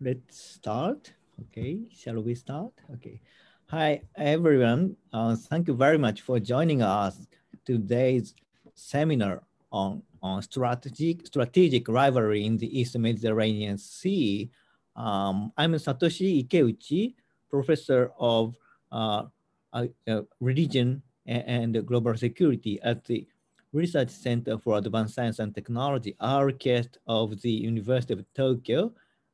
Let's start. Okay, shall we start? Okay. Hi, everyone. Thank you very much for joining us today's seminar on strategic rivalry in the East Mediterranean Sea. I'm Satoshi Ikeuchi, professor of religion and global security at the Research Center for Advanced Science and Technology, RCAST of the University of Tokyo.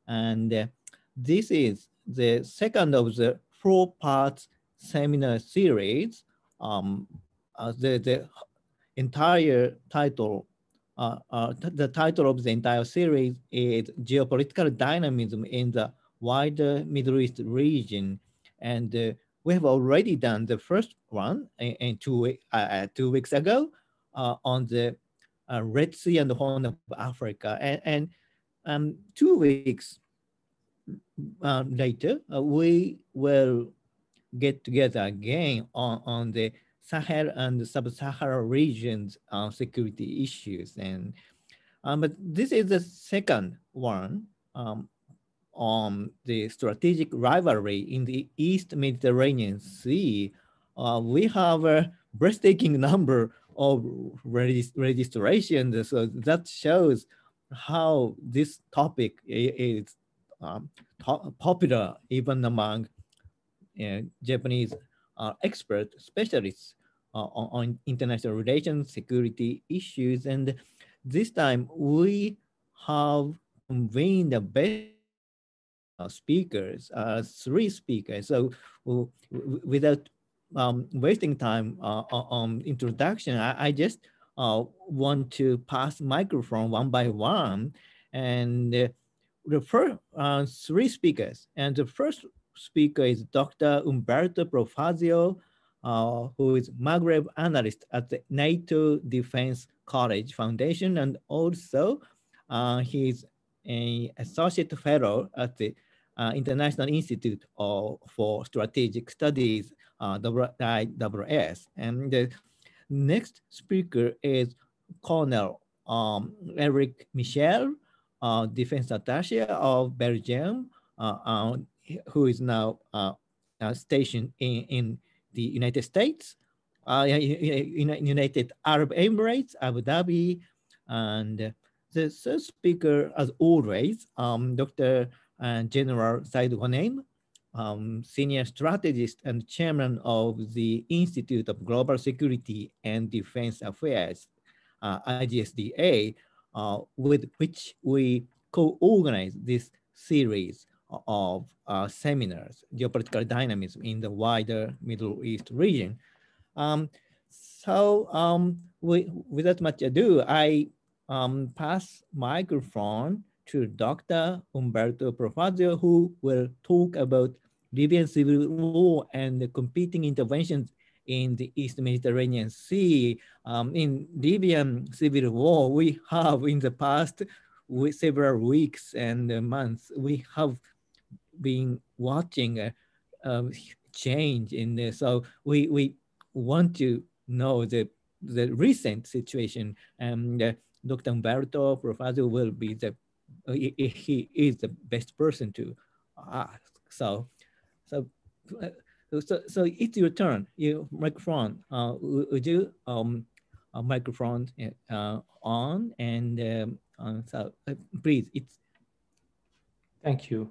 And this is the second of the 4-part seminar series. The entire title, the title of the entire series is Geopolitical Dynamism in the Wider Middle East Region. And we have already done the first one in 2 weeks ago on the Red Sea and the Horn of Africa. And 2 weeks later, we will get together again on the Sahel and Sub-Saharan regions security issues. And but this is the second one on the strategic rivalry in the East Mediterranean Sea. We have a breathtaking number of registrations, so that shows how this topic is popular even among Japanese expert specialists on international relations, security issues. And this time we have convened the best speakers, 3 speakers. So without wasting time on introduction, I just want to pass microphone one by one. And the first 3 speakers, and the first speaker is Dr. Umberto Profazio, who is Maghreb analyst at the NATO Defense College Foundation, and also he's an associate fellow at the International Institute for Strategic Studies, IISS. And the next speaker is Colonel Eric Michiels, Defense Attaché of Belgium, who is now stationed in the United States, United Arab Emirates, Abu Dhabi. And the third speaker, as always, Dr. General Said Ghoneim, senior strategist and chairman of the Institute of Global Security and Defense Affairs, IGSDA, with which we co-organize this series of seminars, Geopolitical Dynamism in the Wider Middle East Region. Without much ado, I pass microphone to Dr. Umberto Profazio, who will talk about Libyan civil war and the competing interventions in the East Mediterranean Sea. In Libyan civil war, we have in the past several weeks and months, we have been watching a change in this. So we want to know the recent situation, and Dr. Umberto Profazio will be he is the best person to ask. So it's your turn. Your microphone. Would you microphone on, and so please. Thank you.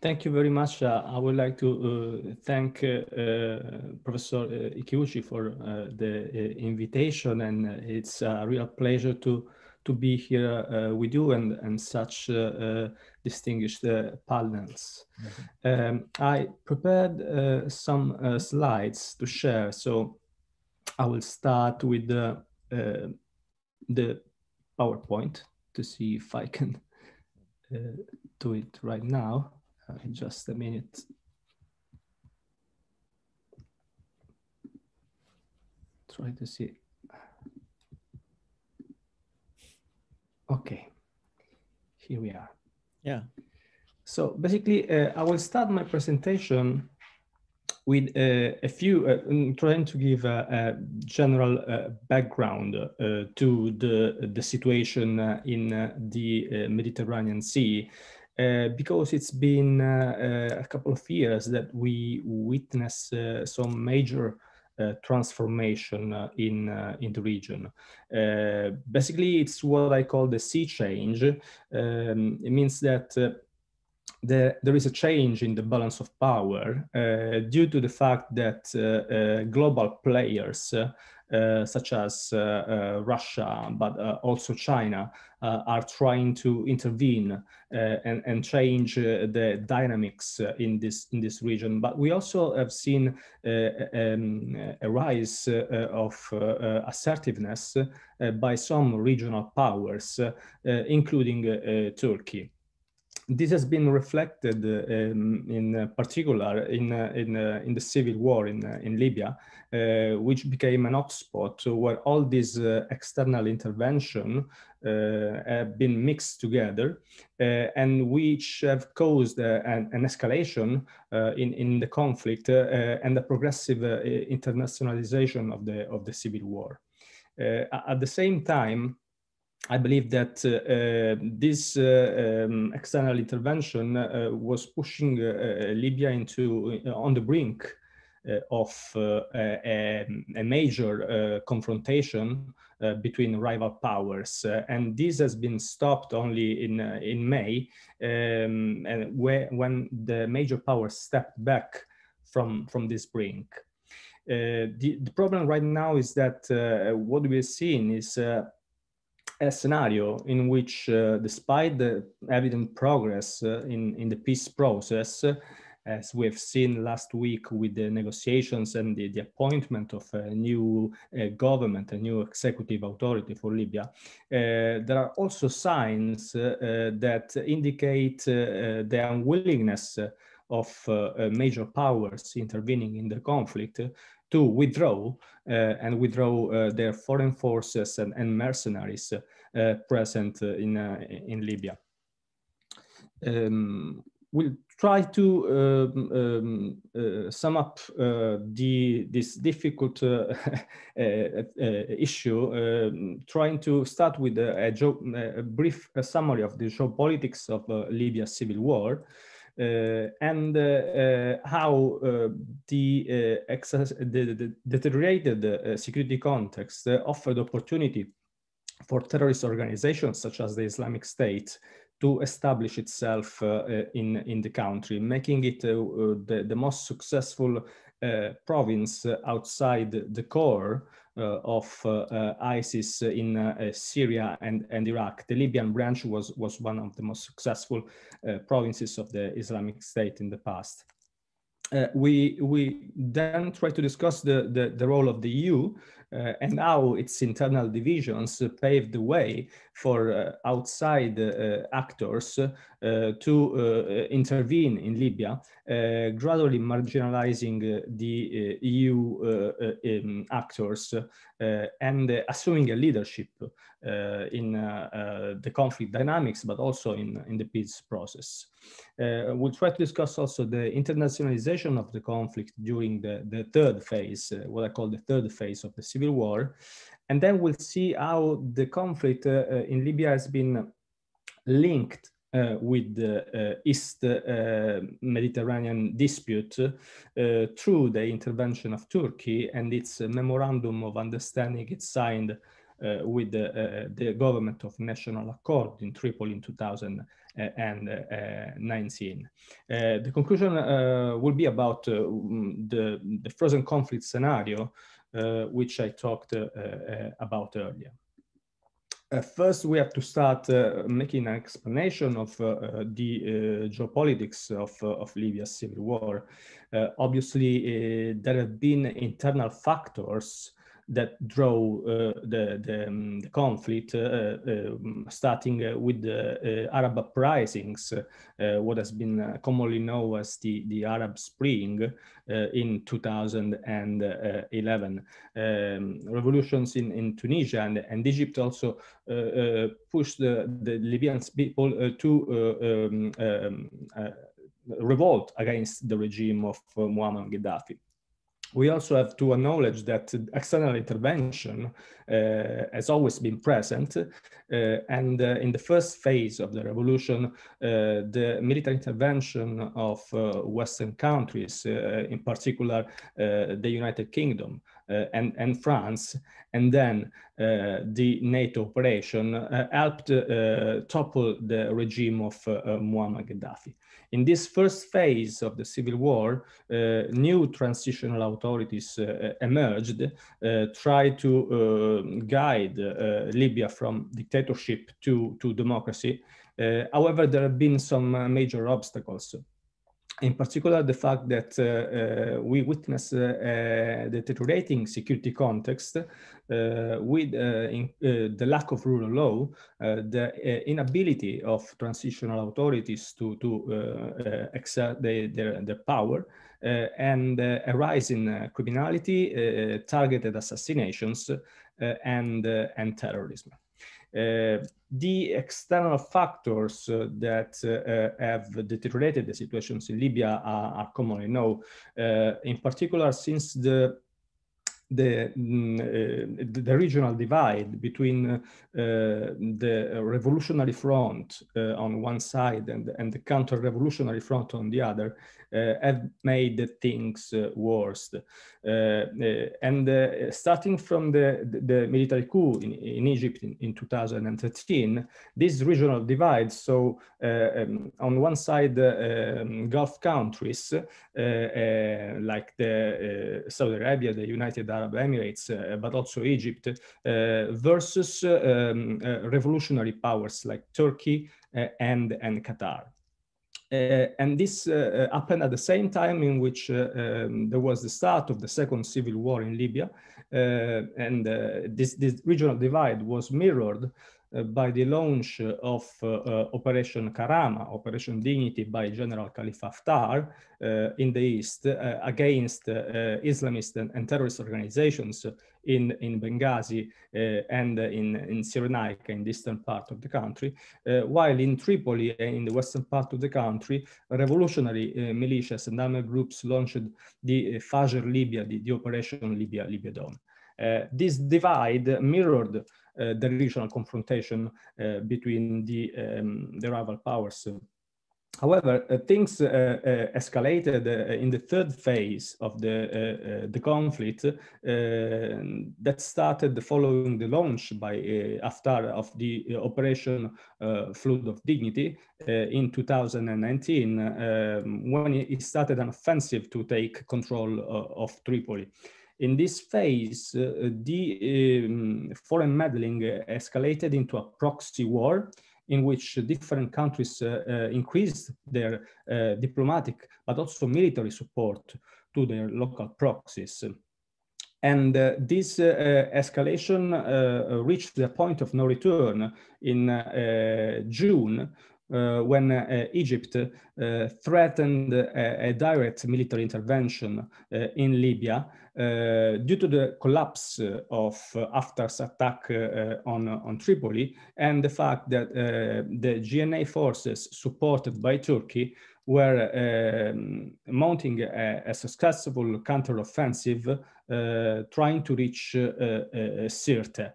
Thank you very much. I would like to thank Professor Ikeuchi for the invitation, and it's a real pleasure to be here with you and such distinguished panels. I prepared some slides to share, so I will start with the PowerPoint to see if I can do it right now. Just a minute. Try to see. Okay, here we are. Yeah. So basically, I will start my presentation with a few, trying to give a general background to the situation in the Mediterranean Sea. because it's been a couple of years that we witness some major transformation in the region. Basically, it's what I call the sea change. It means that there is a change in the balance of power due to the fact that global players such as Russia, but also China, are trying to intervene and change the dynamics in this region. But we also have seen a rise of assertiveness by some regional powers, including Turkey. This has been reflected in particular in the civil war in Libya, which became an hotspot where all these external intervention have been mixed together and which have caused an escalation in the conflict and a progressive internationalization of the civil war. At the same time, I believe that this external intervention was pushing Libya into on the brink of a major confrontation between rival powers, and this has been stopped only in May, and when the major powers stepped back from this brink. The problem right now is that what we're seeing is a scenario in which, despite the evident progress in the peace process, as we've seen last week with the negotiations and the appointment of a new government, a new executive authority for Libya, there are also signs that indicate the unwillingness of major powers intervening in the conflict to withdraw their foreign forces and mercenaries present in Libya. We'll try to sum up this difficult issue, trying to start with a brief summary of the geopolitics of Libya's civil war. And how the deteriorated security context offered opportunity for terrorist organizations such as the Islamic State to establish itself in the country, making it the most successful province outside the core of ISIS in Syria and Iraq. The Libyan branch was one of the most successful provinces of the Islamic State in the past. We then try to discuss the role of the EU and how its internal divisions paved the way for outside actors to intervene in Libya, gradually marginalizing the EU actors and assuming a leadership in the conflict dynamics, but also in the peace process. We'll try to discuss also the internationalization of the conflict during the third phase, what I call the third phase of the civil war. And then we'll see how the conflict in Libya has been linked with the East Mediterranean dispute through the intervention of Turkey and its memorandum of understanding it signed with the government of national accord in Tripoli in 2019. The conclusion will be about the frozen conflict scenario, which I talked about earlier. First, we have to start making an explanation of the geopolitics of Libya's civil war. Obviously, there have been internal factors that drove the conflict, starting with the Arab uprisings, what has been commonly known as the Arab Spring in 2011. Revolutions in Tunisia and Egypt also pushed the Libyan people to revolt against the regime of Muammar Gaddafi. we also have to acknowledge that external intervention has always been present. And in the first phase of the revolution, the military intervention of Western countries, in particular the United Kingdom and France, and then the NATO operation helped topple the regime of Muammar Gaddafi. In this first phase of the civil war, new transitional authorities emerged, tried to guide Libya from dictatorship to democracy. However, there have been some major obstacles. In particular, the fact that we witness the deteriorating security context with the lack of rule of law, the inability of transitional authorities to exert their power, and a rise in criminality, targeted assassinations, and terrorism. The external factors that have deteriorated the situations in Libya are commonly known. In particular, since the regional divide between the revolutionary front on one side and the counter-revolutionary front on the other have made things worse. Starting from the military coup in Egypt in 2013, this regional divide, so on one side, Gulf countries like Saudi Arabia, the United Arab Emirates, but also Egypt, versus revolutionary powers like Turkey and Qatar. And this happened at the same time in which there was the start of the second civil war in Libya. This regional divide was mirrored by the launch of Operation Karama, Operation Dignity by General Khalifa Haftar in the east against Islamist and terrorist organizations in Benghazi and in Cyrenaica, in the eastern part of the country, while in Tripoli, in the western part of the country, revolutionary militias and armed groups launched the Fajr Libya, the Operation Libya Dawn. This divide mirrored the regional confrontation between the rival powers. However, things escalated in the third phase of the conflict that started following the launch by Haftar of the Operation Flood of Dignity in 2019, when he started an offensive to take control of Tripoli. In this phase, the foreign meddling escalated into a proxy war in which different countries increased their diplomatic but also military support to their local proxies. And this escalation reached the point of no return in June, when Egypt threatened a direct military intervention in Libya due to the collapse of Haftar's attack on Tripoli and the fact that the GNA forces supported by Turkey were mounting a successful counteroffensive trying to reach Sirte.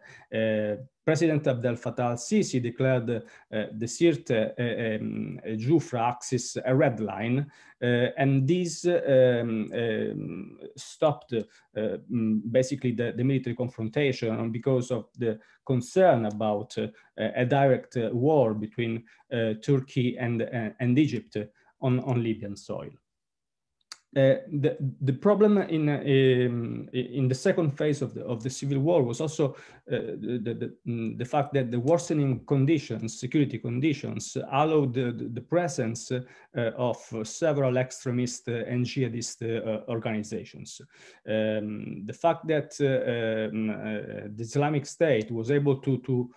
President Abdel Fattah al-Sisi declared the Sirte Jufra axis a red line, and this stopped basically the military confrontation because of the concern about a direct war between Turkey and Egypt on Libyan soil. The problem in the second phase of the civil war was also the fact that the worsening conditions, security conditions, allowed the presence of several extremist and jihadist organizations. The fact that the Islamic State was able to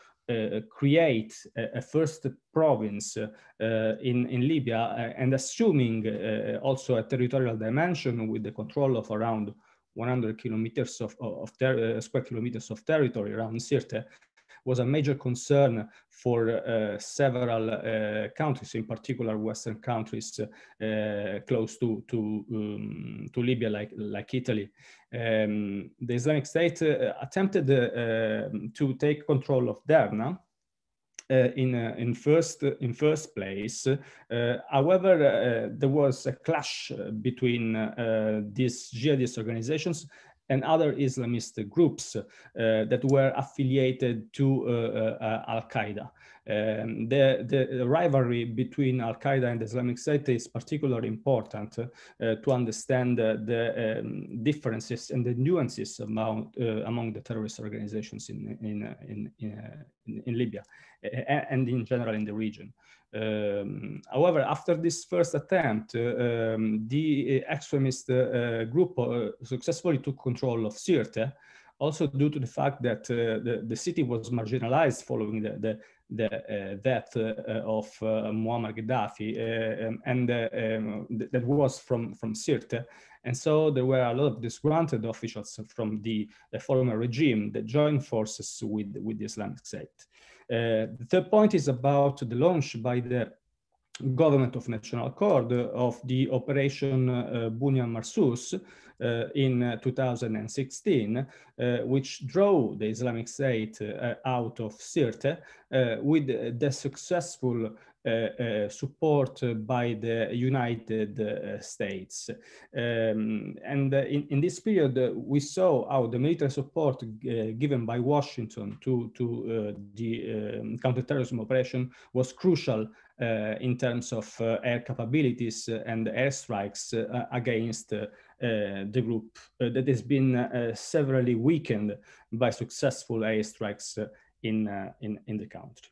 create a first province in Libya, and assuming also a territorial dimension with the control of around 100 kilometers of square kilometers of territory around Sirte, was a major concern for several countries, in particular Western countries close to Libya, like Italy. The Islamic State attempted to take control of Derna in first place. However, there was a clash between these jihadist organizations and other Islamist groups that were affiliated to Al-Qaeda. The rivalry between Al-Qaeda and the Islamic State is particularly important to understand the differences and the nuances among the terrorist organizations in Libya and in general in the region. However, after this first attempt, the extremist group successfully took control of Sirte, also due to the fact that the city was marginalized following the death of Muammar Gaddafi, and that was from Sirte. And so there were a lot of disgruntled officials from the former regime that joined forces with the Islamic State. The third point is about the launch by the Government of National Accord of the Operation Bunyan Marsus in 2016, which drove the Islamic State out of Sirte with the successful support by the United States. And in this period, we saw how the military support given by Washington to the counterterrorism operation was crucial in terms of air capabilities and airstrikes against the group that has been severely weakened by successful airstrikes in the country.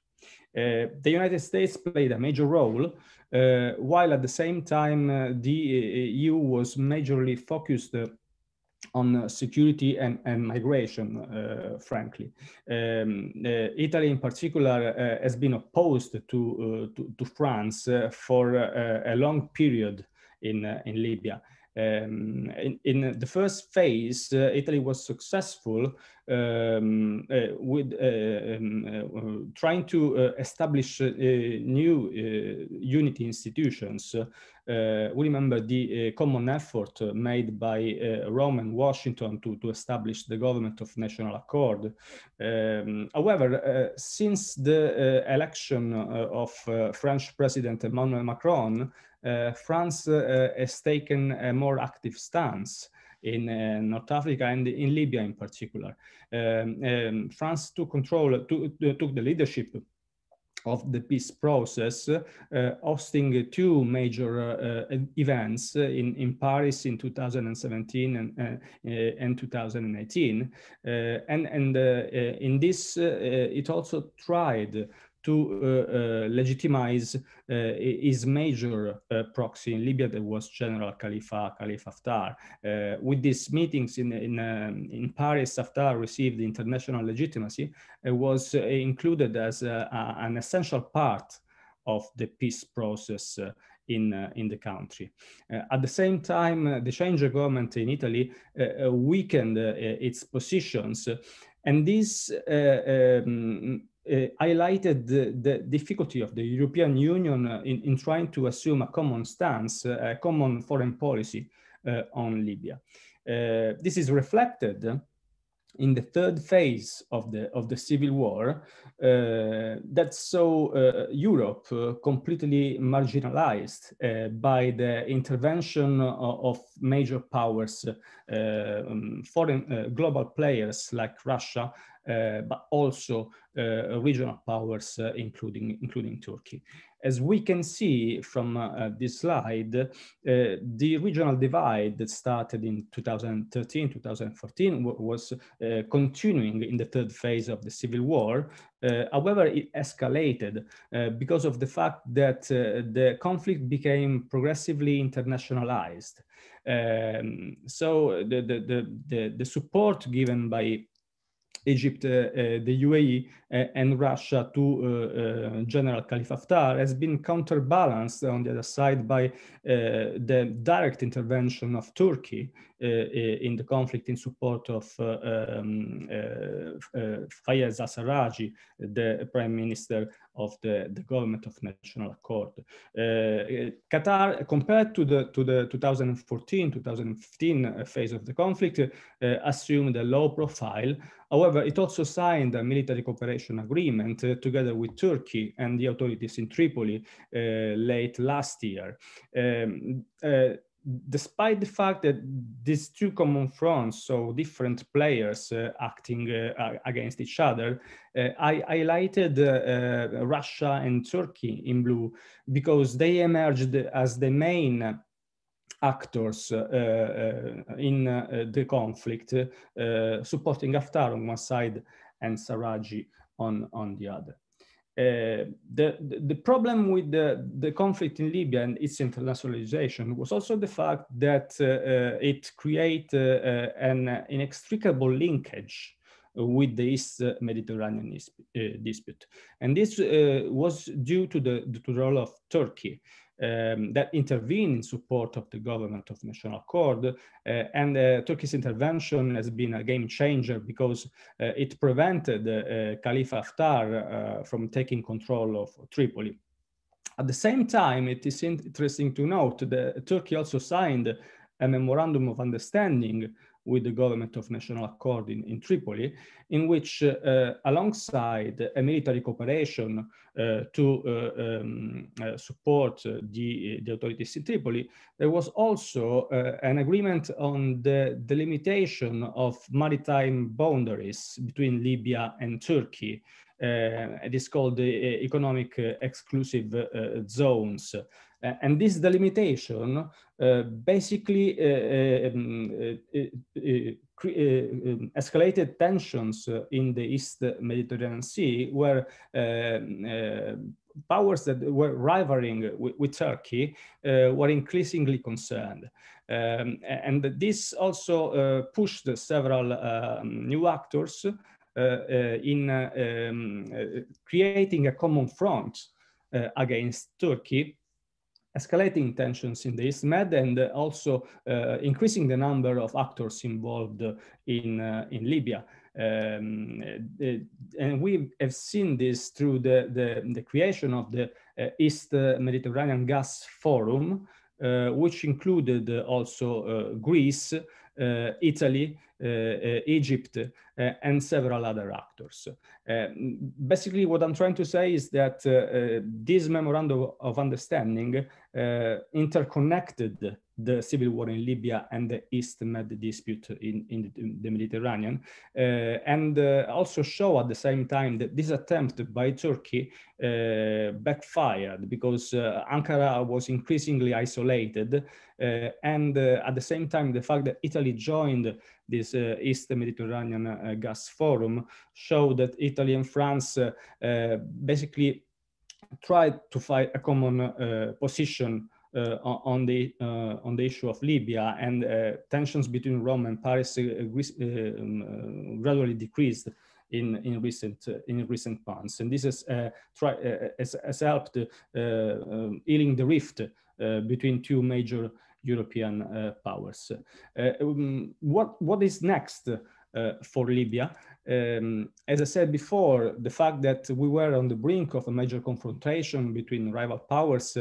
The United States played a major role, while at the same time the EU was majorly focused on security and migration, frankly. Italy in particular has been opposed to France for a long period in Libya. In the first phase, Italy was successful with trying to establish new unity institutions. We remember the common effort made by Rome and Washington to establish the Government of National Accord. However, since the election of French President Emmanuel Macron, France has taken a more active stance in North Africa and in Libya in particular. France took the leadership of the peace process, hosting two major events in Paris in 2017 and 2018. And in this, it also tried to legitimize his major proxy in Libya, that was General Khalifa Haftar. With these meetings in Paris, Haftar received international legitimacy. It was included as an essential part of the peace process in the country. At the same time, the change of government in Italy weakened its positions, and this highlighted the difficulty of the European Union in trying to assume a common stance, a common foreign policy on Libya. This is reflected in the third phase of the civil war that saw Europe completely marginalized by the intervention of major powers, foreign global players like Russia, but also regional powers, including Turkey. As we can see from this slide, the regional divide that started in 2013, 2014 was continuing in the third phase of the civil war. However, it escalated because of the fact that the conflict became progressively internationalized. So the support given by Egypt, the UAE, and Russia to General Khalifa Haftar has been counterbalanced on the other side by the direct intervention of Turkey in the conflict in support of Fayez al-Sarraj, the prime minister of the government of national accord. Qatar, compared to the 2014-2015 phase of the conflict, assumed a low profile. However, it also signed a military cooperation agreement together with Turkey and the authorities in Tripoli late last year. Despite the fact that these two common fronts, so different players acting against each other, I highlighted Russia and Turkey in blue because they emerged as the main actors in the conflict, supporting Haftar on one side and Sarraj on the other. The problem with the conflict in Libya and its internationalization was also the fact that it created an inextricable linkage with the East Mediterranean dispute. And this was due to the role of Turkey that intervened in support of the government of national accord. And Turkey's intervention has been a game changer because it prevented Khalifa Haftar from taking control of Tripoli. At the same time, it is interesting to note that Turkey also signed a memorandum of understanding with the government of national accord in Tripoli, in which alongside a military cooperation to support the authorities in Tripoli, there was also an agreement on the delimitation of maritime boundaries between Libya and Turkey. It is called the economic exclusive zones. And this delimitation basically escalated tensions in the East Mediterranean Sea, where powers that were rivaling with Turkey were increasingly concerned. And this also pushed several new actors in creating a common front against Turkey, escalating tensions in the East Med, and also increasing the number of actors involved in Libya. And we have seen this through the creation of the East Mediterranean Gas Forum, which included also Greece, Italy, Egypt, and several other actors. Basically, what I'm trying to say is that this memorandum of understanding interconnected the civil war in Libya and the East Med dispute in the Mediterranean, and also show at the same time that this attempt by Turkey backfired because Ankara was increasingly isolated, and at the same time, the fact that Italy joined this East Mediterranean Gas Forum showed that Italy and France basically tried to find a common position on the issue of Libya, and tensions between Rome and Paris gradually decreased in recent months, and this has helped healing the rift between two major European powers. What is next for Libya? As I said before, the fact that we were on the brink of a major confrontation between rival powers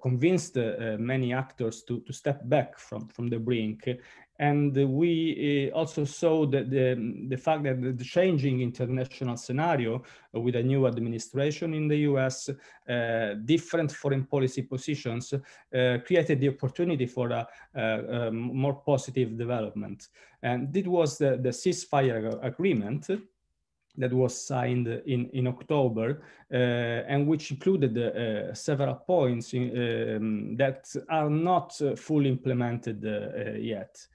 convinced many actors to step back from the brink. And we also saw that the fact that the changing international scenario with a new administration in the US, different foreign policy positions, created the opportunity for a more positive development. And it was the ceasefire agreement that was signed in October, and which included several points that are not fully implemented yet.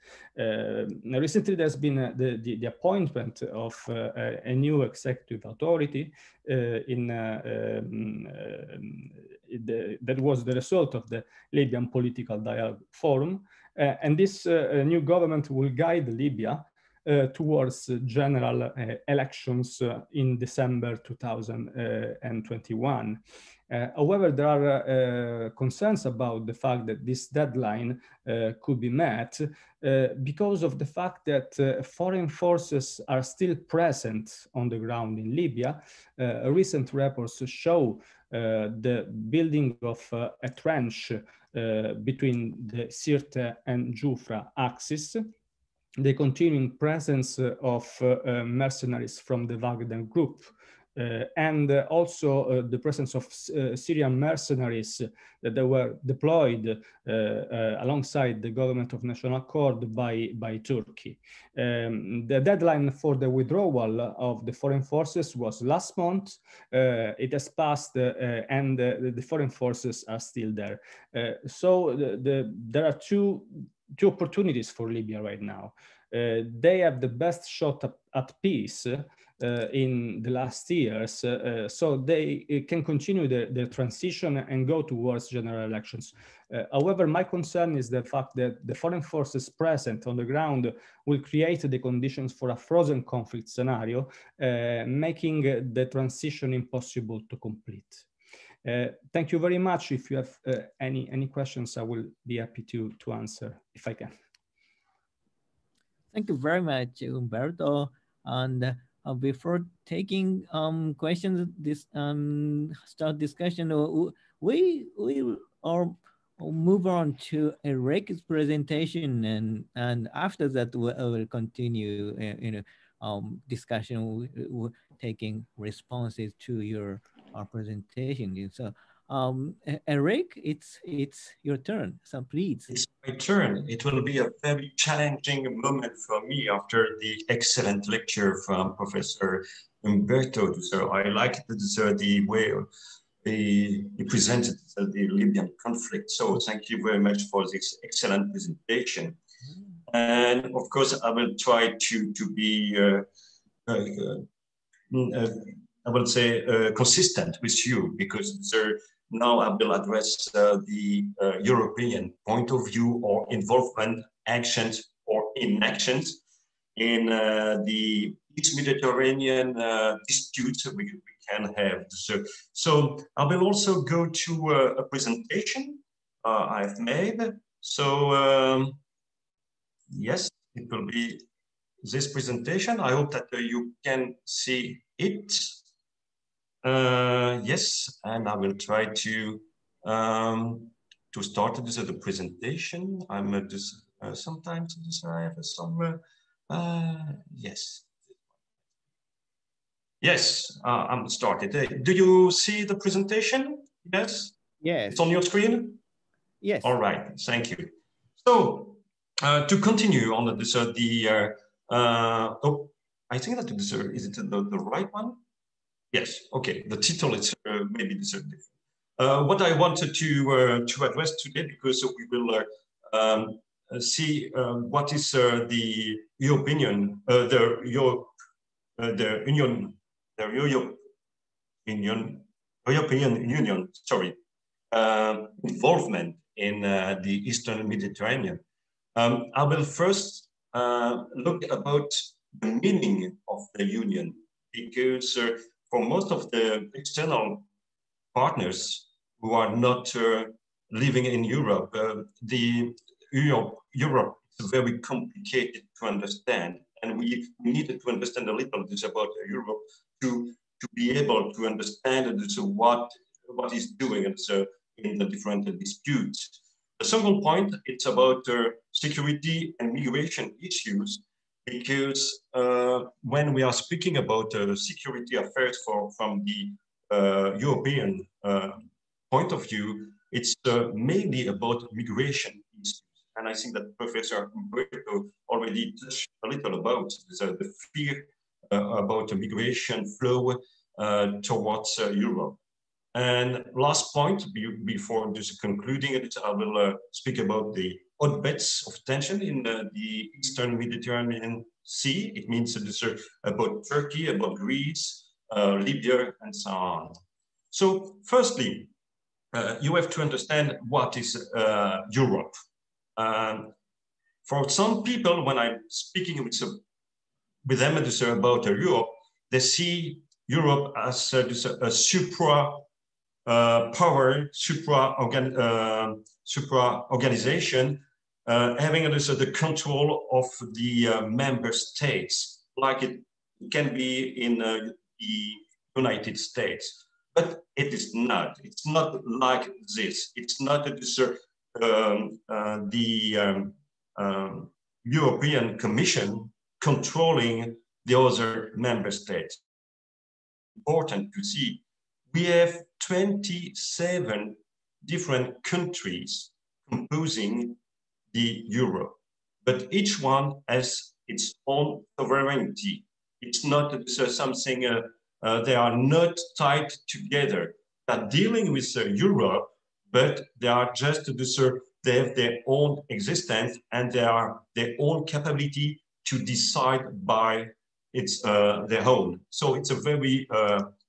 Recently, there's been the appointment of a new executive authority that was the result of the Libyan Political Dialogue Forum. And this new government will guide Libya towards general elections in December 2021. However, there are concerns about the fact that this deadline could be met because of the fact that foreign forces are still present on the ground in Libya. Recent reports show the building of a trench between the Sirte and Jufra axis, the continuing presence of mercenaries from the Wagner group, and also the presence of Syrian mercenaries that they were deployed alongside the government of national accord by Turkey. The deadline for the withdrawal of the foreign forces was last month. It has passed and the foreign forces are still there. So there are two opportunities for Libya right now. They have the best shot at peace in the last years, so they can continue their transition and go towards general elections. However, my concern is the fact that the foreign forces present on the ground will create the conditions for a frozen conflict scenario, making the transition impossible to complete. Thank you very much. If you have any questions, I will be happy to answer if I can. Thank you very much, Umberto. And before taking questions, start discussion, we are move on to Eric's presentation, and after that we will continue discussion, taking responses to your presentation. So Eric, it's your turn, so please. It's my turn. It will be a very challenging moment for me after the excellent lecture from Professor Umberto. So I liked the way he presented the Libyan conflict. So thank you very much for this excellent presentation. And of course, I will try to be, I will say, consistent with you, because now I will address the European point of view or involvement, actions or inactions in the East Mediterranean disputes we can have. So I will also go to a presentation I've made. So yes, it will be this presentation. I hope that you can see it. Yes, and I will try to start the presentation. I'm just sometimes I have some yes. Yes, I'm started. Do you see the presentation? Yes. Yes. It's on your screen. Yes. All right. Thank you. So to continue on this, oh, I think that this is it the right one? Yes, okay, the title is maybe different. What I wanted to address today, because we will see what is the European, the European Union, sorry, involvement in the Eastern Mediterranean. I will first look about the meaning of the Union, because for most of the external partners who are not living in Europe, Europe is very complicated to understand, and we needed to understand a little bit about Europe to be able to understand what is doing in the different disputes. The second point, it's about security and migration issues, because when we are speaking about security affairs from the European point of view, it's mainly about migration issues. And I think that Professor Umberto already touched a little about the fear about the migration flow towards Europe. And last point, before just concluding it, I will speak about the hotbeds of tension in the Eastern Mediterranean Sea. It means about Turkey, about Greece, Libya, and so on. So firstly, you have to understand what is Europe. For some people, when I'm speaking with with them about Europe, they see Europe as a supra power, supra organization, having the control of the member states, like it can be in the United States. But it is not. It's not like this. It's not European Commission controlling the other member states. Important to see, we have 27 different countries composing the Europe, but each one has its own sovereignty. It's not something, they are not tied together. They're dealing with Europe, but they are just, they have their own existence and they are their own capability to decide by their own. So it's a very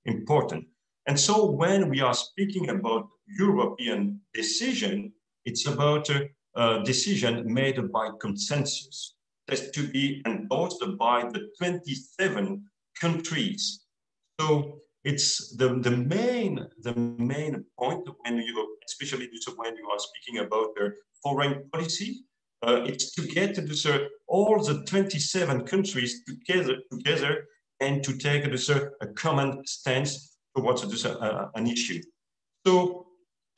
important. And so when we are speaking about European decision, it's about a decision made by consensus. That's to be endorsed by the 27 countries. So it's the main point when you, especially when you are speaking about foreign policy, it's to get all the 27 countries together and to take a common stance towards an issue. So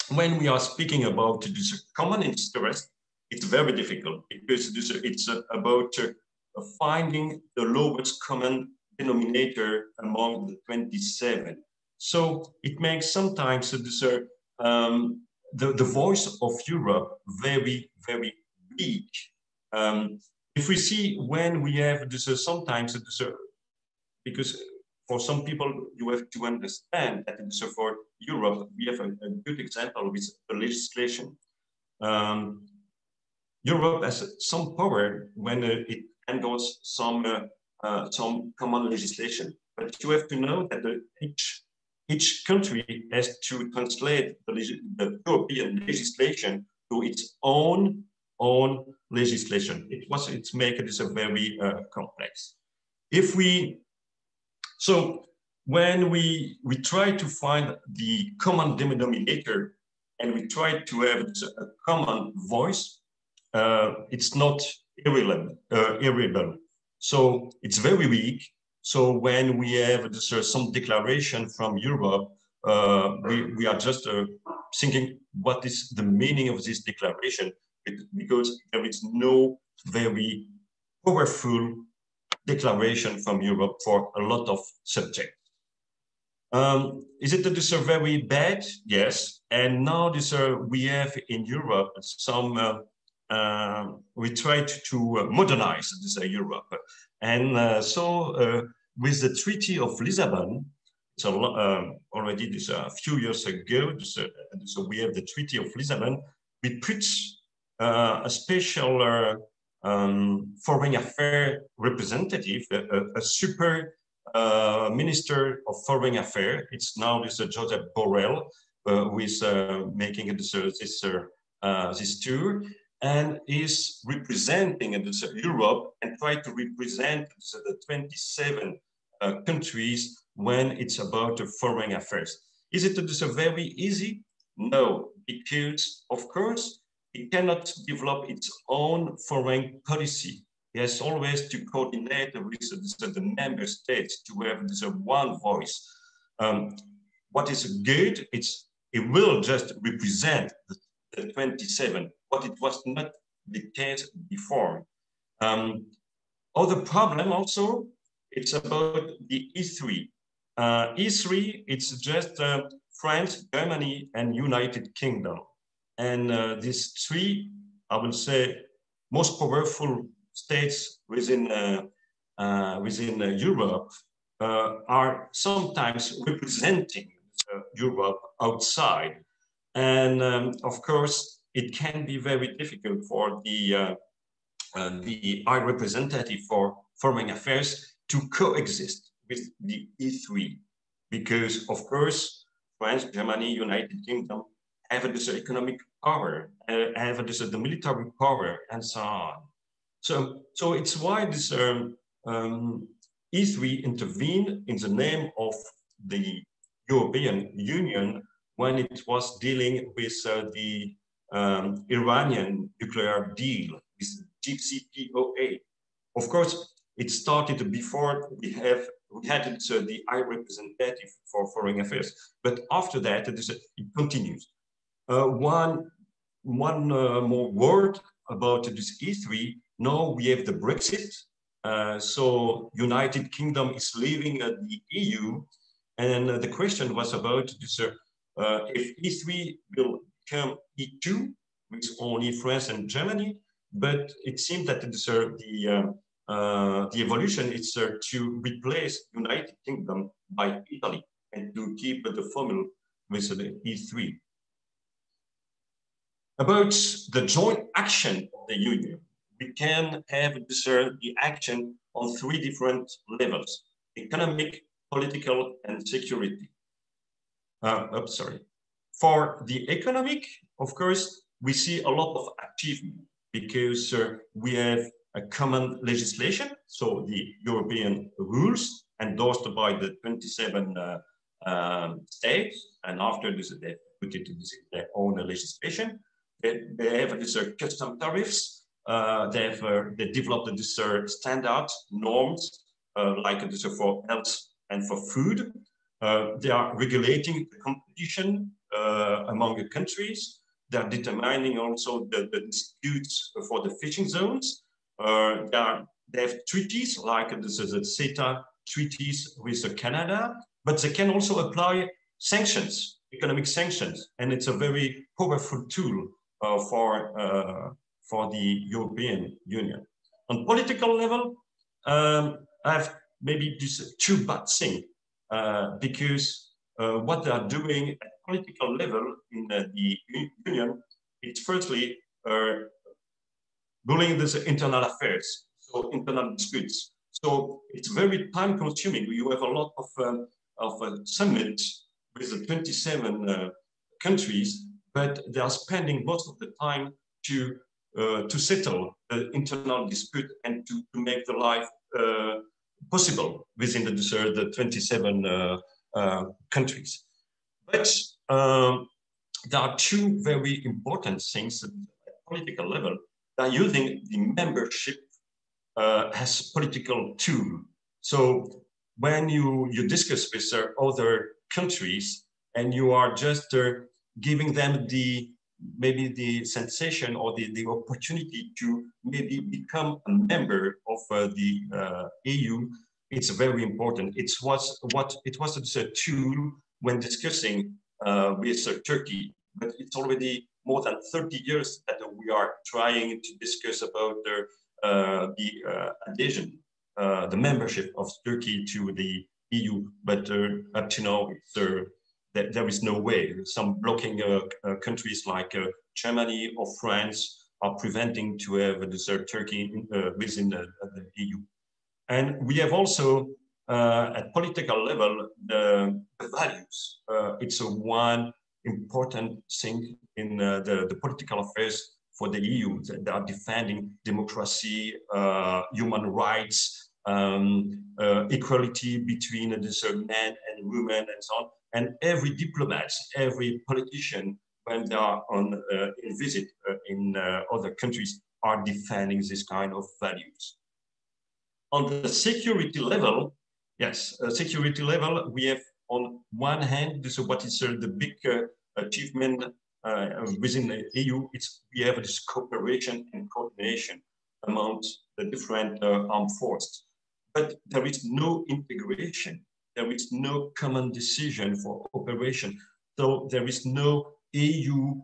when we are speaking about this common interest, it's very difficult because it's about finding the lowest common denominator among the 27. So it makes sometimes the voice of Europe very, very weak. If we see when we have sometimes because for some people you have to understand that for Europe we have a good example with the legislation. Europe has some power when it endorses some common legislation, but you have to know that each country has to translate the European legislation to its own legislation. It's making this a very complex. So when we try to find the common denominator and we try to have a common voice, it's not irrelevant. So it's very weak. So when we have some declaration from Europe, we are just thinking, what is the meaning of this declaration? Because there is no very powerful declaration from Europe for a lot of subjects. Is it very bad? Yes. And now we have in Europe some, we tried to modernize Europe. And so with the Treaty of Lisbon, so already a few years ago, so we have the Treaty of Lisbon, we put a special foreign affairs representative, a super minister of foreign affairs. It's now Joseph Borrell, who is making this tour and is representing Europe and try to represent the 27 countries when it's about foreign affairs. Is it very easy? No, because of course it cannot develop its own foreign policy. It has always to coordinate with the member states to have this one voice. What is good, it will just represent the 27, but it was not the case before. Other problem also, it's about the E3. E3, it's just France, Germany, and United Kingdom. And these three, I would say, most powerful states within Europe are sometimes representing Europe outside. And of course, it can be very difficult for the High Representative for Foreign Affairs to coexist with the E3, because of course, France, Germany, United Kingdom have this economic power, have this the military power, and so on. So it's why this E3 intervened in the name of the European Union when it was dealing with the Iranian nuclear deal, this JCPOA. Of course, it started before we had the High Representative for Foreign Affairs, but after that, it continues. One more word about this E3. Now we have the Brexit. So United Kingdom is leaving the EU. And the question was about this, if E3 will become E2 with only France and Germany, but it seems that the evolution is to replace United Kingdom by Italy and to keep the formula with the E3. About the joint action of the Union, we can have the action on 3 different levels: economic, political, and security. For the economic, of course, we see a lot of achievement because we have a common legislation, so the European rules endorsed by the 27 states, and after this, they put it in their own legislation. They have these custom tariffs. They developed these standard norms, like this for health and for food. They are regulating the competition among the countries. They are determining also the disputes for the fishing zones. They have treaties like the CETA treaties with Canada, but they can also apply sanctions, economic sanctions, and it's a very powerful tool for the European Union. On political level, I have maybe just 2 bad things because what they are doing at political level in the Union, it's firstly ruling this internal affairs, so internal disputes. So it's very time consuming. You have a lot of summits with the 27 countries, but they are spending most of the time to settle the internal dispute and to make the life possible within the 27 countries. But there are 2 very important things at political level. They are using the membership as political tool. So when you discuss with other countries and you are just giving them maybe the sensation or the opportunity to maybe become a member of the EU, it's very important. It was a tool when discussing with Turkey, but it's already more than 30 years that we are trying to discuss about the adhesion, the membership of Turkey to the EU, but up to now, there is no way. Some blocking countries like Germany or France are preventing to have this Turkey within the EU. And we have also, at political level, the values. It's one important thing in the political affairs for the EU. They are defending democracy, human rights, equality between men and women, and so on. And every diplomat, every politician, when they are on in visit in other countries, are defending this kind of values. On the security level, yes, security level, we have on one hand, this is what is the big achievement within the EU. We have this cooperation and coordination among the different armed forces, but there is no integration. There is no common decision for operation. So there is no EU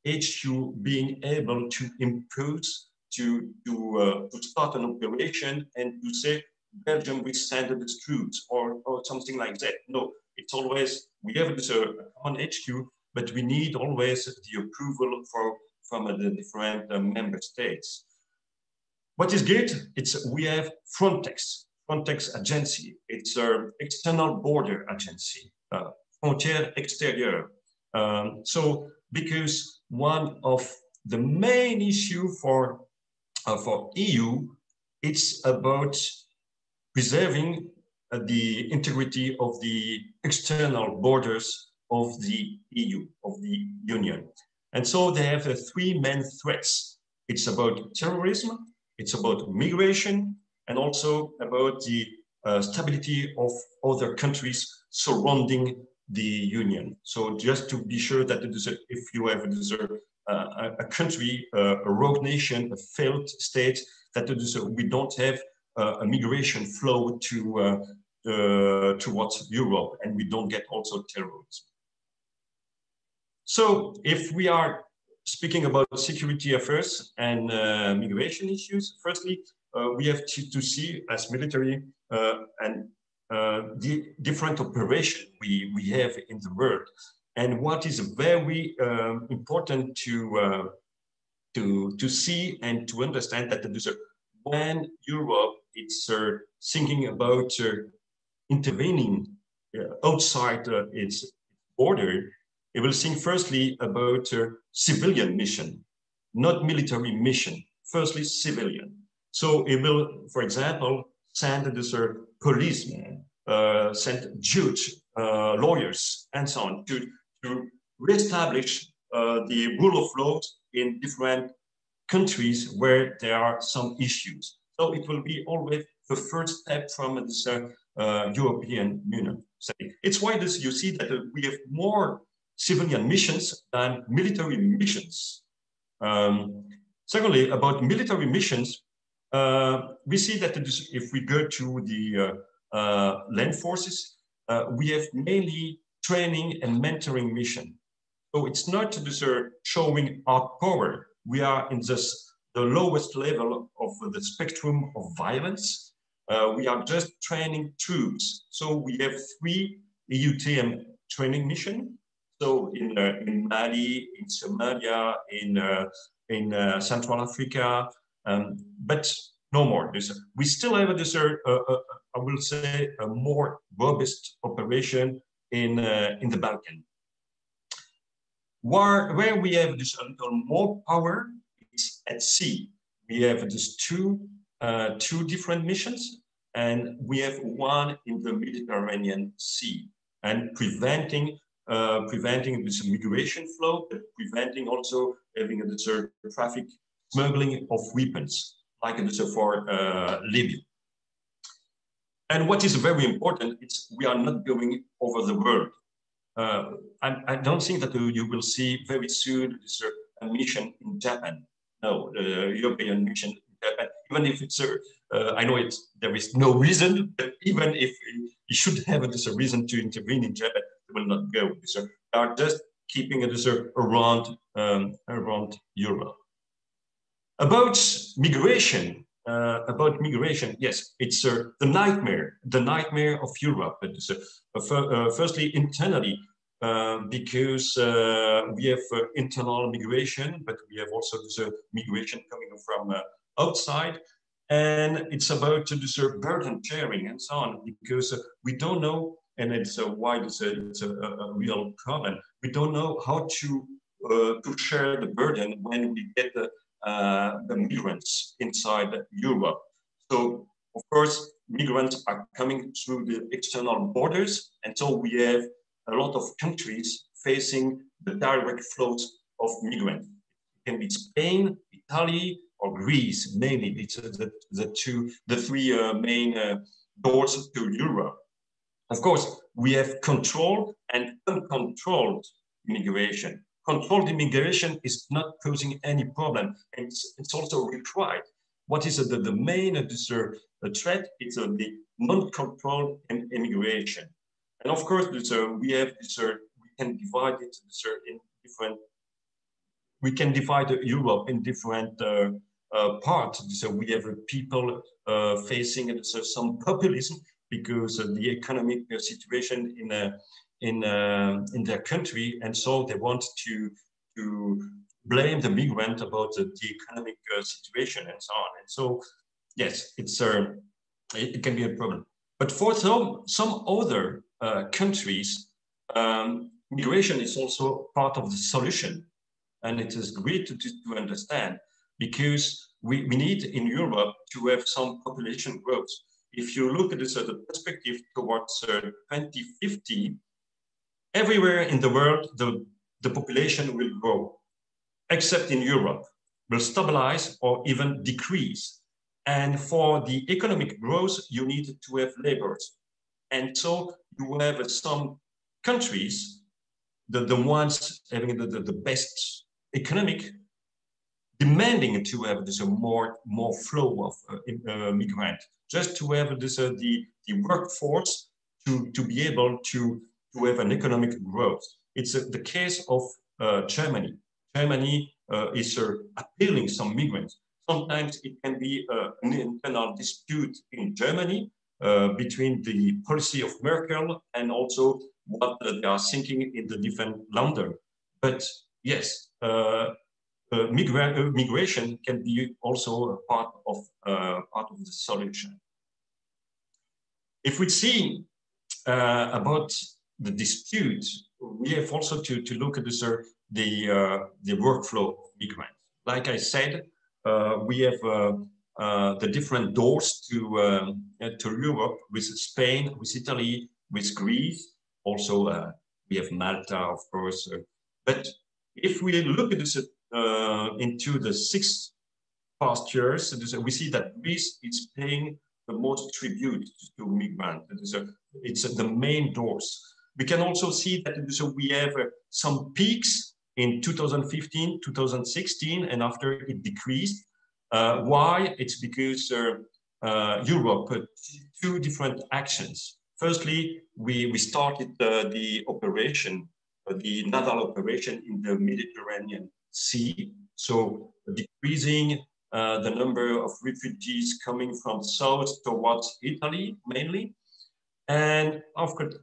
HQ being able to impose to start an operation and to say Belgium will send the troops or something like that. No, it's always, we have this common HQ, but we need always the approval from the different member states. What is good? We have Frontex agency. It's an external border agency, frontière extérieure. So because one of the main issue for EU, it's about preserving the integrity of the external borders of the EU, of the Union. And so they have three main threats. It's about terrorism, it's about migration, and also about the stability of other countries surrounding the Union. So just to be sure that if you have a country, a rogue nation, a failed state, that we don't have a migration flow towards Europe, and we don't get also terrorism. So if we are speaking about security affairs and migration issues, firstly, we have to see as military and the different operations we have in the world. And what is very important to see and to understand that when Europe is thinking about intervening outside its border, it will think firstly about civilian mission, not military mission. Firstly, civilian. So it will, for example, send policemen, send judge, lawyers, and so on to reestablish the rule of law in different countries where there are some issues. So it will be always the first step from this European Union. It's why you see that we have more civilian missions than military missions. Secondly, about military missions, we see that if we go to the land forces, we have mainly training and mentoring mission. So it's not showing our power. We are in the lowest level of the spectrum of violence. We are just training troops. So we have 3 EUTM training missions. So in Mali, in Somalia, in Central Africa, but no more. We still have I will say, a more robust operation in the Balkan. Where we have this a little more power is at sea. We have just two different missions, and we have one in the Mediterranean Sea, and preventing this migration flow, but preventing also having a traffic smuggling of weapons, like for Libya. And what is very important, we are not going over the world. I don't think that you will see very soon a mission in Japan. No, the European mission in Japan, even if it's I know there is no reason, but even if you should have a reason to intervene in Japan, it will not go. They are just keeping it around Europe. About migration, yes, it's the nightmare of Europe. Firstly, internally, because we have internal migration, but we have also this migration coming from outside, and it's about the burden sharing and so on, because we don't know, and it's why it's a real problem. We don't know how to share the burden when we get the migrants inside Europe. So, of course, migrants are coming through the external borders, and so we have a lot of countries facing the direct flows of migrants. It can be Spain, Italy, or Greece, mainly. It's the three main doors to Europe. Of course, we have controlled and uncontrolled immigration. Controlled immigration is not posing any problem, and it's also required. What is the main threat? It's the non-controlled immigration. And of course, we have we can divide it in different. We can divide Europe in different parts. So we have people facing some populism because of the economic situation in their country, and so they want to blame the migrant about the economic situation and so on. And so, yes, it can be a problem. But for some other countries, migration is also part of the solution, and it is great to understand, because we need in Europe to have some population growth. if you look at this the perspective towards 2050, everywhere in the world, the population will grow, except in Europe, will stabilize or even decrease. And for the economic growth, you need to have laborers. And so you have some countries, the ones having the best economic, demanding to have this more flow of migrant, just to have this the workforce to be able to have an economic growth. It's the case of Germany. Germany is appealing some migrants. Sometimes it can be an internal dispute in Germany between the policy of Merkel and also what they are thinking in the different London. But yes, migration can be also a part of the solution. If we see about the dispute, we have also to look at this, the workflow of migrants. Like I said, we have the different doors to Europe with Spain, with Italy, with Greece. Also, we have Malta, of course. But if we look at this into the 6 past years, we see that Greece is paying the most tribute to migrants. It's the main doors. We can also see that we have some peaks in 2015, 2016, and after it decreased. Why? It's because Europe put 2 different actions. Firstly, we started the operation, the naval operation in the Mediterranean Sea, so decreasing the number of refugees coming from south towards Italy mainly. And of course,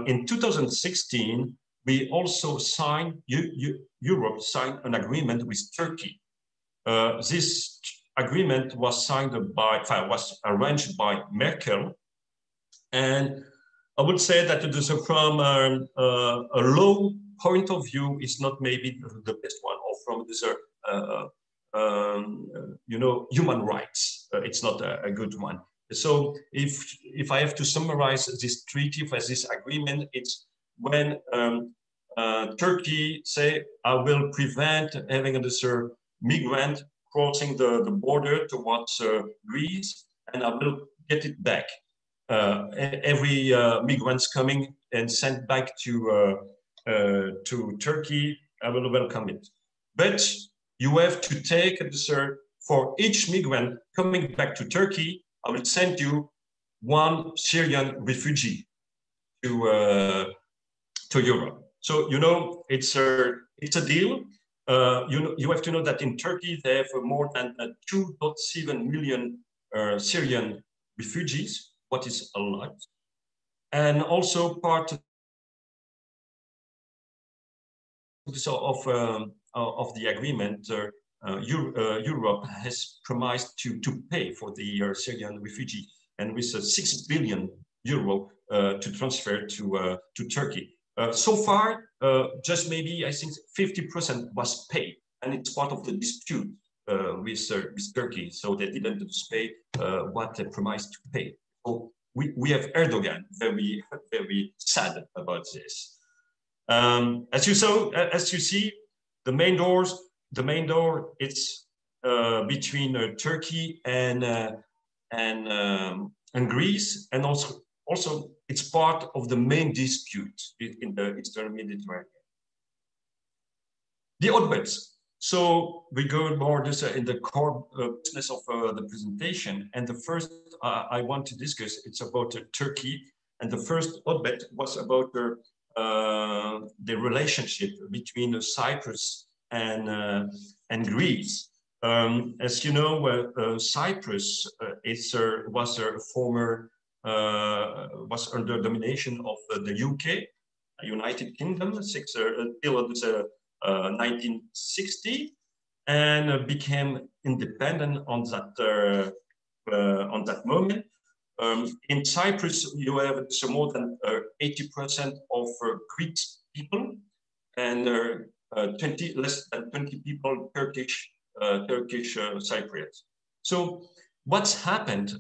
in 2016, we also signed, Europe signed an agreement with Turkey. This agreement was signed by, was arranged by Merkel. And I would say that it is from a low point of view, is not maybe the best one, or from this, you know, human rights, it's not a good one. So if I have to summarize this treaty, this agreement, it's when Turkey say, I will prevent having this migrant crossing the border towards Greece, and I will get it back. Every migrants coming and sent back to Turkey, I will welcome it. But you have to take this, for each migrant coming back to Turkey, I will send you 1 Syrian refugee to Europe. So, you know, it's a deal. You have to know that in Turkey, they have more than 2.7 million Syrian refugees, what is a lot. And also part of the agreement, Europe has promised to pay for the Syrian refugee, and with 6 billion euro to transfer to Turkey. So far, just maybe I think 50% was paid, and it's part of the dispute with Turkey. So they didn't pay what they promised to pay. So we have Erdogan very, very sad about this. As you see, the main door it's between Turkey and Greece, and also it's part of the main dispute in the Eastern Mediterranean. The hotbeds. So we go more this in the core business of the presentation, and the first I want to discuss, it's about Turkey, and the first hotbed was about the relationship between Cyprus and Greece. As you know, Cyprus was under domination of the UK, United Kingdom, until 1960, and became independent on that moment. In Cyprus, you have more than 80% of Greek people, and less than 20 people Turkish Cypriots. So what's happened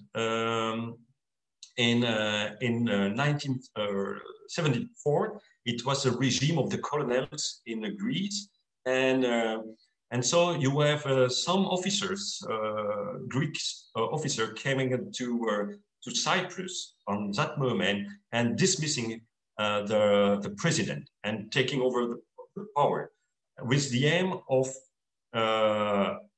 in 1974, it was a regime of the colonels in Greece, and so you have some officers, Greek officer, coming to Cyprus on that moment and dismissing the president and taking over the power, with the aim of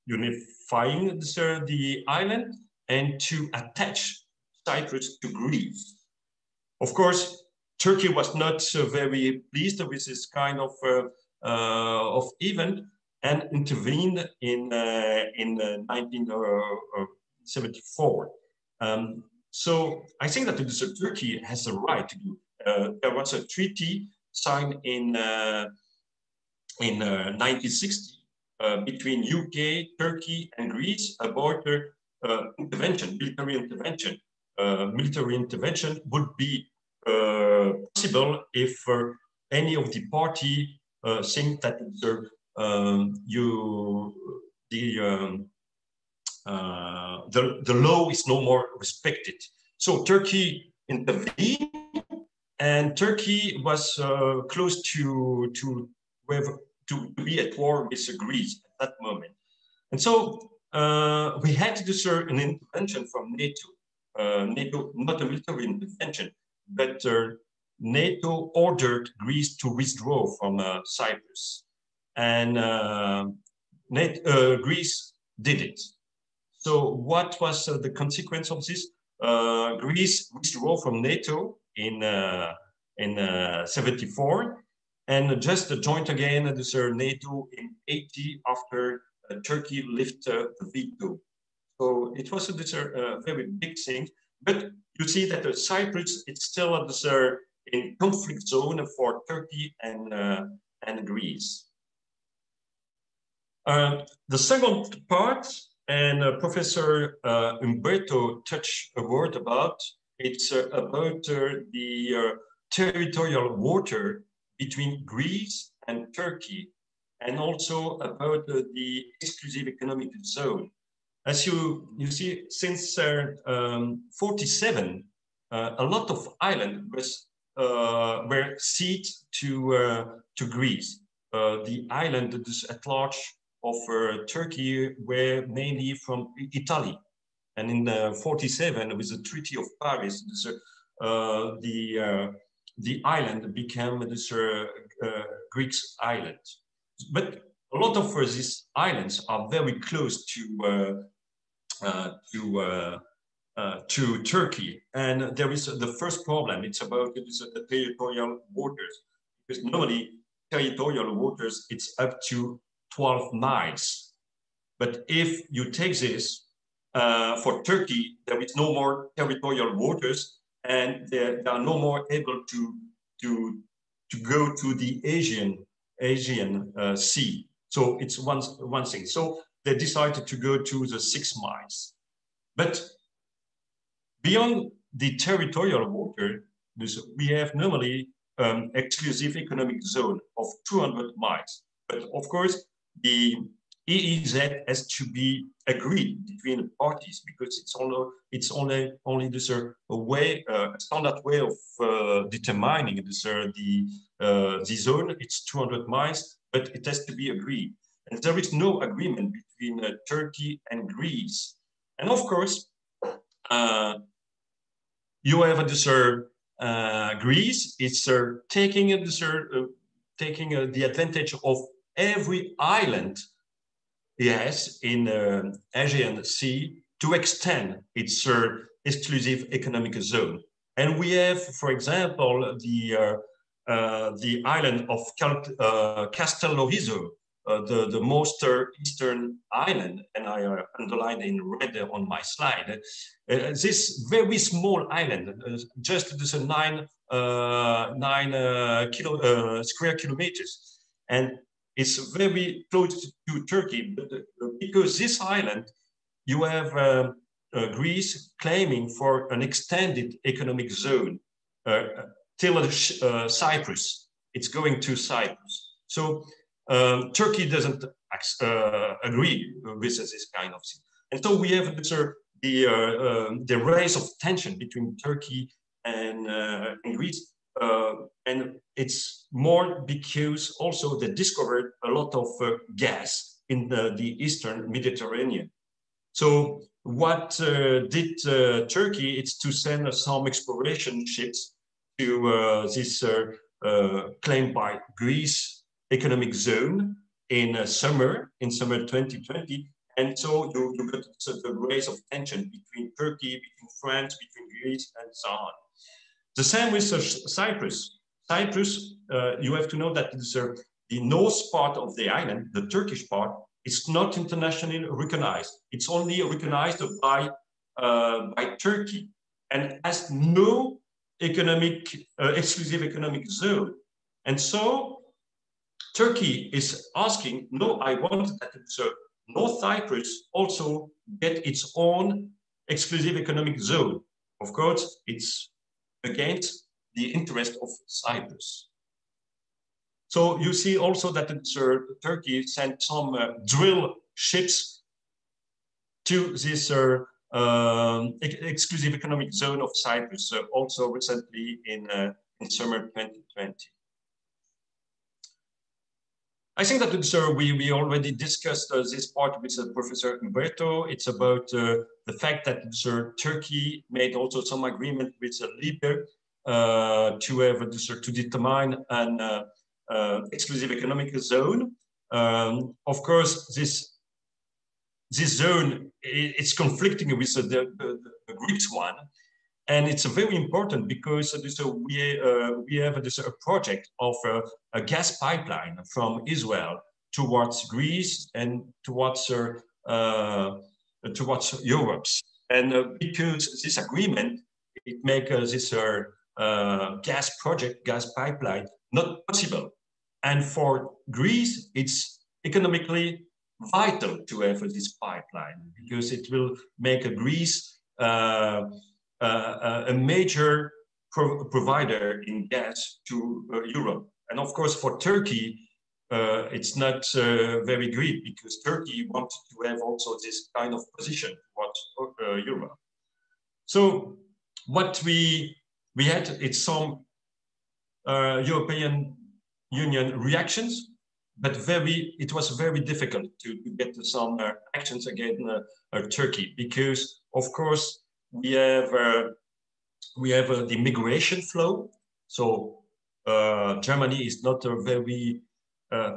unifying the island and to attach Cyprus to Greece. Of course, Turkey was not very pleased with this kind of event and intervened in 1974. So I think that Turkey has a right to do. There was a treaty signed in 1960 between UK, Turkey, and Greece about intervention, military intervention. Military intervention would be possible if any of the party think that the law is no more respected. So Turkey intervened, and Turkey was close to be at war with Greece at that moment. And so we had to do an intervention from NATO. NATO, not a military intervention, but NATO ordered Greece to withdraw from Cyprus. And Greece did it. So what was the consequence of this? Greece withdrew from NATO in 74, and just joined again NATO in 80 after Turkey lifted the veto. So it was a very big thing. But you see that Cyprus, it's still in conflict zone for Turkey and Greece. The second part, and Professor Umberto touched a word about, it's about the territorial water between Greece and Turkey, and also about the exclusive economic zone. As you see, since 47, a lot of islands were ceded to Greece. The island at large of Turkey were mainly from Italy. And in 47, with the Treaty of Paris, the island became this Greek island. But a lot of these islands are very close to Turkey, and there is the first problem. It's about the territorial waters, because normally territorial waters it's up to 12 miles. But if you take this for Turkey, there is no more territorial waters, and they are no more able to go to the Asian Sea. So it's one thing. So they decided to go to the 6 miles. But beyond the territorial water, we have normally exclusive economic zone of 200 miles. But of course, the EEZ has to be agreed between the parties, because it's only this a standard way of determining this the zone. It's 200 miles, but it has to be agreed. And there is no agreement between Turkey and Greece. And of course, you have this Greece. It's taking the advantage of every island yes, in the Aegean Sea to extend its exclusive economic zone. And we have, for example, the island of Castellorizo, the most eastern island, and I underlined in red on my slide. This very small island, just this 9 square kilometers, and it's very close to Turkey. But because this island, you have Greece claiming for an extended economic zone till Cyprus. It's going to Cyprus. So Turkey doesn't agree with this kind of thing. And so we have the rise of tension between Turkey and Greece. And it's more because also they discovered a lot of gas in the Eastern Mediterranean. So what did Turkey? It's to send some exploration ships to this claimed by Greece economic zone in summer 2020. And so you got the rise of tension between Turkey, between France, between Greece, and so on. The same with Cyprus. Cyprus, you have to know that the north part of the island, the Turkish part, is not internationally recognized. It's only recognized by Turkey and has no exclusive economic zone. And so Turkey is asking, no, I want that North Cyprus also get its own exclusive economic zone. Of course, it's against the interest of Cyprus. So you see also that Turkey sent some drill ships to this exclusive economic zone of Cyprus, also recently in summer 2020. I think that we already discussed this part with Professor Umberto. It's about the fact that Turkey made also some agreement with Libya to determine an exclusive economic zone. Of course, this zone is conflicting with the Greek one, and it's very important because we have a project of a gas pipeline from Israel towards Greece and towards Europe. And because this agreement, it makes this gas pipeline not possible. And for Greece, it's economically vital to have this pipeline because it will make Greece a major provider in gas to Europe. And of course, for Turkey, it's not very great because Turkey wanted to have also this kind of position towards Europe. So what we had, it's some European Union reactions, but it was very difficult to get some actions against Turkey because, of course, we have the migration flow. So Germany is not very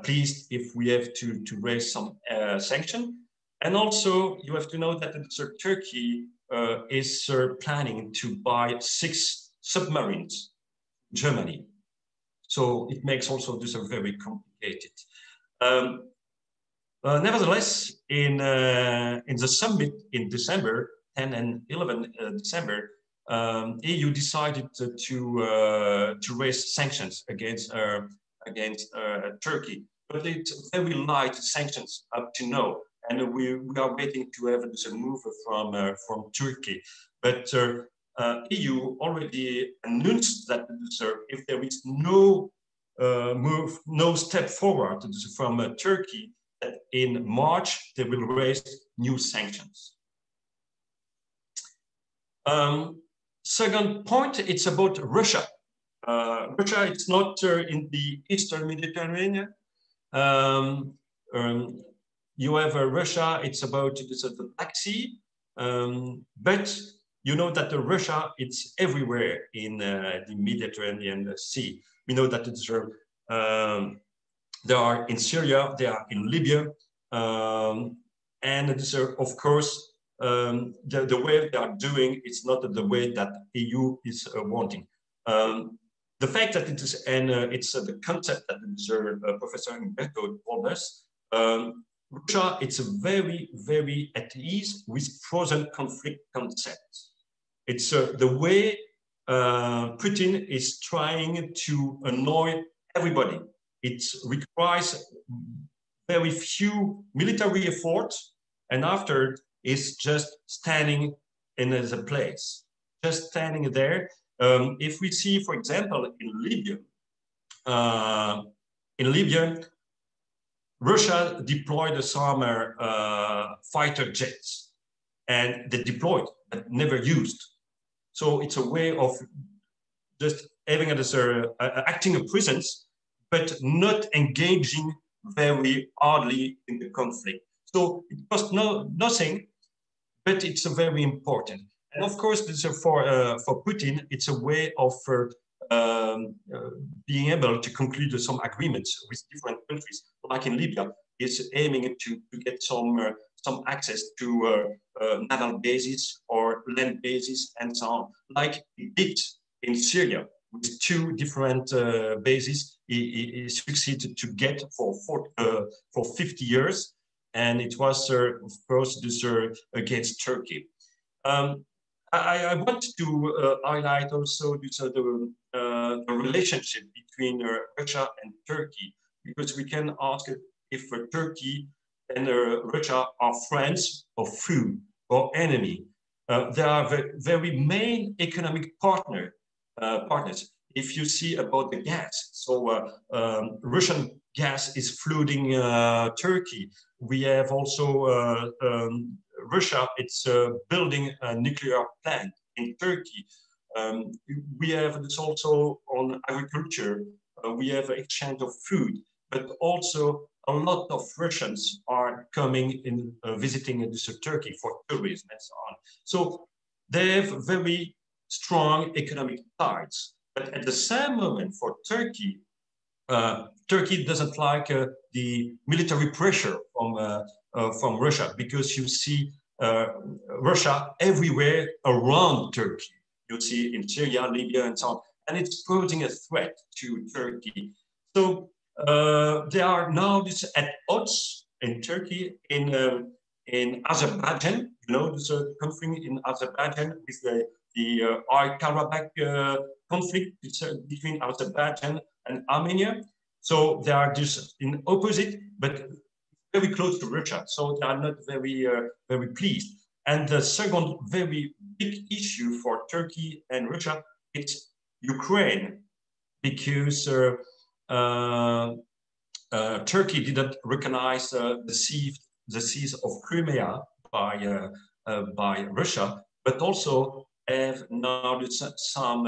pleased if we have to raise some sanction. And also you have to know that Turkey is planning to buy 6 submarines in Germany. So it makes also this very complicated. Nevertheless, in the summit in December, 10 and 11 December, EU decided to raise sanctions against Turkey, but it's very light sanctions up to now, and we are waiting to have a move from Turkey. But EU already announced that if there is no step forward from Turkey, that in March they will raise new sanctions. Second point, it's about Russia. Russia, it's not in the Eastern Mediterranean. You have Russia, it's about the Black Sea, but you know that Russia, it's everywhere in the Mediterranean Sea. We know that it's, they are in Syria, they are in Libya, and it's, of course, the way they are doing, it's not the way that EU is wanting. The fact that it is, and it's the concept that Professor Umberto told us, Russia, it's very, very at ease with frozen conflict concepts. It's the way Putin is trying to annoy everybody. It requires very few military efforts, and after is just standing in the place, just standing there. If we see, for example, in Libya, Russia deployed some fighter jets, and they deployed, but never used. So it's a way of just having acting a presence, but not engaging very hardly in the conflict. So it costs nothing, but it's very important. And of course, this, for Putin, it's a way of being able to conclude some agreements with different countries, like in Libya. It's aiming to get some access to naval bases or land bases and so on, like he did in Syria with 2 different bases. He succeeded to get for 50 years, and it was of course this against Turkey. I want to highlight also this, the relationship between Russia and Turkey, because we can ask if Turkey and Russia are friends or foe or enemy. They are very main economic partners. If you see about the gas, so Russian gas is flooding Turkey. We have also Russia, it's building a nuclear plant in Turkey. We have this also on agriculture. We have exchange of food, but also a lot of Russians are coming in visiting this Turkey for tourism and so on. So they have very strong economic ties. But at the same moment, for Turkey, Turkey doesn't like the military pressure from Russia, because you see Russia everywhere around Turkey. You see in Syria, Libya, and so on, and it's posing a threat to Turkey. So they are now at odds in Turkey, in Azerbaijan. You know, there's a conflict in Azerbaijan with the Karabakh conflict between Azerbaijan and Armenia. So they are just in opposite, but very close to Russia. So they are not very pleased. And the second very big issue for Turkey and Russia, it's Ukraine, because Turkey didn't recognize the seas of Crimea by Russia, but also have now some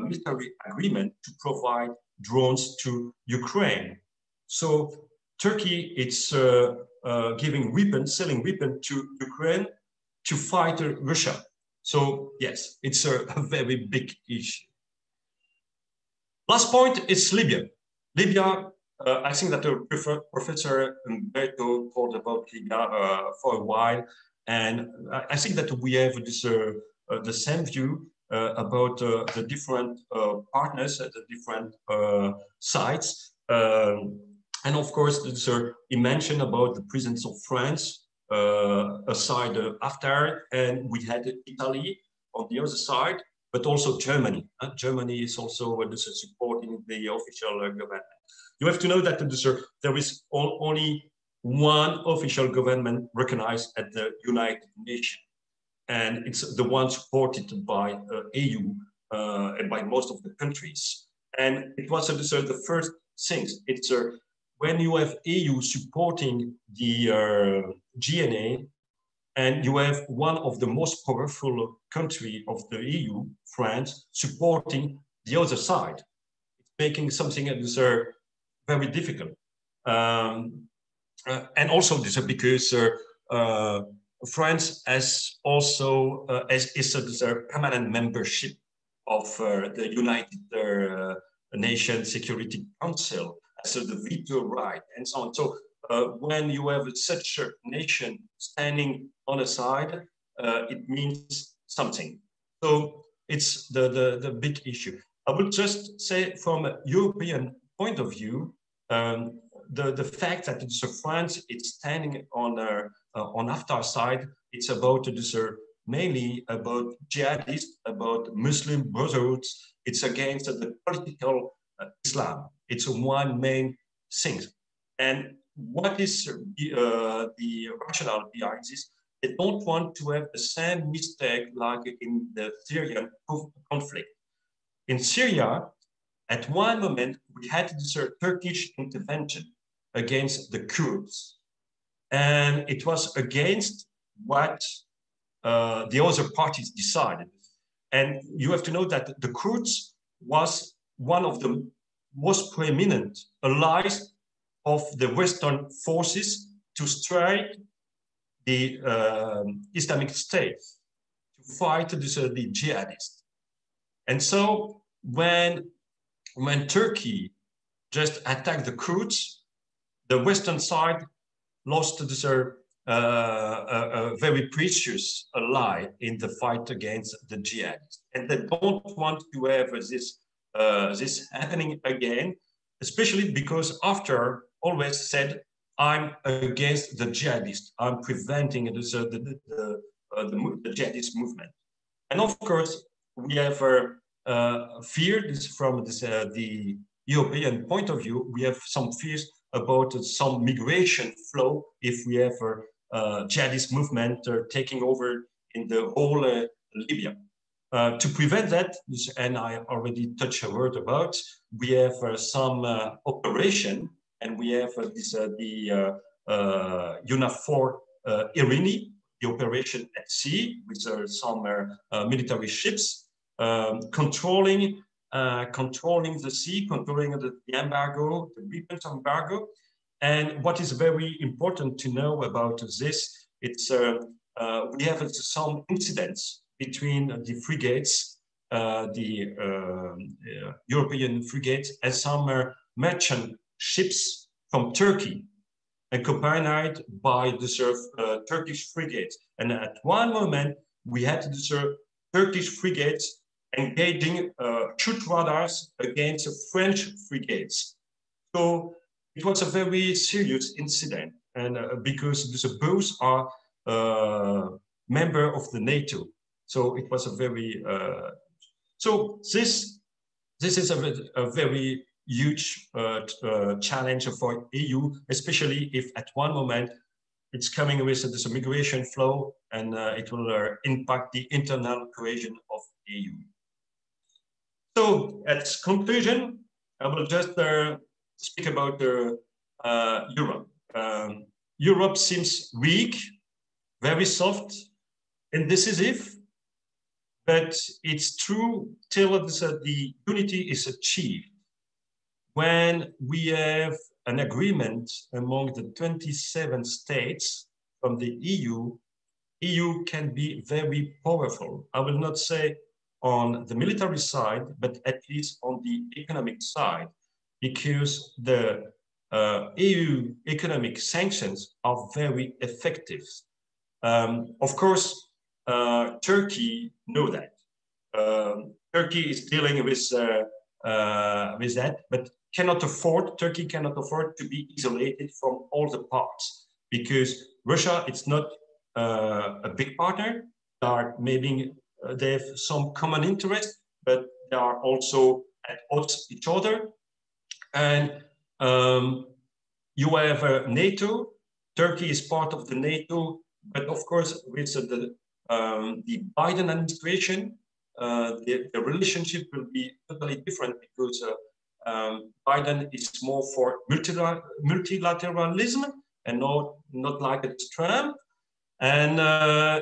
military agreement to provide drones to Ukraine. So Turkey, it's giving weapons, selling weapons to Ukraine to fight Russia. So yes, it's a very big issue. Last point is Libya. Libya, I think that Professor Umberto talked about Libya for a while, and I think that we have this the same view about the different partners at the different sites. And of course, he mentioned about the presence of France aside Haftar, and we had Italy on the other side, but also Germany. Germany is also supporting the official government. You have to know that there is only one official government recognized at the United Nations, and it's the one supported by EU and by most of the countries. And it was the first things. It's when you have EU supporting the GNA, and you have one of the most powerful country of the EU, France, supporting the other side, it's making something that very difficult. And also this because France has also is a permanent membership of the United Nations Security Council, so the veto right and so on. So when you have such a nation standing on a side, it means something. So it's the big issue. I would just say from a European point of view, the fact that France is standing on Haftar side, it's about mainly about jihadists, about Muslim brotherhoods. It's against the political Islam. It's one main thing. And what is the rationale behind this? They don't want to have the same mistake like in the Syrian conflict. In Syria, at one moment, we had this Turkish intervention against the Kurds. And it was against what the other parties decided. And you have to know that the Kurds was one of the most prominent allies of the Western forces to strike the Islamic State, to fight the jihadists. And so when Turkey just attacked the Kurds, the Western side lost their a very precious ally in the fight against the jihadists. And they don't want to have this happening again, especially because after always said, I'm against the jihadists. I'm preventing the jihadist movement. And of course, we have feared this from the European point of view. We have some fears about some migration flow if we have jihadist movement taking over in the whole Libya. To prevent that, and I already touched a word about, we have some operation, and we have the UNAFOR Irini, the operation at sea, with some military ships controlling the sea, controlling the embargo, the weapons embargo. And what is very important to know about this, it's we have some incidents between the frigates, the European frigates, and some merchant ships from Turkey, accompanied by the Turkish frigates. And at one moment, we had the Turkish frigates engaging shoot radars against French frigates. So it was a very serious incident, and because both are member of the NATO. So it was a very, so this is a very huge challenge for EU, especially if at one moment it's coming with this migration flow, and it will impact the internal cohesion of EU. So at conclusion, I will just speak about Europe. Europe seems weak, very soft, indecisive, but it's true till the unity is achieved. When we have an agreement among the 27 states from the EU can be very powerful. I will not say on the military side, but at least on the economic side, because the EU economic sanctions are very effective. Of course, Turkey knows that. Turkey is dealing with that, but Turkey cannot afford to be isolated from all the parts, because Russia is not a big partner. They have some common interest, but they are also at odds each other. And you have NATO. Turkey is part of the NATO, but of course, with the Biden administration, the relationship will be totally different, because Biden is more for multilateralism and not like Trump. And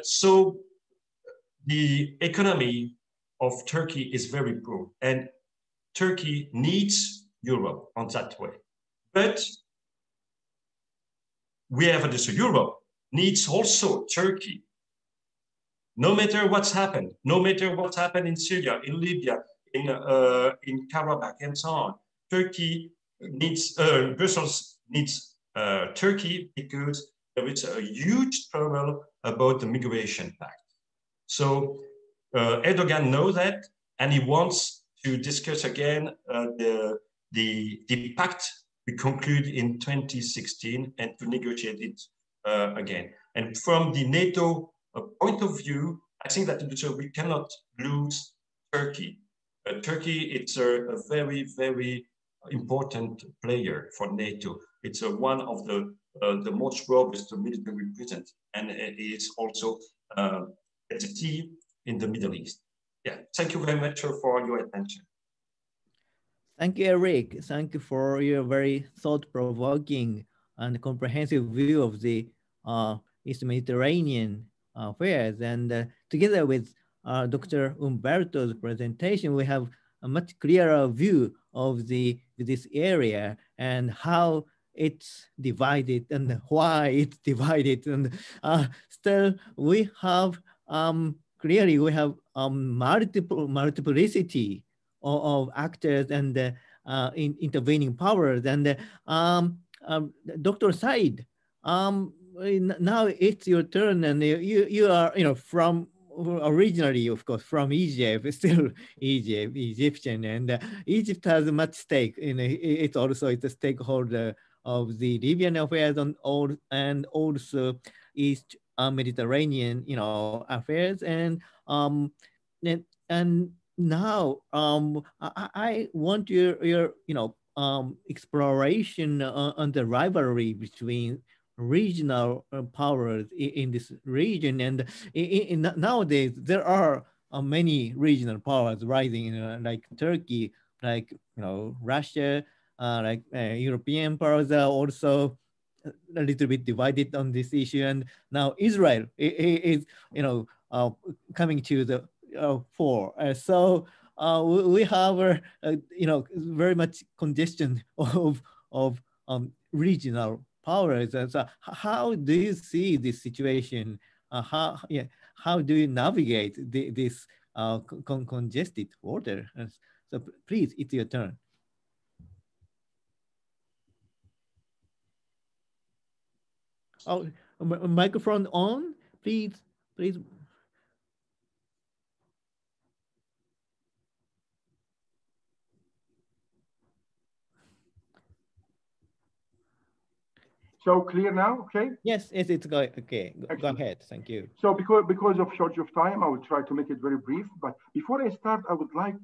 so the economy of Turkey is very poor, and Turkey needs Europe on that way. But we have this Europe needs also Turkey. No matter what's happened, in Syria, in Libya, in Karabakh, and so on, Turkey needs, Brussels needs Turkey, because there is a huge trouble about the migration pact. So Erdogan knows that, and he wants to discuss again the pact we concluded in 2016 and to negotiate it again. And from the NATO point of view, I think that we cannot lose Turkey. Turkey, it's a very, very important player for NATO. It's one of the most robust military presence, and it is also at the key in the Middle East. Yeah, thank you very much for your attention. Thank you, Eric. Thank you for your very thought-provoking and comprehensive view of the East Mediterranean affairs. And together with Dr. Umberto's presentation, we have a much clearer view of this area and how it's divided and why it's divided. And still we have clearly we have multiplicity of actors and intervening powers. And Dr. Said, now it's your turn, and you are from originally, of course, from Egypt, still Egyptian, and Egypt has much stake in it. It's also a stakeholder of the Libyan affairs and also East Mediterranean, affairs. And now I want your exploration on the rivalry between regional powers in this region. And nowadays there are many regional powers rising, like Turkey, like Russia, like European powers are also a little bit divided on this issue. And now Israel is coming to the fore. So we have very much congestion of regional powers. And so how do you see this situation? How do you navigate this congested water? So please, it's your turn. Oh, microphone on, please. So clear now, okay? Yes, it's going, okay, go ahead, thank you. So because of shortage of time, I will try to make it very brief, but before I start, I would like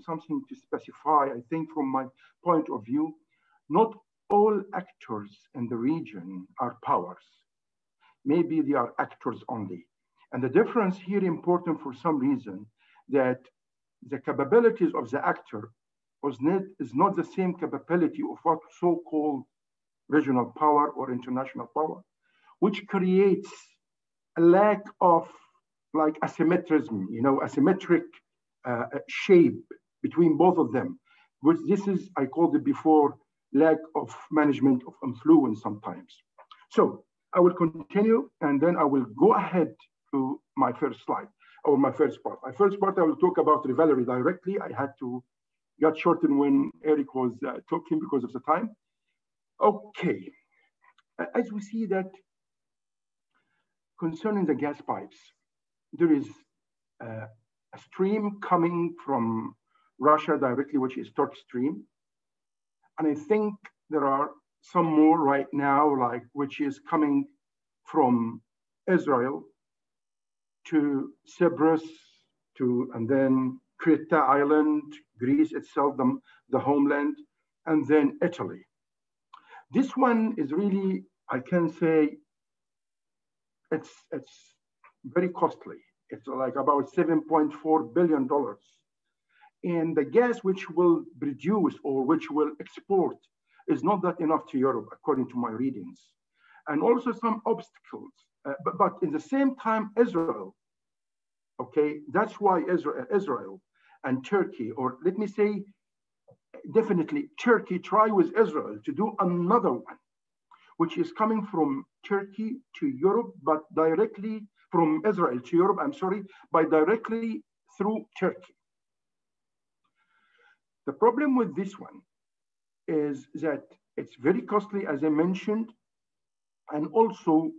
something to specify. I think from my point of view, not all actors in the region are powers. Maybe they are actors only. And the difference here important for some reason that the capabilities of the actor is not the same capability of what so-called regional power or international power, which creates a lack of like asymmetrism, asymmetric shape between both of them, which this is, I called it before, lack of management of influence sometimes. So I will continue and then I will go ahead to my first slide or my first part. My first part, I will talk about rivalry directly. I had to get shortened when Eric was talking because of the time. Okay, as we see that concerning the gas pipes, there is a stream coming from Russia directly, which is Turk Stream. And I think there are some more right now, which is coming from Israel to Cyprus, and then Crete Island, Greece itself, the homeland, and then Italy. This one is really, I can say, it's very costly. It's like about $7.4 billion. And the gas which will produce or which will export is not that enough to Europe, according to my readings. And also some obstacles. But in the same time, Israel, okay, that's why Israel and Turkey, or let me say, definitely Turkey try with Israel to do another one, which is coming from Turkey to Europe, but directly from Israel to Europe, by directly through Turkey. The problem with this one is that it's very costly, as I mentioned, and also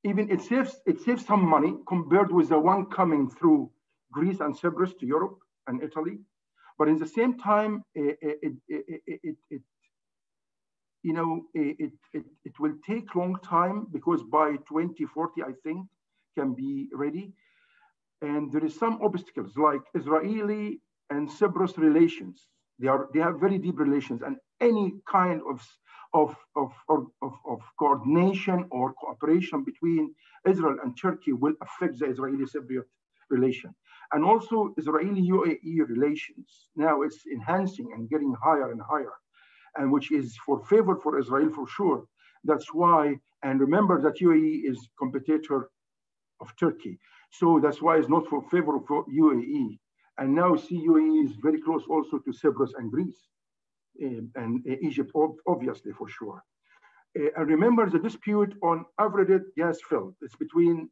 even it saves some money compared with the one coming through Greece and Cyprus to Europe and Italy. But in the same time, it will take long time because by 2040, I think, can be ready. And there is some obstacles like Israeli and Cyprus relations. They have very deep relations, and any kind of coordination or cooperation between Israel and Turkey will affect the Israeli-Cypriot relation. And also Israeli-UAE relations. Now it's enhancing and getting higher and higher, and which is for favor for Israel for sure. That's why, and remember that UAE is competitor of Turkey. So that's why it's not for favor for UAE. And now see UAE is very close also to Cyprus and Greece and Egypt, obviously, for sure. And remember the dispute on Avrated gas field. It's between,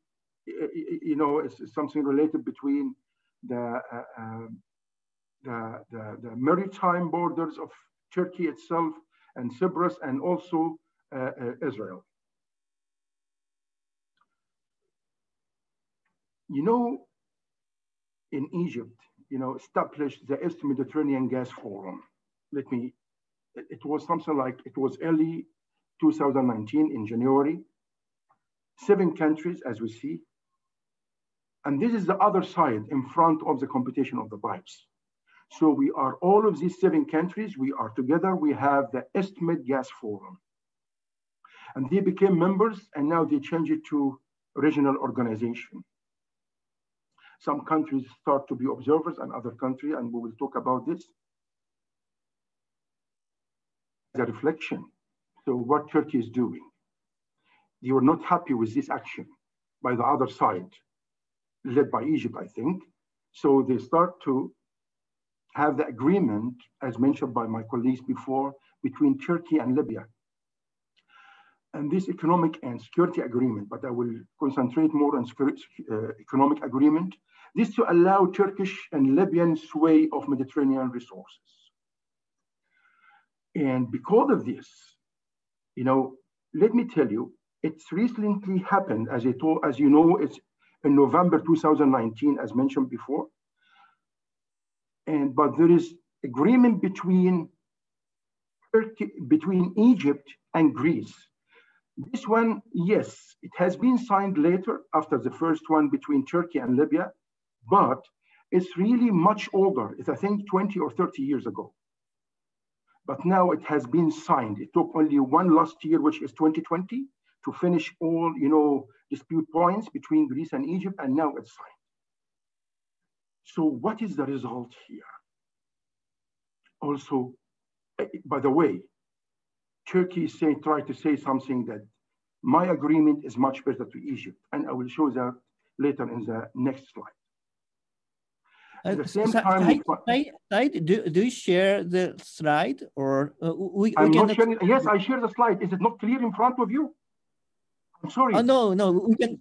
it's something related between the maritime borders of Turkey itself and Cyprus and also Israel. In Egypt, established the East Mediterranean Gas Forum. It was something like, it was early 2019 in January, 7 countries as we see. And this is the other side in front of the computation of the pipes. So we are all of these 7 countries, we are together, we have the East Med Gas Forum. And they became members and now they change it to regional organization. Some countries start to be observers and other countries, and we will talk about this. The reflection. So what Turkey is doing. They were not happy with this action by the other side, led by Egypt, I think. So they start to have the agreement, as mentioned by my colleagues before, between Turkey and Libya. And this economic and security agreement, but I will concentrate more on economic agreement, this to allow Turkish and Libyan sway of Mediterranean resources. And because of this, let me tell you, it's recently happened, as you know, it's in November 2019, as mentioned before. But there is agreement between Egypt and Greece. This one, yes, it has been signed later after the first one between Turkey and Libya, but it's really much older. It's, I think, 20 or 30 years ago. But now it has been signed. It took only one last year, which is 2020, to finish all, dispute points between Greece and Egypt, and now it's signed. So what is the result here? Also, by the way, Turkey tried to say something that my agreement is much better to Egypt, and I will show that later in the next slide. At the same time, do you share the slide, or I'm not sharing? Yes, I share the slide. Is it not clear in front of you? I'm sorry. Oh no,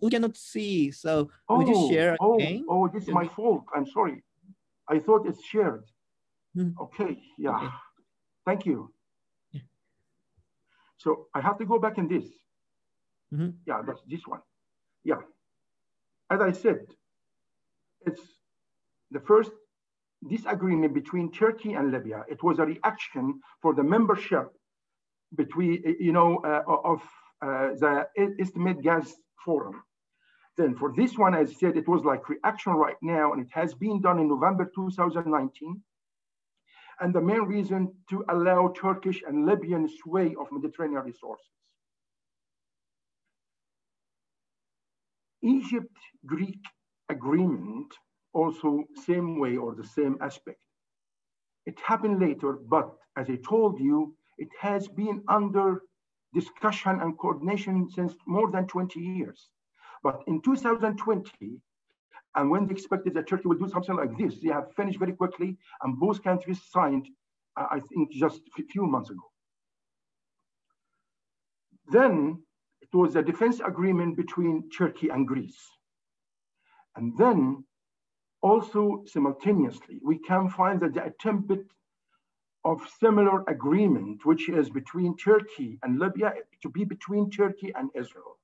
we cannot see. So would you share again? Oh, this is my fault. I'm sorry. I thought it's shared. Okay, yeah. Okay. Thank you. Yeah. So I have to go back in this. Yeah, that's this one. Yeah. As I said, it's the first disagreement between Turkey and Libya. It was a reaction for the membership between, of the East Med Gas Forum. Then for this one, as I said, it was like reaction right now, and it has been done in November 2019. And the main reason to allow Turkish and Libyan sway of Mediterranean resources. Egypt-Greek agreement, also same way or the same aspect. It happened later, but as I told you, it has been under discussion and coordination since more than 20 years. But in 2020, and when they expected that Turkey would do something like this, they have finished very quickly, and both countries signed, I think, just a few months ago. Then it was a defense agreement between Turkey and Greece. And then also simultaneously, we can find that the attempt of similar agreement, which is between Turkey and Libya, to be between Turkey and Israel.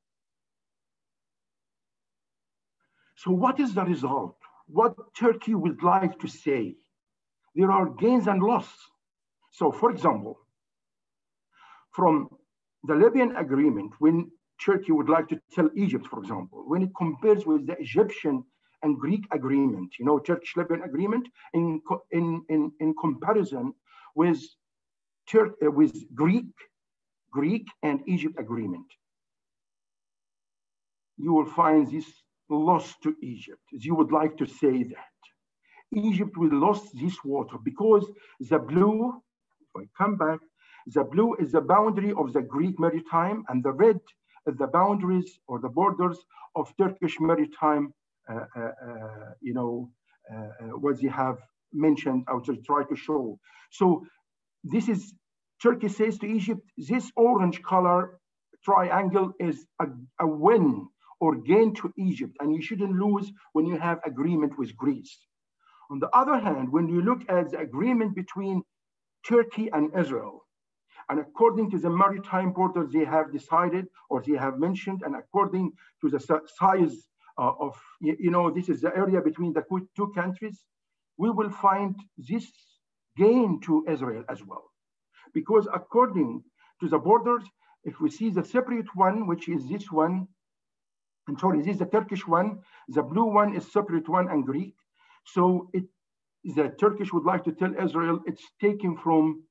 So what is the result? What Turkey would like to say? There are gains and losses. So for example, from the Libyan agreement, when Turkey would like to tell Egypt, for example, when it compares with the Egyptian and Greek agreement, Turkish-Libyan agreement, in comparison with Greek and Egypt agreement, you will find this loss to Egypt. You would like to say that Egypt will lose this water because the blue, if I come back, the blue is the boundary of the Greek maritime, and the red the boundaries or the borders of Turkish maritime, what they have mentioned or to try to show. So this is, Turkey says to Egypt, this orange color triangle is a win or gain to Egypt, and you shouldn't lose when you have agreement with Greece. On the other hand, when you look at the agreement between Turkey and Israel, and according to the maritime borders they have decided or they have mentioned, and according to the size of, this is the area between the two countries, we will find this gain to Israel as well. Because according to the borders, if we see the separate one, which is this one, and sorry, this is the Turkish one, the blue one is separate one and Greek. So the Turkish would like to tell Israel it's taken from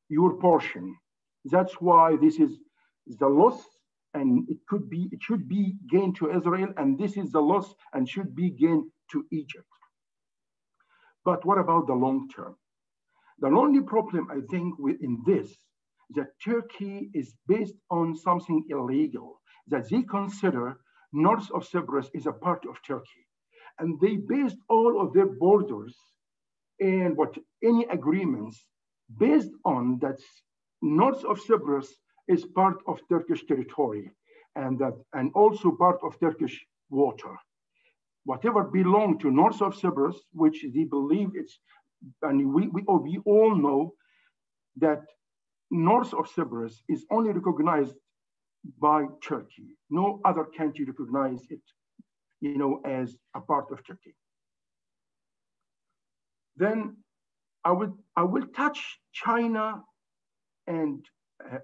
your portion. That's why this is the loss, and it should be gain to Israel, and this is the loss and should be gain to Egypt. But what about the long term? The only problem I think in this, that Turkey is based on something illegal, that they consider north of Cyprus is a part of Turkey. And they based all of their borders and any agreements based on that north of Cyprus is part of Turkish territory and also part of Turkish water. Whatever belong to north of Cyprus, which they believe it's, and we all know that north of Cyprus is only recognized by Turkey. No other country recognize it, as a part of Turkey. Then I will touch China and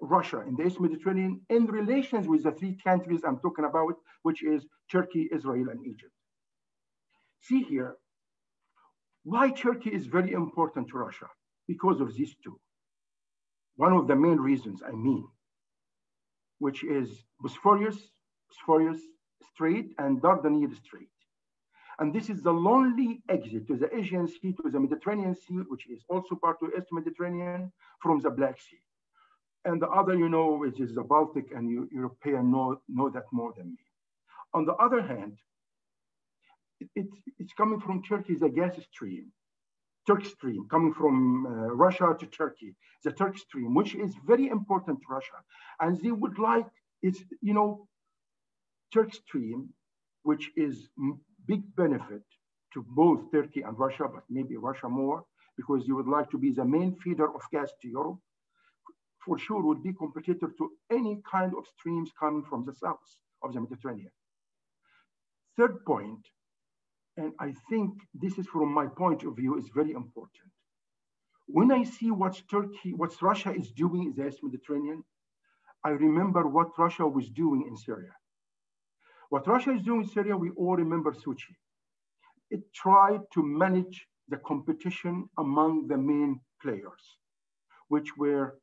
Russia in the East Mediterranean in relations with the three countries I'm talking about, which is Turkey, Israel, and Egypt. See here, why Turkey is very important to Russia? Because of these two. One of the main reasons, which is Bosphorus Strait and Dardanelles Strait. And this is the only exit to the Aegean Sea, to the Mediterranean Sea, which is also part of the East Mediterranean, from the Black Sea. And the other, which is the Baltic, and Europeans know that more than me. On the other hand, it's coming from Turkey, the gas stream, Turk stream, coming from Russia to Turkey, the Turk stream, which is very important to Russia. And they would like, Turk stream, which is big benefit to both Turkey and Russia, but maybe Russia more, because you would like to be the main feeder of gas to Europe, for sure would be competitor to any kind of streams coming from the south of the Mediterranean. Third point, and I think this is from my point of view is very important. When I see what Russia is doing in the East Mediterranean, I remember what Russia was doing in Syria. What Russia is doing in Syria, we all remember Satoshi. It tried to manage the competition among the main players, which were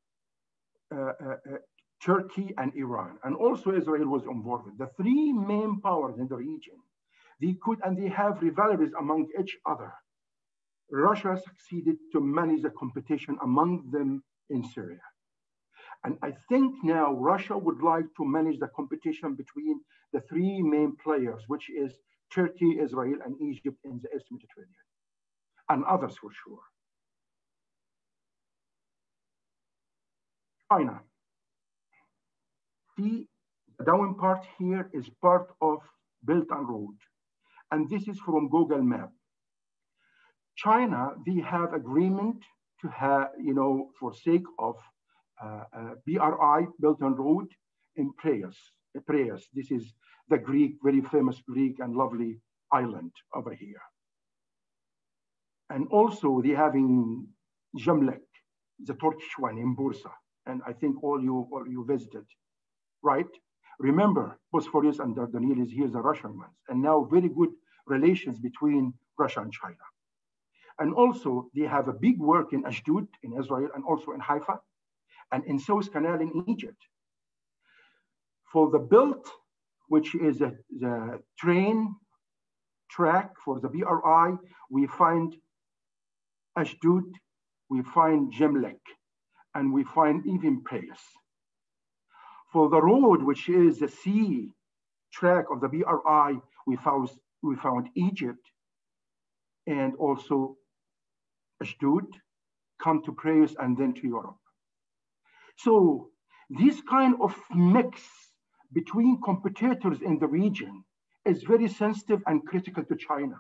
Turkey and Iran, and also Israel was involved. The three main powers in the region, they have rivalries among each other. Russia succeeded to manage the competition among them in Syria. And I think now Russia would like to manage the competition between the three main players, which is Turkey, Israel, and Egypt in the East Mediterranean, and others for sure. China. The down part here is part of Belt and Road. And this is from Google Map. China, they have agreement to have, for sake of BRI, Belt and Road, in Prayas. This is the very famous Greek and lovely island over here. And also they having Gemlek, the Turkish one in Bursa. And I think all you visited, right? Remember, Bosphorus and Dardanelles, here's the Russian ones. And now very good relations between Russia and China. And also they have a big work in Ashdod in Israel and also in Haifa and in Suez Canal in Egypt. For the belt, which is the train track for the BRI, we find Ashdod, we find Gemlek, and we find even Prayas. For the road, which is the sea track of the BRI, we found Egypt and also Ashdod, come to Paris and then to Europe. So this kind of mix between competitors in the region is very sensitive and critical to China.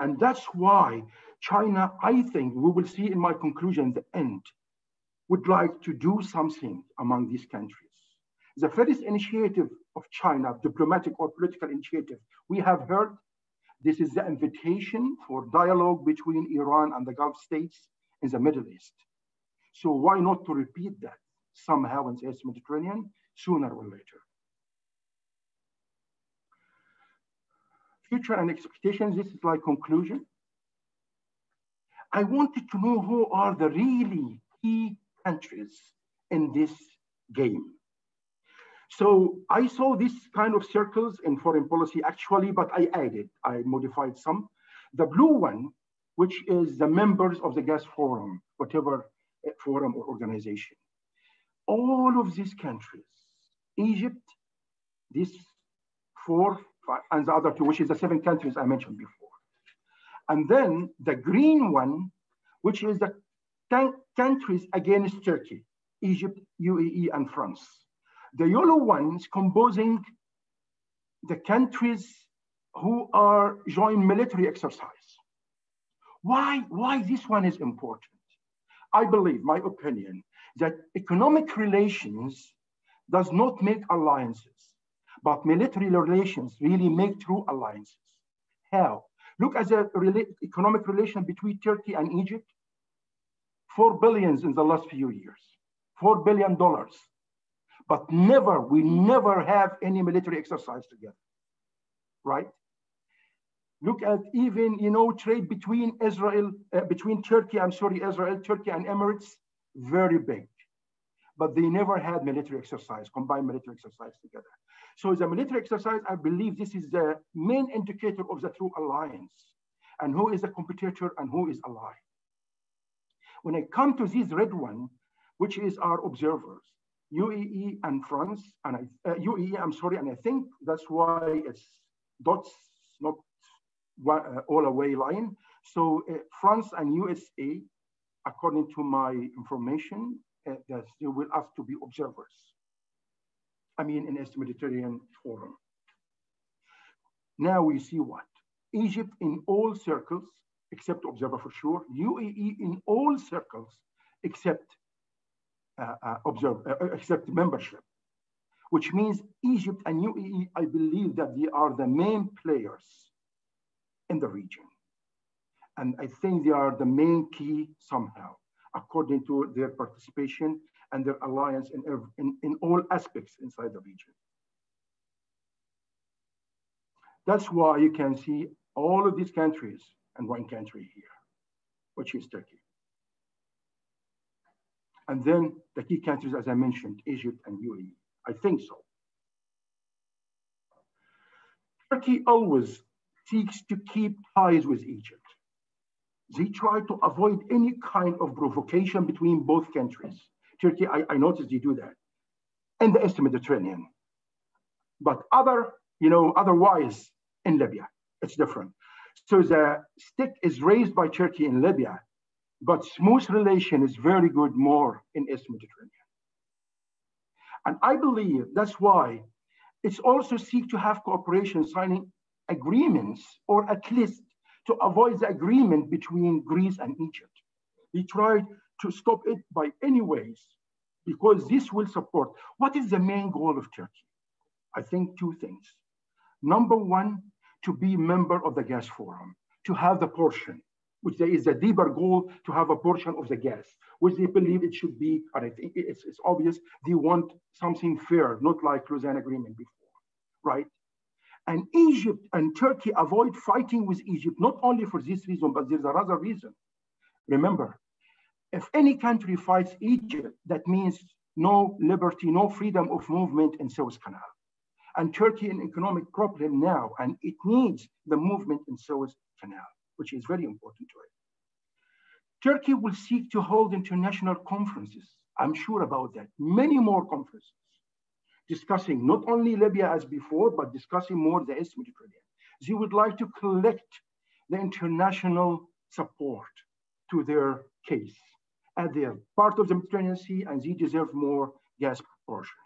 And that's why China, I think, we will see in my conclusion, the end, would like to do something among these countries. The first initiative of China, diplomatic or political initiative, we have heard, this is the invitation for dialogue between Iran and the Gulf states in the Middle East. So why not to repeat that somehow in the East Mediterranean, sooner or later? Future and expectations, this is my conclusion. I wanted to know who are the really key countries in this game. So I saw this kind of circles in foreign policy actually, but I modified some. The blue one, which is the members of the gas forum, whatever forum or organization. All of these countries, Egypt, these 4, 5, and the other 2, which is the 7 countries I mentioned before. And then the green one, which is the countries against Turkey, Egypt, UAE, and France. The yellow ones composing the countries who are joint military exercise. Why this one is important? I believe, my opinion, that economic relations does not make alliances, but military relations really make true alliances. How? Look at the economic relation between Turkey and Egypt. $4 billion in the last few years, $4 billion. But we never have any military exercise together, right? Look at even, trade between Israel, Israel, Turkey, and Emirates, very big. But they never had military exercise, combined military exercise together. So the military exercise, I believe this is the main indicator of the true alliance and who is a competitor and who is ally. When I come to this red one, which is our observers, UAE and France, and and I think that's why it's dots, not all away line. So France and USA, according to my information, that they will have to be observers. I mean, in East Mediterranean Forum. Now we see what? Egypt in all circles, except observer for sure. UAE in all circles, except membership, which means Egypt and UAE, I believe that they are the main players in the region. And I think they are the main key somehow, according to their participation and their alliance in all aspects inside the region. That's why you can see all of these countries and one country here, which is Turkey. And then the key countries, as I mentioned, Egypt and UAE. I think so. Turkey always seeks to keep ties with Egypt. They try to avoid any kind of provocation between both countries. Turkey, I noticed they do that. And the East Mediterranean. But otherwise in Libya, it's different. So the stick is raised by Turkey in Libya, but smooth relation is very good more in East Mediterranean. And I believe that's why it's also seek to have cooperation, signing agreements, or at least to avoid the agreement between Greece and Egypt. They tried to stop it by any ways, because this will support. What is the main goal of Turkey? I think 2 things. Number 1, to be member of the gas forum, to have the portion, which there is a deeper goal to have a portion of the gas, which they believe it should be, and I think it's obvious, they want something fair, not like Lausanne Agreement before, right? And Egypt and Turkey avoid fighting with Egypt, not only for this reason, but there's another reason. Remember, if any country fights Egypt, that means no liberty, no freedom of movement in Suez Canal. And Turkey an economic problem now, and it needs the movement in Suez Canal, which is very important to it. Turkey will seek to hold international conferences. I'm sure about that. Many more conferences discussing not only Libya as before, but discussing more the East Mediterranean. They would like to collect the international support to their case, as they are part of the Mediterranean Sea and they deserve more gas proportion.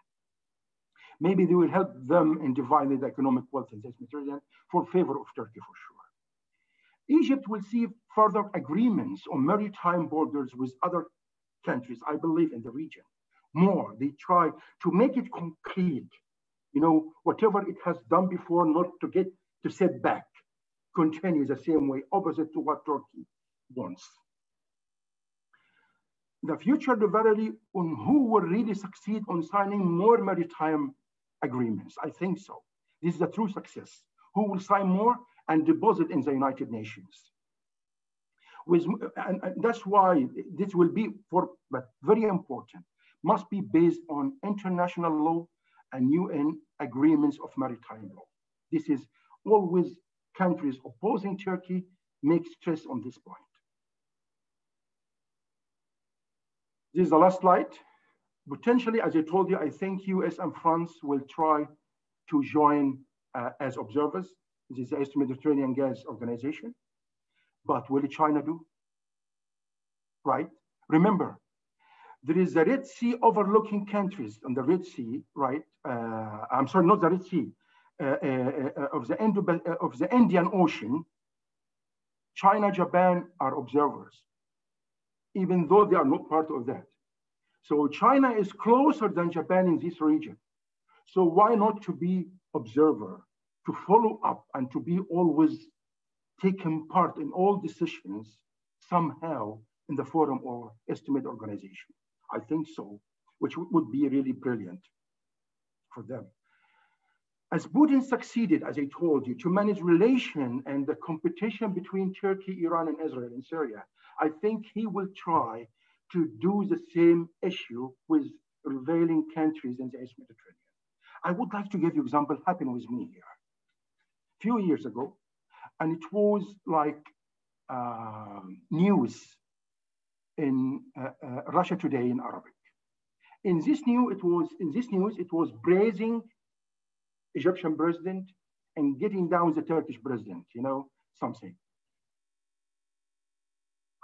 Maybe they will help them in dividing the economic wealth in the Mediterranean for favor of Turkey for sure. Egypt will see further agreements on maritime borders with other countries, I believe, in the region. More, they try to make it concrete, you know, whatever it has done before, not to get to set back, continue the same way, opposite to what Turkey wants. The future rivalry on who will really succeed on signing more maritime agreements, I think so. This is a true success. Who will sign more and deposit in the United Nations? And that's why this will be, but very important, must be based on international law and UN agreements of maritime law. This is always countries opposing Turkey make stress on this point. This is the last slide. Potentially, as I told you, I think US and France will try to join as observers. This is the East Mediterranean Gas Organization. But will China do? Right? Remember, there is the Red Sea overlooking countries on the Red Sea, right? I'm sorry, not the Red Sea, of the Indian Ocean. China, Japan are observers, even though they are not part of that. So China is closer than Japan in this region. So why not to be observer, to follow up and to be always taking part in all decisions somehow in the forum or estimate organization? I think so, which would be really brilliant for them. As Putin succeeded, as I told you, to manage relation and the competition between Turkey, Iran, and Israel in Syria, I think he will try to do the same issue with prevailing countries in the East Mediterranean. I would like to give you an example happened with me here a few years ago, and it was like news in Russia Today in Arabic. In this news, it was praising Egyptian president and getting down the Turkish president, you know, something.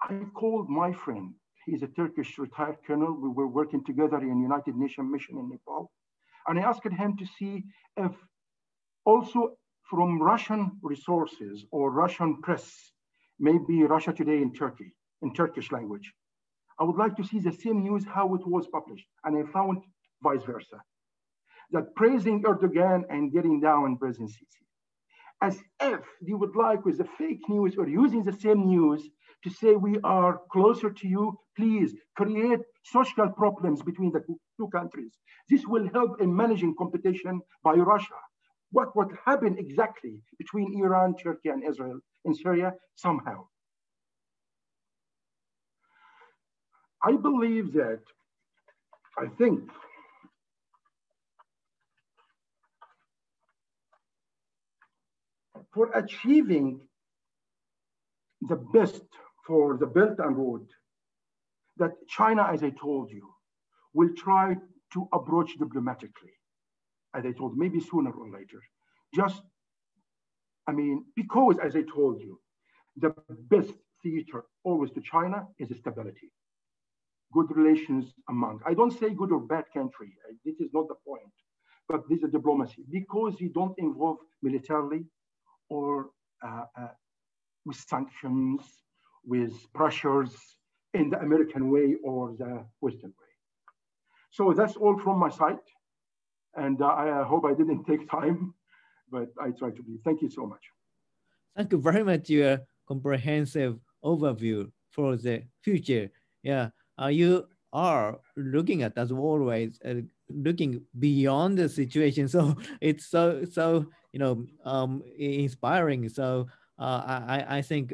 I called my friend. He's a Turkish retired colonel. We were working together in United Nations mission in Nepal. And I asked him to see if also from Russian resources or Russian press, maybe Russia Today in Turkey, in Turkish language, I would like to see the same news, how it was published. And I found vice versa, that praising Erdogan and getting down President Sisi, as if they would like with the fake news or using the same news to say we are closer to you, please create social problems between the two countries. This will help in managing competition by Russia. What would happen exactly between Iran, Turkey, and Israel in Syria somehow? I believe that, I think, for achieving the best for the Belt and Road, that China, as I told you, will try to approach diplomatically, as I told, maybe sooner or later. Just, I mean, because, as I told you, the best theater always to China is stability. Good relations among, I don't say good or bad country, this is not the point, but this is diplomacy, because you don't involve militarily or with sanctions, with pressures in the American way or the Western way. So that's all from my side. And I hope I didn't take time, but I tried to be. Thank you so much. Thank you very much, your comprehensive overview for the future. Yeah, you are looking at, as always, looking beyond the situation. So it's so you know, inspiring. So I think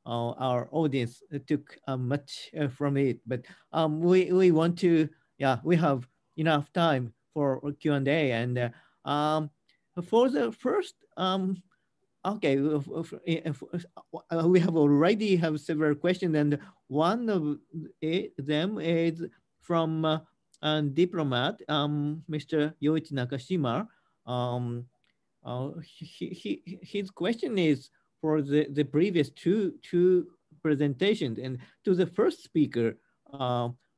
our audience took much from it. But we want to, yeah, we have enough time for Q&A, and for the first, okay, we have already have several questions, and one of them is from diplomat, Mr. Yoichi Nakashima. His question is for the previous two presentations, and to the first speaker,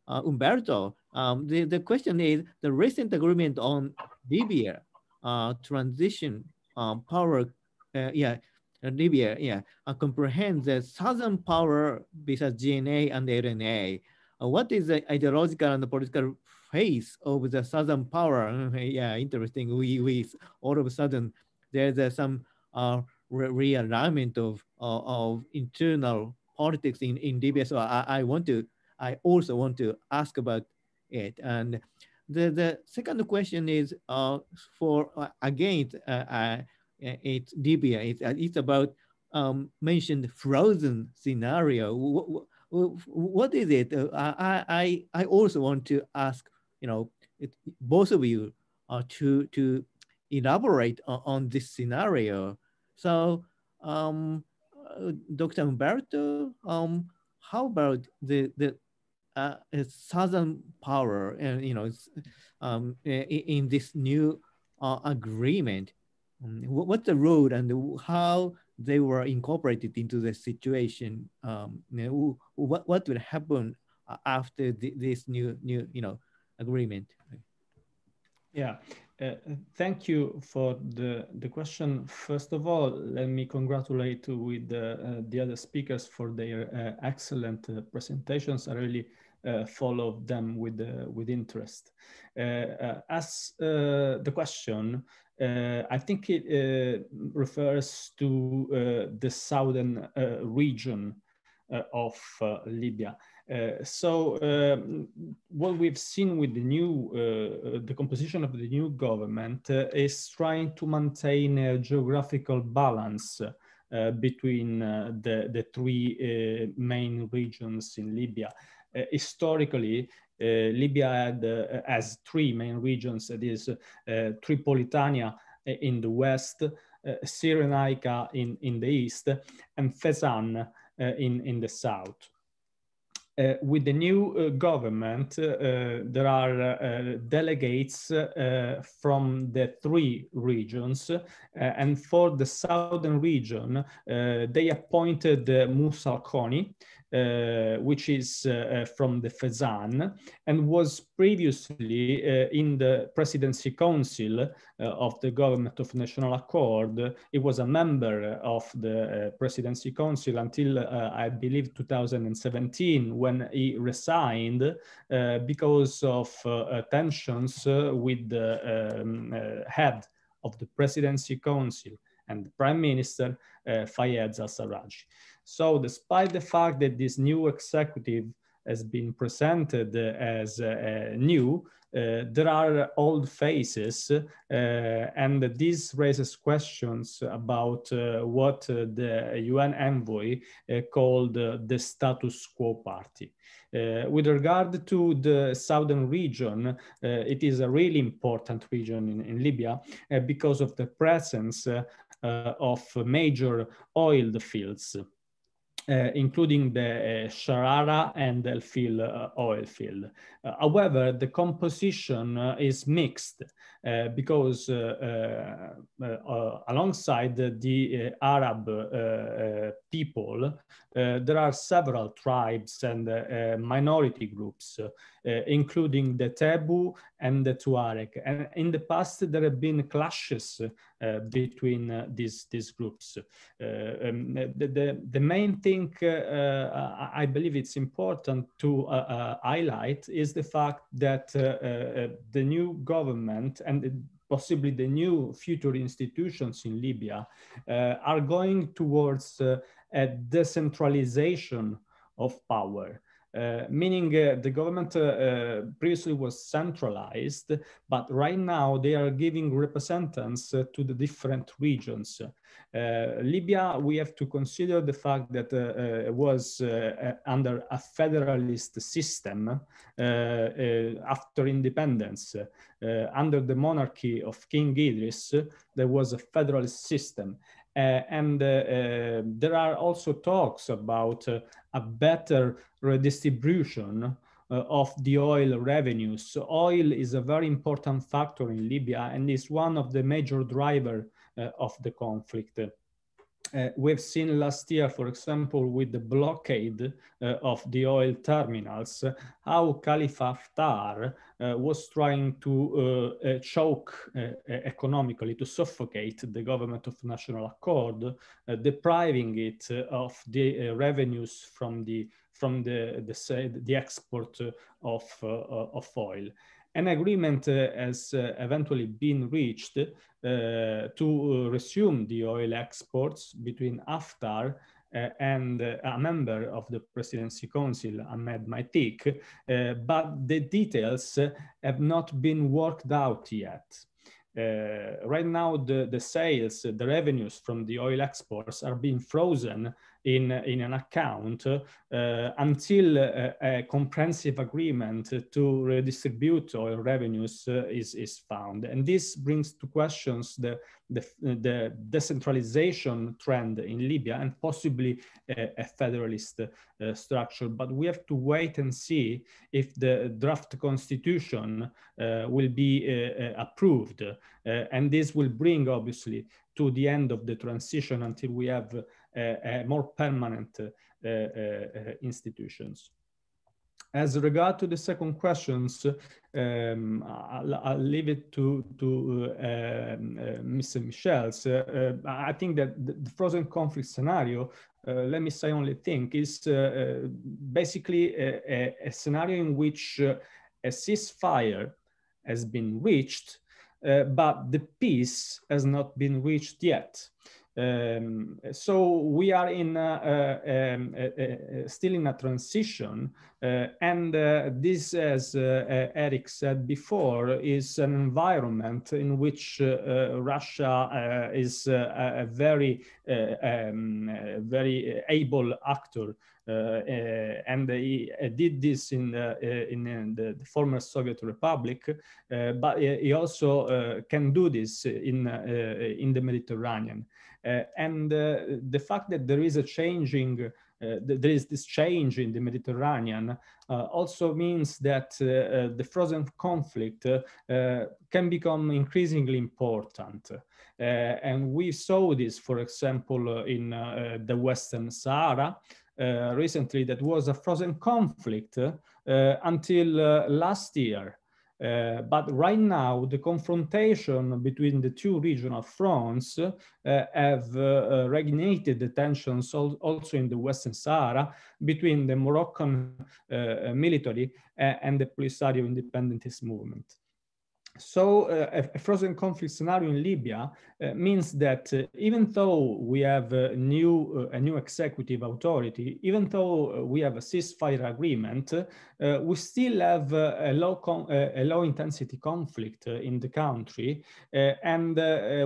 Umberto. The question is the recent agreement on Libya transition power, Libya, comprehends the southern power besides GNA and RNA. What is the ideological and the political face of the southern power? Yeah, interesting. We all of a sudden there's some realignment of internal politics in Libya. So I also want to ask about it. And the second question is for again it's Libya. It's about mentioned frozen scenario. What is it? I also want to ask, both of you to elaborate on this scenario. So, Dr. Umberto, how about the southern power and in this new agreement? What's the role and how they were incorporated into the situation? What will happen after this new agreement? Yeah, thank you for the question. First of all, let me congratulate with the other speakers for their excellent presentations. I really followed them with interest. As the question, I think it refers to the southern region of Libya. So what we've seen with the new, the composition of the new government is trying to maintain a geographical balance between the three main regions in Libya. Historically, Libya has three main regions, that is Tripolitania in the west, Cyrenaica in the east, and Fezzan in the south. With the new government, there are delegates from the three regions, and for the southern region, they appointed Musa Al-Khoni, which is from the Fezzan, and was previously in the Presidency Council of the Government of National Accord. He was a member of the Presidency Council until, I believe, 2017, when he resigned because of tensions with the head of the Presidency Council and the Prime Minister, Fayez al-Sarraj. So despite the fact that this new executive has been presented as new, there are old faces, and this raises questions about what the UN envoy called the status quo party. With regard to the southern region, it is a really important region in Libya because of the presence of major oil fields, including the Sharara and El Fil oil field. However, the composition is mixed because alongside the Arab people, there are several tribes and minority groups, including the Tebu and the Tuareg. And in the past, there have been clashes between these groups. The main thing I believe it's important to highlight is the fact that the new government and possibly the new future institutions in Libya are going towards a decentralization of power. Meaning the government previously was centralized, but right now they are giving representatives to the different regions. Libya, we have to consider the fact that it was under a federalist system after independence. Under the monarchy of King Idris, there was a federalist system. And there are also talks about a better redistribution of the oil revenues. So oil is a very important factor in Libya and is one of the major drivers of the conflict. We've seen last year, for example, with the blockade of the oil terminals, how Khalifa Haftar was trying to choke economically, to suffocate the government of national accord, depriving it of the revenues from the export of oil. An agreement has eventually been reached to resume the oil exports between Haftar and a member of the Presidency Council, Ahmed Maitik, but the details have not been worked out yet. Right now, the sales, the revenues from the oil exports are being frozen in an account until a comprehensive agreement to redistribute oil revenues is found. And this brings to questions the decentralization trend in Libya and possibly a federalist structure. But we have to wait and see if the draft constitution will be approved. And this will bring, obviously, to the end of the transition until we have more permanent institutions. As regard to the second questions, I'll leave it to Mr. Michiels. I think that the frozen conflict scenario, let me say only thing, is basically a scenario in which a ceasefire has been reached, but the peace has not been reached yet. So we are in still in a transition, and this, as Eric said before, is an environment in which Russia is a very able actor. And he did this in the former Soviet Republic, but he also can do this in the Mediterranean. And the fact that there is a changing, there is this change in the Mediterranean also means that the frozen conflict can become increasingly important. And we saw this, for example, in the Western Sahara. Recently, that was a frozen conflict until last year. But right now, the confrontation between the two regional fronts have reignited the tensions also in the Western Sahara between the Moroccan military and the Polisario independentist movement. So a frozen conflict scenario in Libya means that even though we have a new executive authority, even though we have a ceasefire agreement, we still have a low intensity conflict in the country, and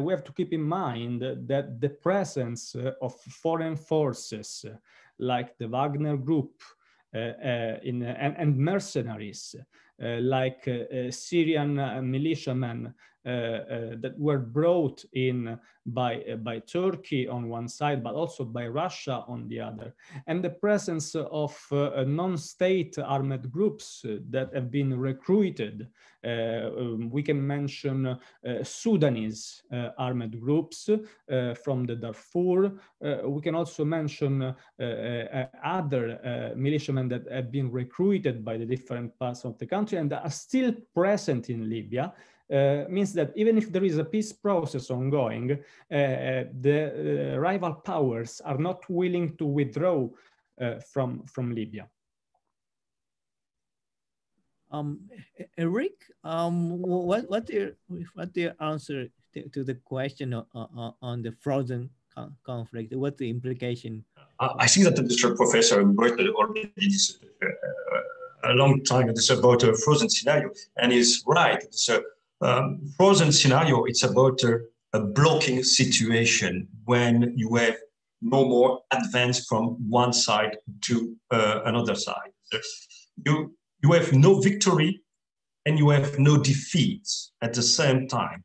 we have to keep in mind that the presence of foreign forces like the Wagner Group and mercenaries like Syrian militiamen that were brought in by Turkey on one side, but also by Russia on the other, and the presence of non-state armed groups that have been recruited. We can mention Sudanese armed groups from the Darfur. We can also mention other militiamen that have been recruited by the different parts of the country and are still present in Libya. Means that even if there is a peace process ongoing, the rival powers are not willing to withdraw from Libya. Eric, what's your answer to the question on the frozen conflict? What's the implication? I think that the Professor Umberto already discussed a long time about a frozen scenario, and he's right. So frozen scenario, it's about a blocking situation when you have no more advance from one side to another side. So you have no victory and you have no defeats at the same time.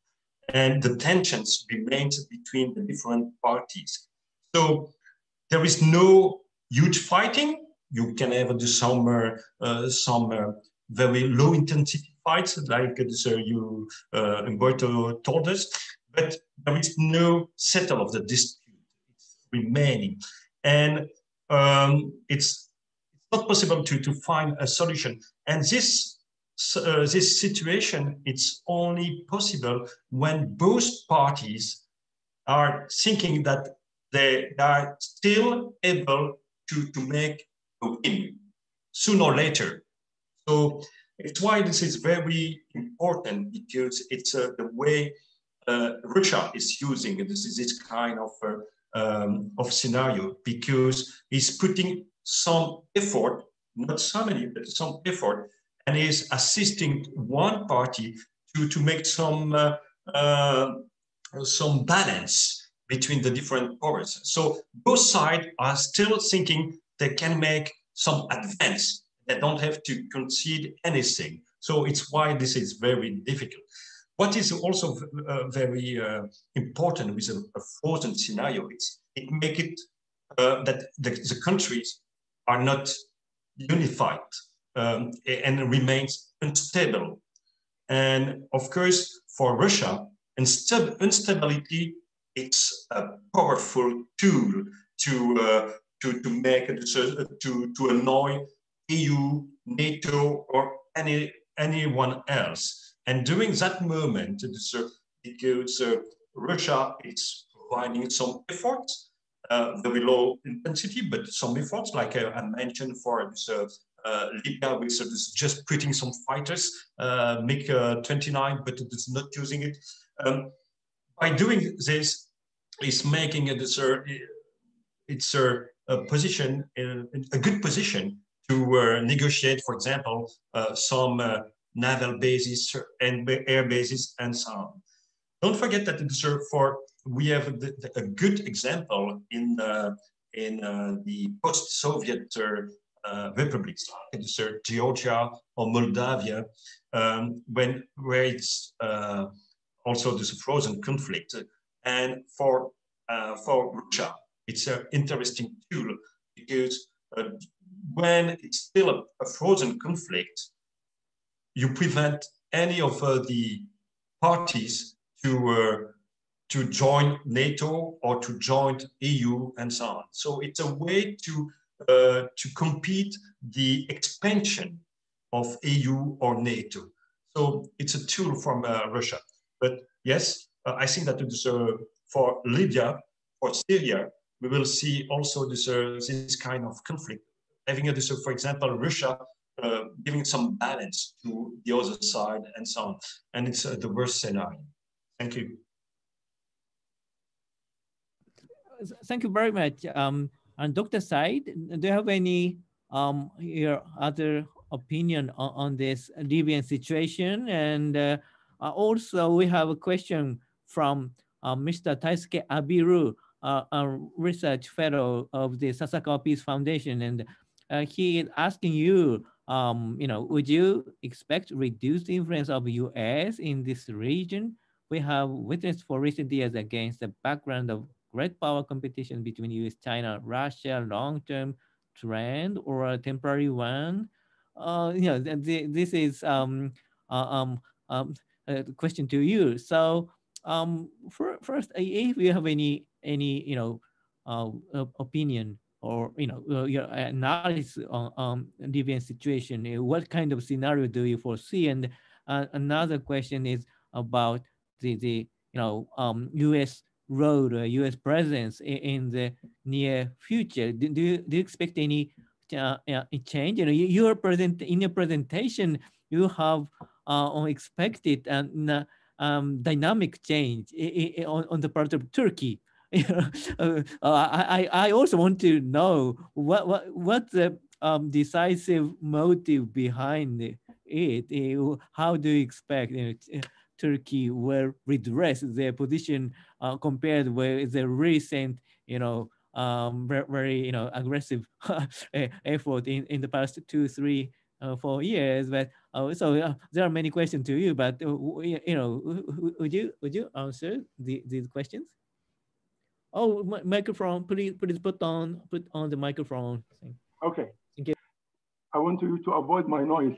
And the tensions remain between the different parties. So there is no huge fighting, you can have some very low intensity fights, like Umberto told us, but there is no settle of the dispute. It's remaining, and it's not possible to find a solution. And this situation, it's only possible when both parties are thinking that they are still able to make a win sooner or later. So it's why this is very important, because it's the way Russia is using this kind of scenario, because it's putting some effort, not so many, but some effort, and is assisting one party to make some balance between the different powers. So both sides are still thinking they can make some advance. They don't have to concede anything. So it's why this is very difficult. What is also very important with a frozen scenario is it makes it that the countries are not unified and remains unstable. And of course, for Russia, instability, it's a powerful tool to make to annoy EU, NATO, or anyone else. And during that moment, because Russia is providing some efforts, very low intensity, but some efforts, like I mentioned for this, Libya, which is just putting some fighters, MiG-29, but it is not using it. By doing this, it's making it it's a position, a good position to negotiate, for example, some naval bases and air bases and so on. Don't forget that we have a good example in the post-Soviet republics, like Georgia or Moldavia, where it's also this frozen conflict. And for Russia, it's an interesting tool, because when it's still a frozen conflict, you prevent any of the parties to join NATO or to join EU and so on. So it's a way to compete the expansion of EU or NATO. So it's a tool from Russia. But yes, I think that for Libya, for Syria, we will see also this kind of conflict. Having for example, Russia giving some balance to the other side and so on. And it's the worst scenario. Thank you. Thank you very much. And Dr. Said, do you have any your other opinion on this Libyan situation? And also we have a question from Mr. Taisuke Abiru, a research fellow of the Sasakawa Peace Foundation, and he is asking you, would you expect reduced influence of US in this region? We have witnessed for recent years against the background of great power competition between US, China, Russia, long-term trend or a temporary one. This is a question to you. So first, if you have any opinion or your analysis on Libyan situation, what kind of scenario do you foresee? And another question is about the U.S. role, U.S. presence in the near future. Do you expect any change? In your presentation, you have expected dynamic change on the part of Turkey. I also want to know what the decisive motive behind it. How do you expect Turkey will redress their position compared with the recent, very aggressive effort in the past 2, 3, 4 years? But so there are many questions to you. But would you answer these questions? Oh, microphone! Please put on the microphone. Okay. Thank I want you to avoid my noise.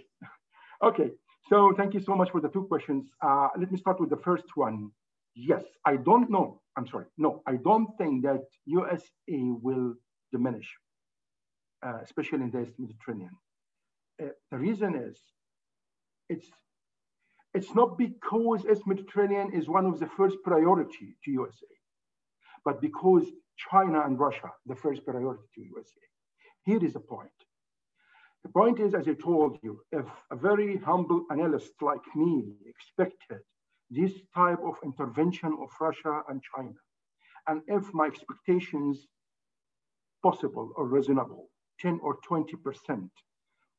Okay, so thank you so much for the two questions. Let me start with the first one. Yes, I don't know. I'm sorry. No, I don't think that USA will diminish, especially in the East Mediterranean. The reason is, it's not because East Mediterranean is one of the first priority to USA, but because China and Russia, the first priority to USA. Here is the point. The point is, as I told you, if a very humble analyst like me expected this type of intervention of Russia and China, and if my expectations possible or reasonable, 10 or 20%,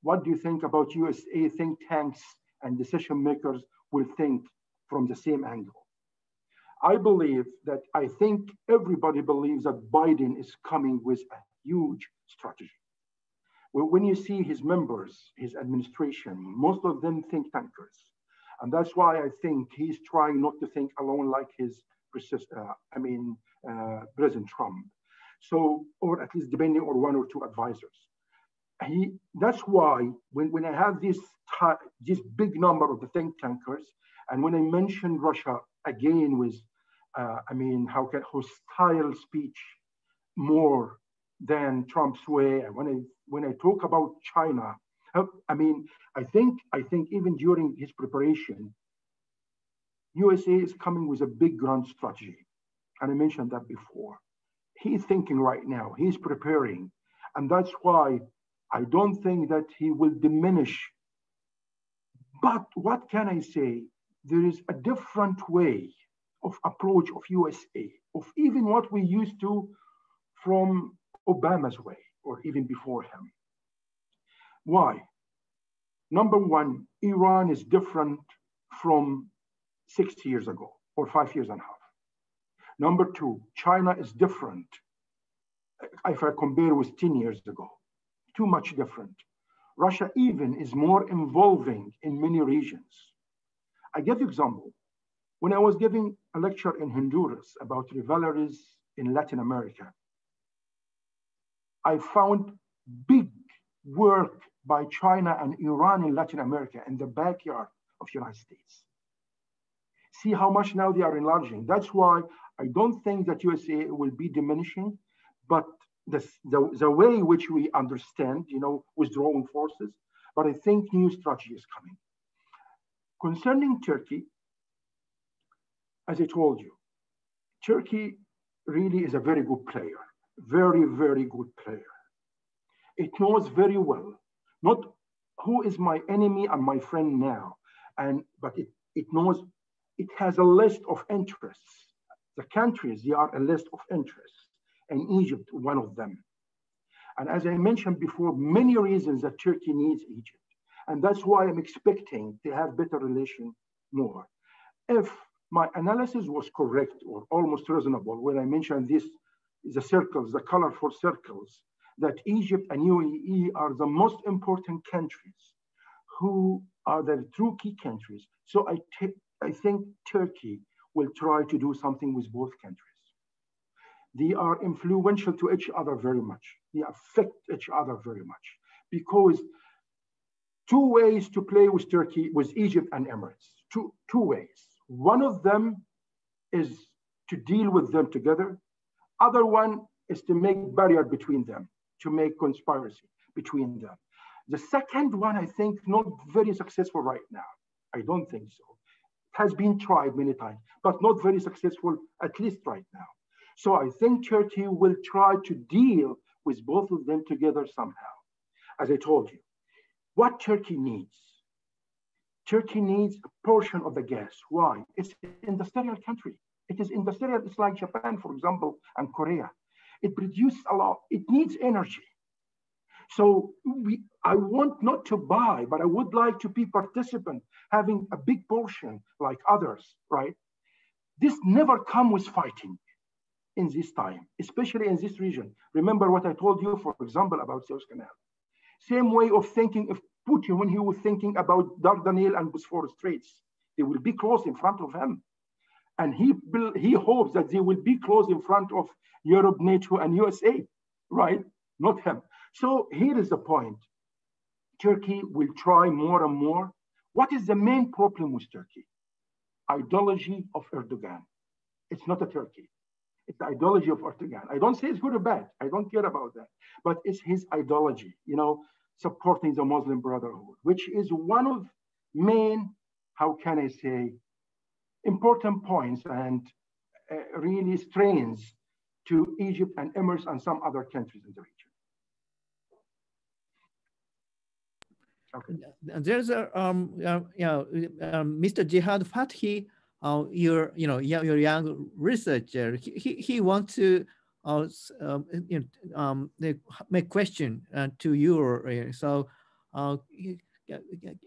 what do you think about USA think tanks and decision makers will think from the same angle? I believe that I think everybody believes that Biden is coming with a huge strategy. When you see his members, his administration, most of them think tankers. And that's why I think he's trying not to think alone like his President Trump. So, or at least depending on one or two advisors. That's why when I have this big number of the think tankers, and when I mentioned Russia again with, hostile speech more than Trump's way, and when I talk about China, I think even during his preparation, USA is coming with a big grand strategy. And I mentioned that before. He's thinking right now, he's preparing. And that's why I don't think that he will diminish. But what can I say? There is a different way of approach of USA, of even what we used to from Obama's way, or even before him. Why? Number one, Iran is different from 6 years ago, or 5 years and a half. Number two, China is different. If I compare with 10 years ago, too much different. Russia even is more involving in many regions. I give you example. When I was giving a lecture in Honduras about rivalries in Latin America, I found big work by China and Iran in Latin America in the backyard of the United States. See how much now they are enlarging. That's why I don't think that USA will be diminishing, but the way in which we understand, withdrawing forces, but I think new strategy is coming. Concerning Turkey, as I told you, Turkey really is a very good player, very, very good player. It knows very well, not who is my enemy and my friend now, but it knows it has a list of interests. The countries, they are a list of interests, and Egypt, one of them. And as I mentioned before, many reasons that Turkey needs Egypt. And that's why I'm expecting to have better relation more. If my analysis was correct or almost reasonable, when I mentioned this, the circles, the colorful circles, that Egypt and UAE are the most important countries who are the true key countries. So I think Turkey will try to do something with both countries. They are influential to each other very much. They affect each other very much because two ways to play with Turkey, with Egypt and Emirates, two ways. One of them is to deal with them together. Other one is to make barrier between them, to make conspiracy between them. The second one, I think, not very successful right now. I don't think so. It has been tried many times, but not very successful, at least right now. So I think Turkey will try to deal with both of them together somehow. As I told you, what Turkey needs? Turkey needs a portion of the gas. Why? It's an industrial country. It is industrial. It's like Japan, for example, and Korea. It produces a lot. It needs energy. So I want not to buy, but I would like to be participant, having a big portion like others, right? This never comes with fighting in this time, especially in this region. Remember what I told you, for example, about Suez Canal. Same way of thinking of Putin when he was thinking about Dardanelles and Bosphorus Straits. They will be close in front of him. And he hopes that they will be close in front of Europe, NATO, and USA, right? Not him. So here is the point. Turkey will try more and more. What is the main problem with Turkey? Ideology of Erdogan. It's not a Turkey. It's the ideology of Erdogan. I don't say it's good or bad. I don't care about that. But it's his ideology, you know, supporting the Muslim Brotherhood, which is one of main, how can I say, important points and really strains to Egypt and Emirates and some other countries in the region. Okay. There's a Mr. Jihad Fathi, your young researcher. He wants to make question to you. So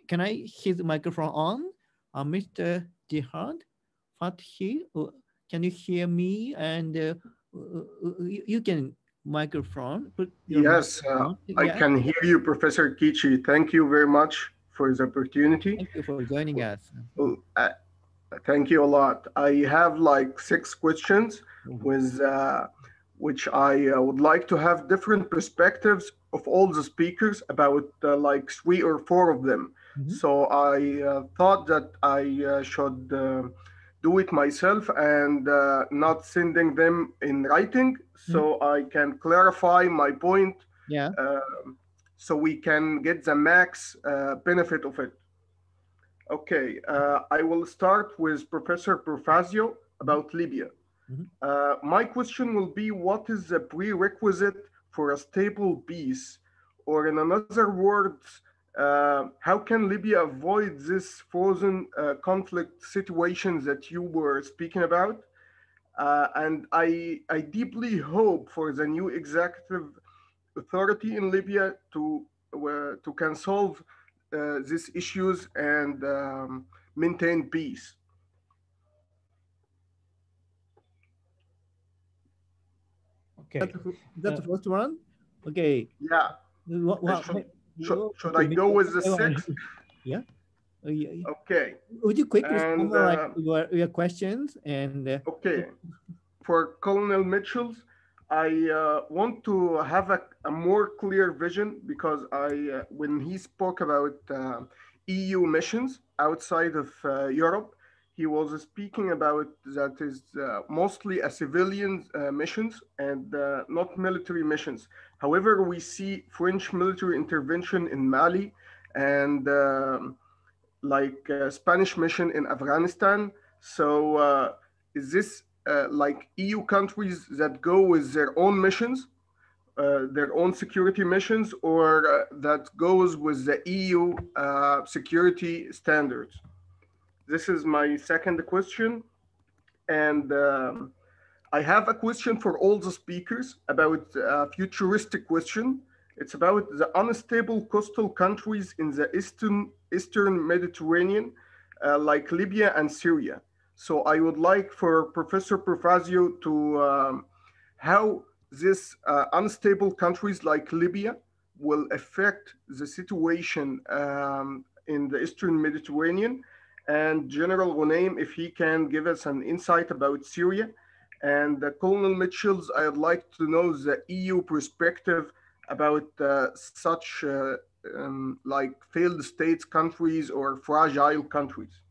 can I hit the microphone on, Mr. Jihad Fathi? Can you hear me? And you can microphone. Yes, I can hear you, Professor Ikeuchi. Thank you very much for the opportunity. Thank you for joining us. Thank you a lot. I have like 6 questions with which I would like to have different perspectives of all the speakers about like 3 or 4 of them. So I thought that I should do it myself and not sending them in writing, so I can clarify my point. Yeah. So we can get the max benefit of it. Okay, I will start with Professor Profazio about Libya. My question will be, what is the prerequisite for a stable peace? Or in other words, how can Libya avoid this frozen conflict situations that you were speaking about? And I deeply hope for the new executive authority in Libya to can solve these issues and maintain peace. Okay. That's the first one? Okay. Yeah. Should I go with the 6th? Yeah. Okay. Would you quickly summarize your questions? And okay. For Colonel Michiels, I want to have a more clear vision, because when he spoke about EU missions outside of Europe, he was speaking about that is mostly a civilian missions and not military missions. However, we see French military intervention in Mali and like Spanish mission in Afghanistan. So is this like EU countries that go with their own missions, their own security missions, or that goes with the EU security standards? This is my second question. And I have a question for all the speakers about a futuristic question. It's about the unstable coastal countries in the Eastern Mediterranean, like Libya and Syria. So I would like for Professor Profazio to how these unstable countries like Libya will affect the situation in the Eastern Mediterranean, and General Ghoneim, if he can give us an insight about Syria. And Colonel Michiels, I'd like to know the EU perspective about such like failed states countries or fragile countries.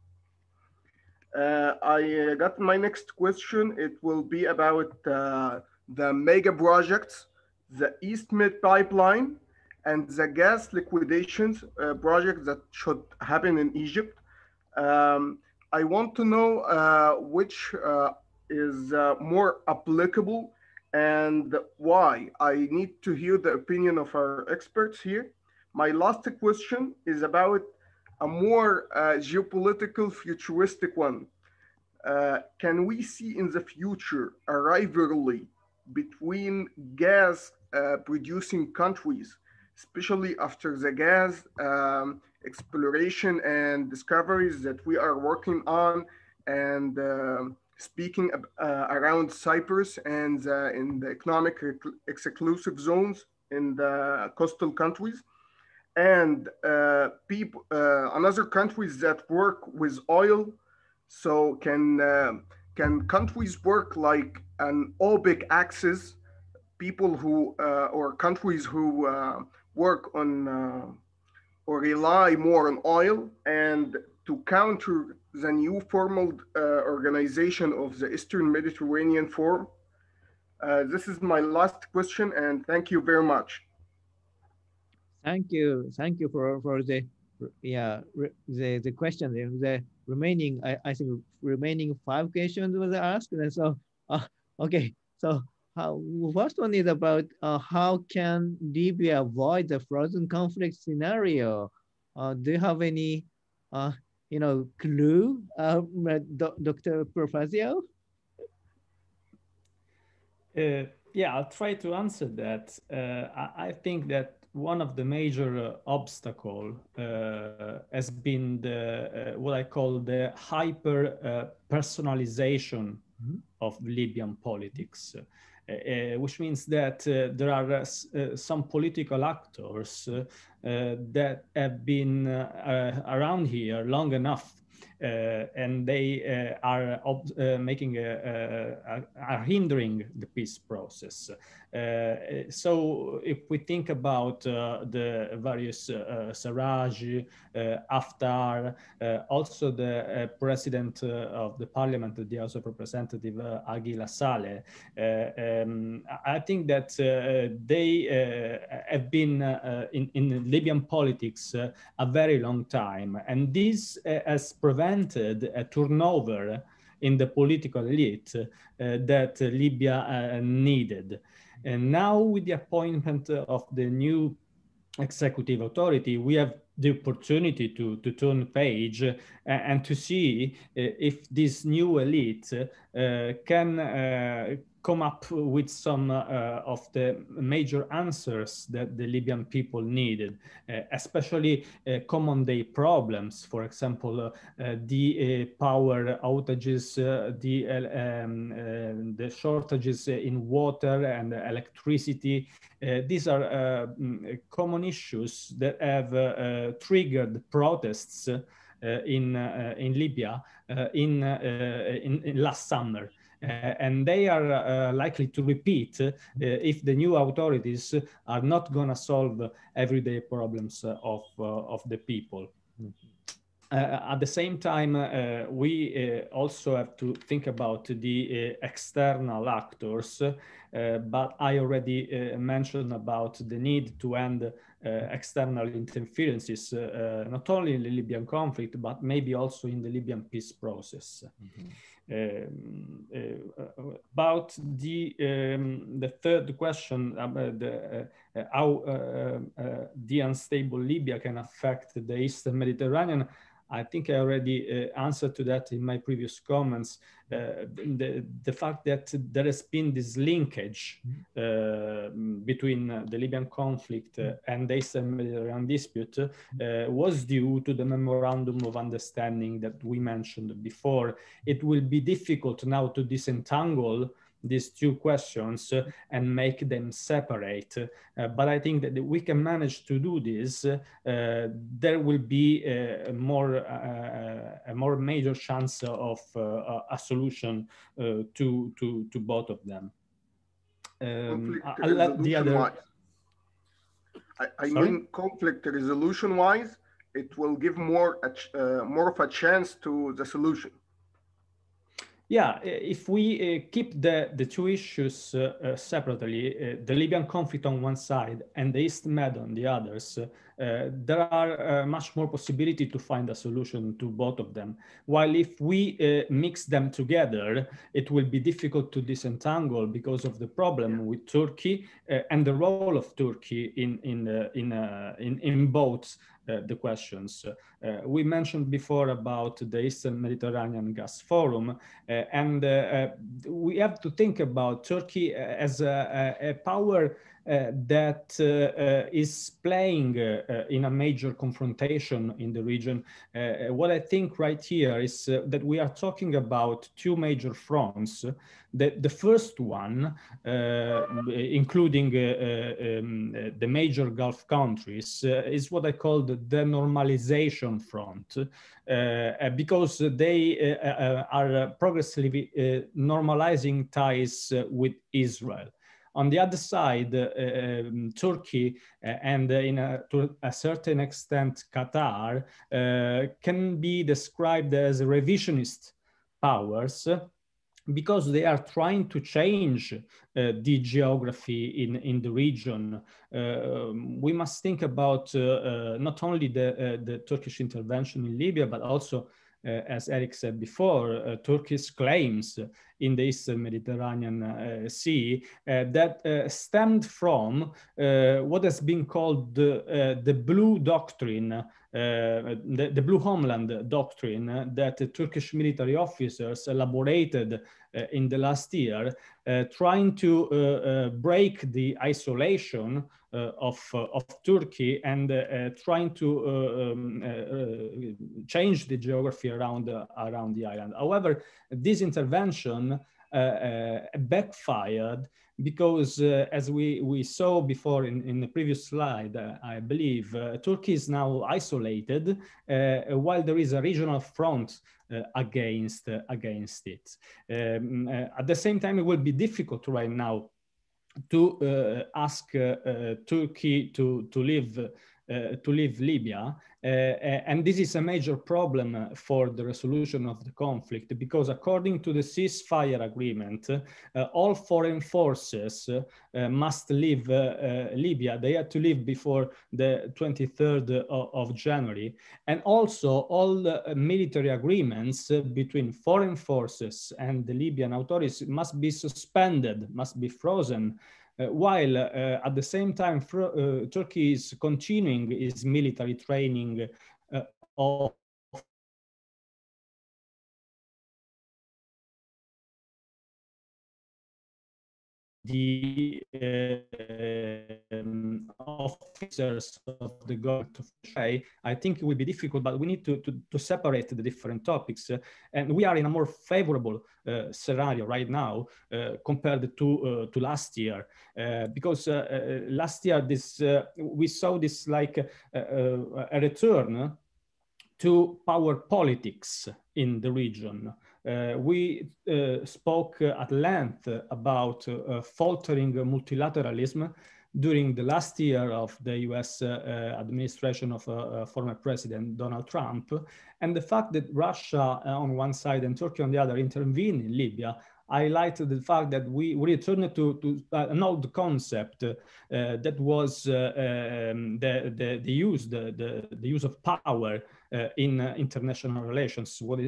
I got my next question. It will be about the mega projects, the East Med pipeline, and the gas liquidations project that should happen in Egypt. I want to know which is more applicable and why. I need to hear the opinion of our experts here. My last question is about a more geopolitical futuristic one. Can we see in the future a rivalry between gas producing countries, especially after the gas exploration and discoveries that we are working on, and speaking around Cyprus and in the economic exclusive zones in the coastal countries, and another countries that work with oil? So can countries work like an OPEC axis, people who or countries who work on or rely more on oil, and to counter the new formal organization of the Eastern Mediterranean Forum? This is my last question, and thank you very much. Thank you for the the question. The remaining, I think remaining 5 questions was asked, and so okay. So first one is about how can Libya avoid the frozen conflict scenario? Do you have any clue, Dr. Profazio? Yeah, I'll try to answer that. I think that one of the major obstacles has been the what I call the hyper personalization of Libyan politics, which means that there are some political actors that have been around here long enough. And they are hindering the peace process. So if we think about the various Sarraj, Haftar, also the president of the parliament, the House of Representatives, Aguila Saleh, I think that they have been in Libyan politics a very long time, and this has prevented a turnover in the political elite that Libya needed. And now with the appointment of the new executive authority, we have the opportunity to turn page and to see if this new elite can come up with some of the major answers that the Libyan people needed, especially common day problems. For example, the power outages, the shortages in water and electricity. These are common issues that have triggered protests in Libya in last summer. And they are likely to repeat if the new authorities are not going to solve everyday problems of the people. At the same time, we also have to think about the external actors, but I already mentioned about the need to end external interferences, not only in the Libyan conflict, but maybe also in the Libyan peace process. About the third question, how the unstable Libya can affect the Eastern Mediterranean, I think I already answered to that in my previous comments. The fact that there has been this linkage between the Libyan conflict and the Eastern Mediterranean dispute was due to the memorandum of understanding that we mentioned before. It will be difficult now to disentangle these two questions and make them separate. But I think that we can manage to do this. There will be a more major chance of a solution to both of them. Conflict resolution-wise. I mean, conflict resolution-wise, it will give more of a chance to the solution. Yeah, if we keep the two issues separately, the Libyan conflict on one side and the East Med on the others, there are much more possibility to find a solution to both of them. While if we mix them together, it will be difficult to disentangle because of the problem with Turkey and the role of Turkey in both the questions. We mentioned before about the Eastern Mediterranean Gas Forum, and we have to think about Turkey as a power that is playing in a major confrontation in the region. What I think right here is that we are talking about two major fronts. The first one, including the major Gulf countries, is what I call the denormalization front, because they are progressively normalizing ties with Israel. On the other side, Turkey and to a certain extent Qatar can be described as revisionist powers, because they are trying to change the geography in the region. We must think about not only the Turkish intervention in Libya, but also, as Eric said before, Turkey's claims in the Eastern Mediterranean Sea that stemmed from what has been called the Blue Doctrine, the Blue Homeland Doctrine that the Turkish military officers elaborated in the last year, trying to break the isolation of Turkey and trying to change the geography around the island. However, this intervention backfired because, as we saw before in the previous slide, I believe, Turkey is now isolated while there is a regional front against it. At the same time, it will be difficult right now to ask Turkey to leave Libya. And this is a major problem for the resolution of the conflict, because according to the ceasefire agreement, all foreign forces must leave Libya. They had to leave before the 23rd of January. And also all the military agreements between foreign forces and the Libyan authorities must be suspended, must be frozen, while at the same time Turkey is continuing its military training of the officers of the government. I think it will be difficult, but we need to separate the different topics. And we are in a more favorable scenario right now compared to last year, because last year we saw this like a return to power politics in the region. We spoke at length about faltering multilateralism during the last year of the US administration of former President Donald Trump, and the fact that Russia on one side and Turkey on the other intervened in Libya highlighted the fact that we returned to an old concept that was the use of power in international relations, what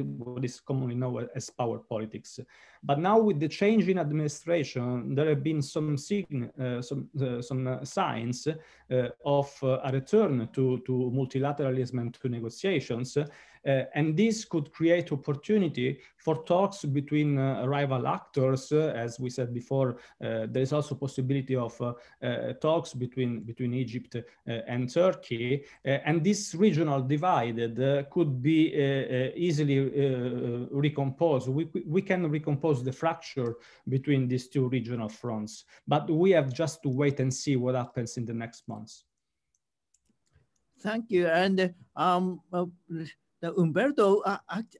is commonly known as power politics. But now with the change in administration, there have been some signs of a return to multilateralism and to negotiations. And this could create opportunity for talks between rival actors. As we said before, there is also possibility of talks between Egypt and Turkey. And this regional divide could be easily recomposed. We can recompose the fracture between these two regional fronts, but we have just to wait and see what happens in the next months. Thank you. And Umberto,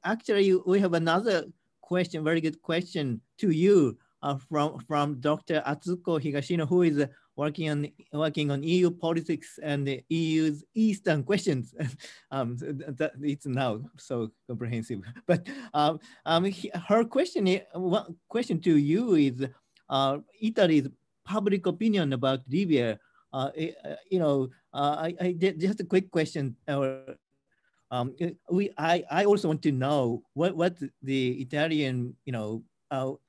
actually, we have another question, very good question to you from Dr. Atsuko Higashino, who is working on EU politics and the EU's Eastern questions. It's now so comprehensive. But her question to you is Italy's public opinion about Libya. Just a quick question. I also want to know what the Italian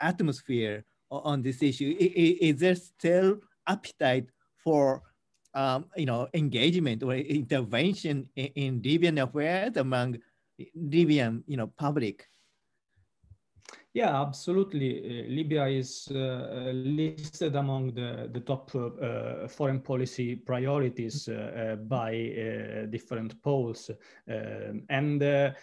atmosphere on this issue. Is there still appetite for engagement or intervention in Libyan affairs among Libyan public? Yeah, absolutely. Libya is listed among the top foreign policy priorities by different polls. And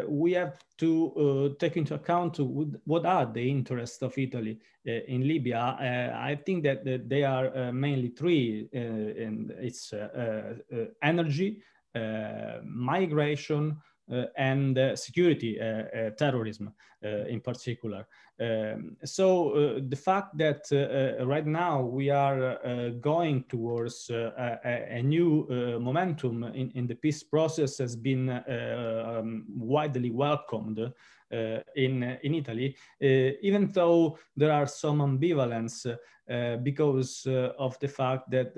we have to take into account what are the interests of Italy in Libya. I think that they are mainly three, and it's energy, migration, and security, terrorism. in particular. So the fact that right now we are going towards a new momentum in the peace process has been widely welcomed in Italy, even though there are some ambivalence because of the fact that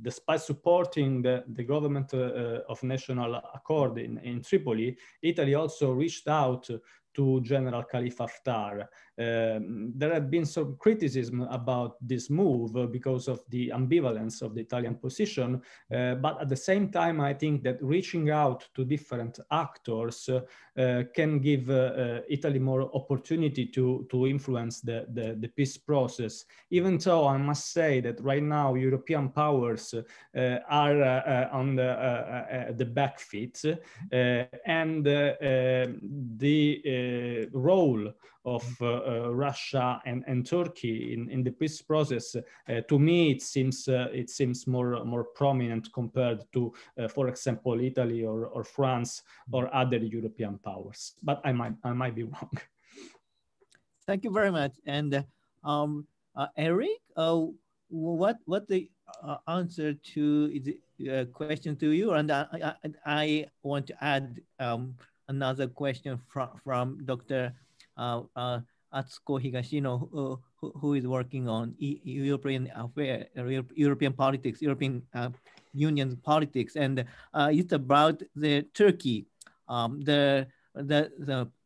despite supporting the government of national accord in Tripoli, Italy also reached out to General Khalifa Haftar. There have been some criticism about this move because of the ambivalence of the Italian position, but at the same time, I think that reaching out to different actors can give Italy more opportunity to influence the peace process. Even though I must say that right now European powers are on the back feet, and the role of Russia and Turkey in the peace process, to me, it seems more prominent compared to, for example, Italy or France or other European powers. But I might be wrong. Thank you very much. And Eric, what the answer to the question to you? And I want to add another question from Dr. Atsuko Higashino, who is working on European affairs, European politics, European Union politics, and it's about the Turkey, the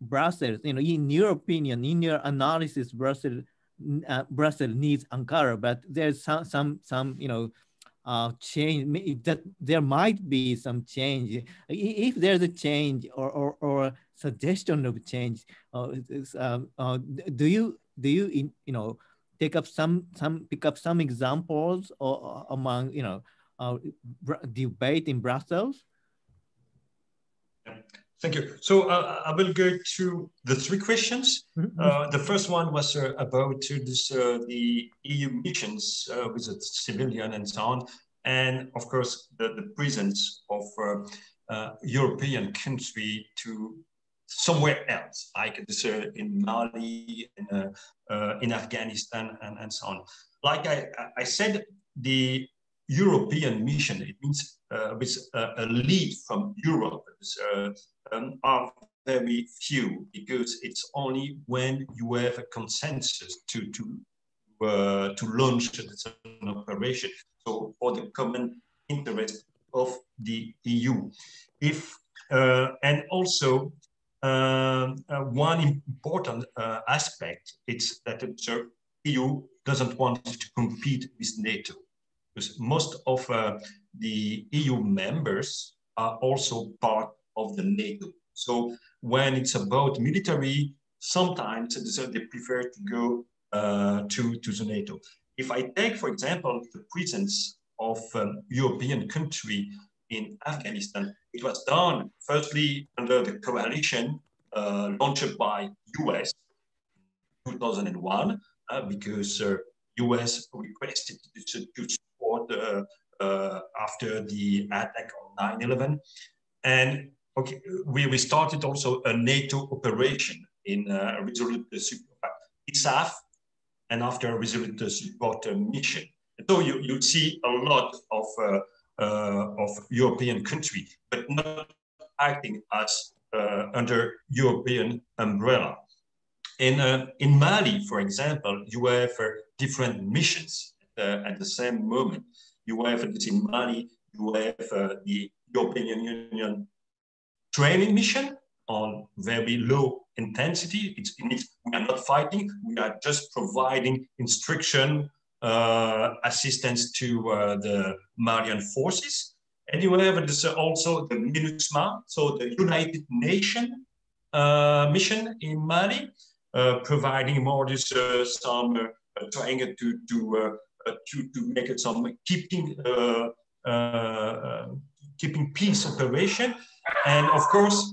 Brussels. In your opinion, in your analysis, Brussels needs Ankara, but there's some change, that there might be some change. If there's a change or suggestion of change, do you pick up some examples among debate in Brussels? Thank you. So I will go to the three questions. The first one was about the EU missions with the civilian and so on. And of course, the presence of European country to somewhere else, like in Mali, in Afghanistan, and so on. Like I said, the European mission, it means with a lead from Europe, are very few, because it's only when you have a consensus to launch an operation. So for the common interest of the EU. And also one important aspect is that the EU doesn't want to compete with NATO, because most of the EU members are also part of the NATO. So when it's about military, sometimes they prefer to go to the NATO. If I take, for example, the presence of European country in Afghanistan, it was done firstly under the coalition launched by US in 2001, because US requested to support after the attack on 9/11. And okay, we started also a NATO operation in resolute support, ISAF, and after a resolute support mission. So you see a lot of European countries, but not acting as under European umbrella. In Mali, for example, you have different missions at the same moment. You have in Mali, you have the European Union training mission on very low intensity. We are not fighting, we are just providing instruction, assistance to the Malian forces. And you have also the MINUSMA, so the United Nations mission in Mali, providing more some trying to make it some keeping peace operation. And of course,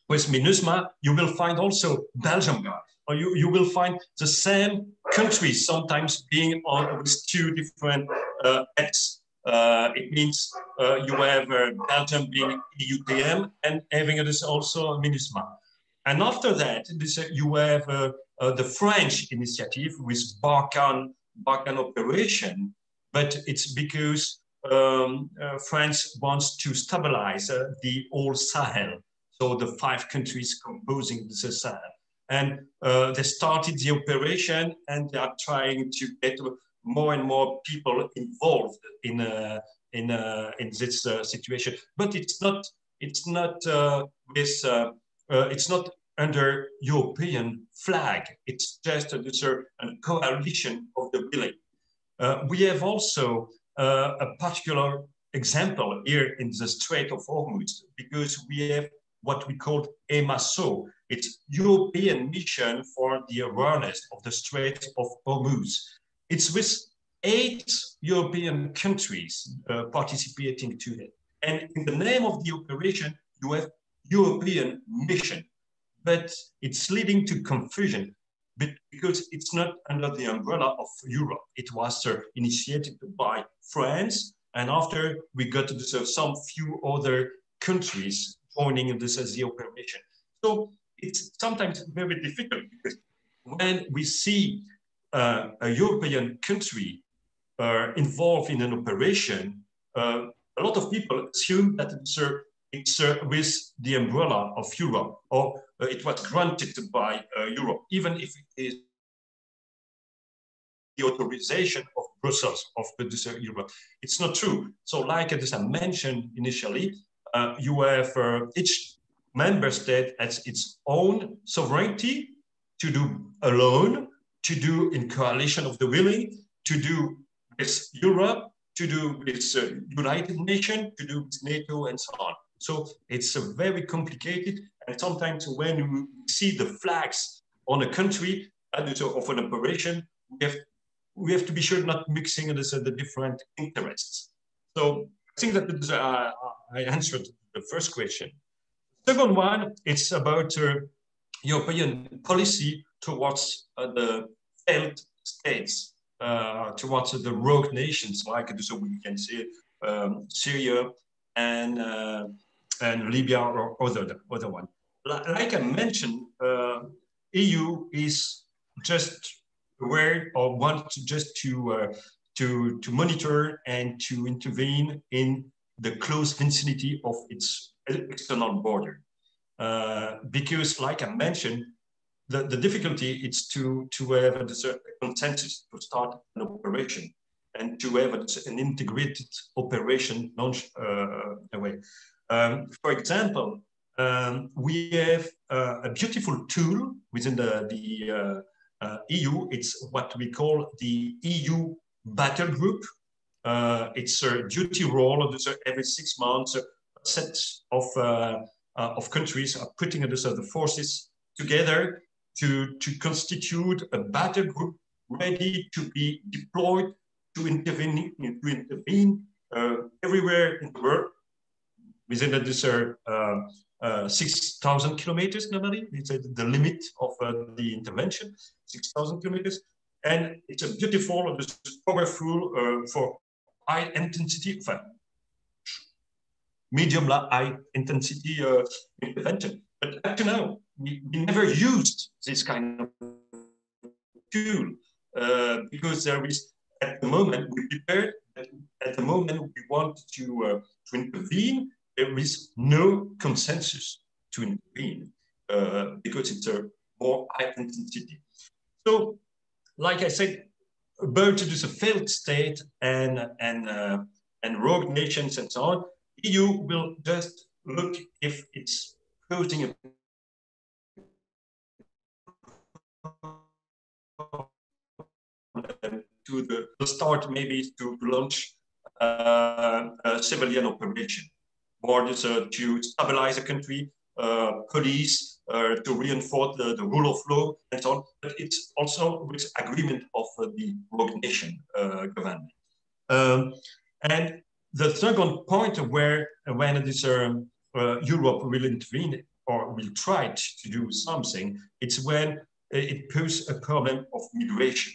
with MINUSMA, you will find also Belgium guard, or you will find the same countries sometimes being on with two different acts. It means you have Belgium being EUTM and having it is also MINUSMA. And after that, you have the French initiative with Barkhane operation, but it's because France wants to stabilize the whole Sahel, so the 5 countries composing the Sahel. And they started the operation, and they are trying to get more and more people involved in this situation. But it's not under European flag. It's just a coalition of the willing. We have also a particular example here in the Strait of Hormuz, because we have what we call EMASO. It's European Mission for the Awareness of the Strait of Hormuz. It's with 8 European countries participating to it. And in the name of the operation, you have European Mission, but it's leading to confusion because it's not under the umbrella of Europe. It was initiated by France, and after we got to some few other countries joining this as the operation. So it's sometimes very difficult, because when we see a European country involved in an operation, a lot of people assume that it's with the umbrella of Europe, or it was granted by Europe, even if it is the authorization of Brussels, of Europe. It's not true. So like as I mentioned initially, you have each member state has its own sovereignty to do alone, to do in coalition of the willing, to do with Europe, to do with United Nations, to do with NATO, and so on. So it's very complicated, and sometimes when we see the flags on a country of an operation, we have to be sure not mixing the different interests. So I think that I answered the first question. Second one, it's about European policy towards the failed states, towards the rogue nations, like so we can say Syria and Libya or other one. Like I mentioned, EU is just aware or wants just to monitor and to intervene in the close vicinity of its external border. Because like I mentioned, the difficulty is to have a consensus to start an operation and to have an integrated operation launched away. For example, we have a beautiful tool within the EU. It's what we call the EU battle group. It's a duty role every 6 months. A set of countries are putting the forces together to constitute a battle group ready to be deployed to intervene everywhere in the world within this 6,000 kilometers normally. It's the limit of the intervention, 6,000 kilometers. And it's a beautiful, powerful for high intensity, medium high intensity intervention. But up to now, we never used this kind of tool because there is, at the moment, we prepared, at the moment we want to intervene, there is no consensus to intervene because it's a more high intensity. So, like I said, about to do a failed state and rogue nations and so on, EU will just look if it's posing a to start maybe to launch a civilian operation, or to stabilize a country, police, to reinforce the rule of law and so on. But it's also with agreement of the rogue nation government. And the second point where when this Europe will intervene or will try to do something, it's when it poses a problem of migration.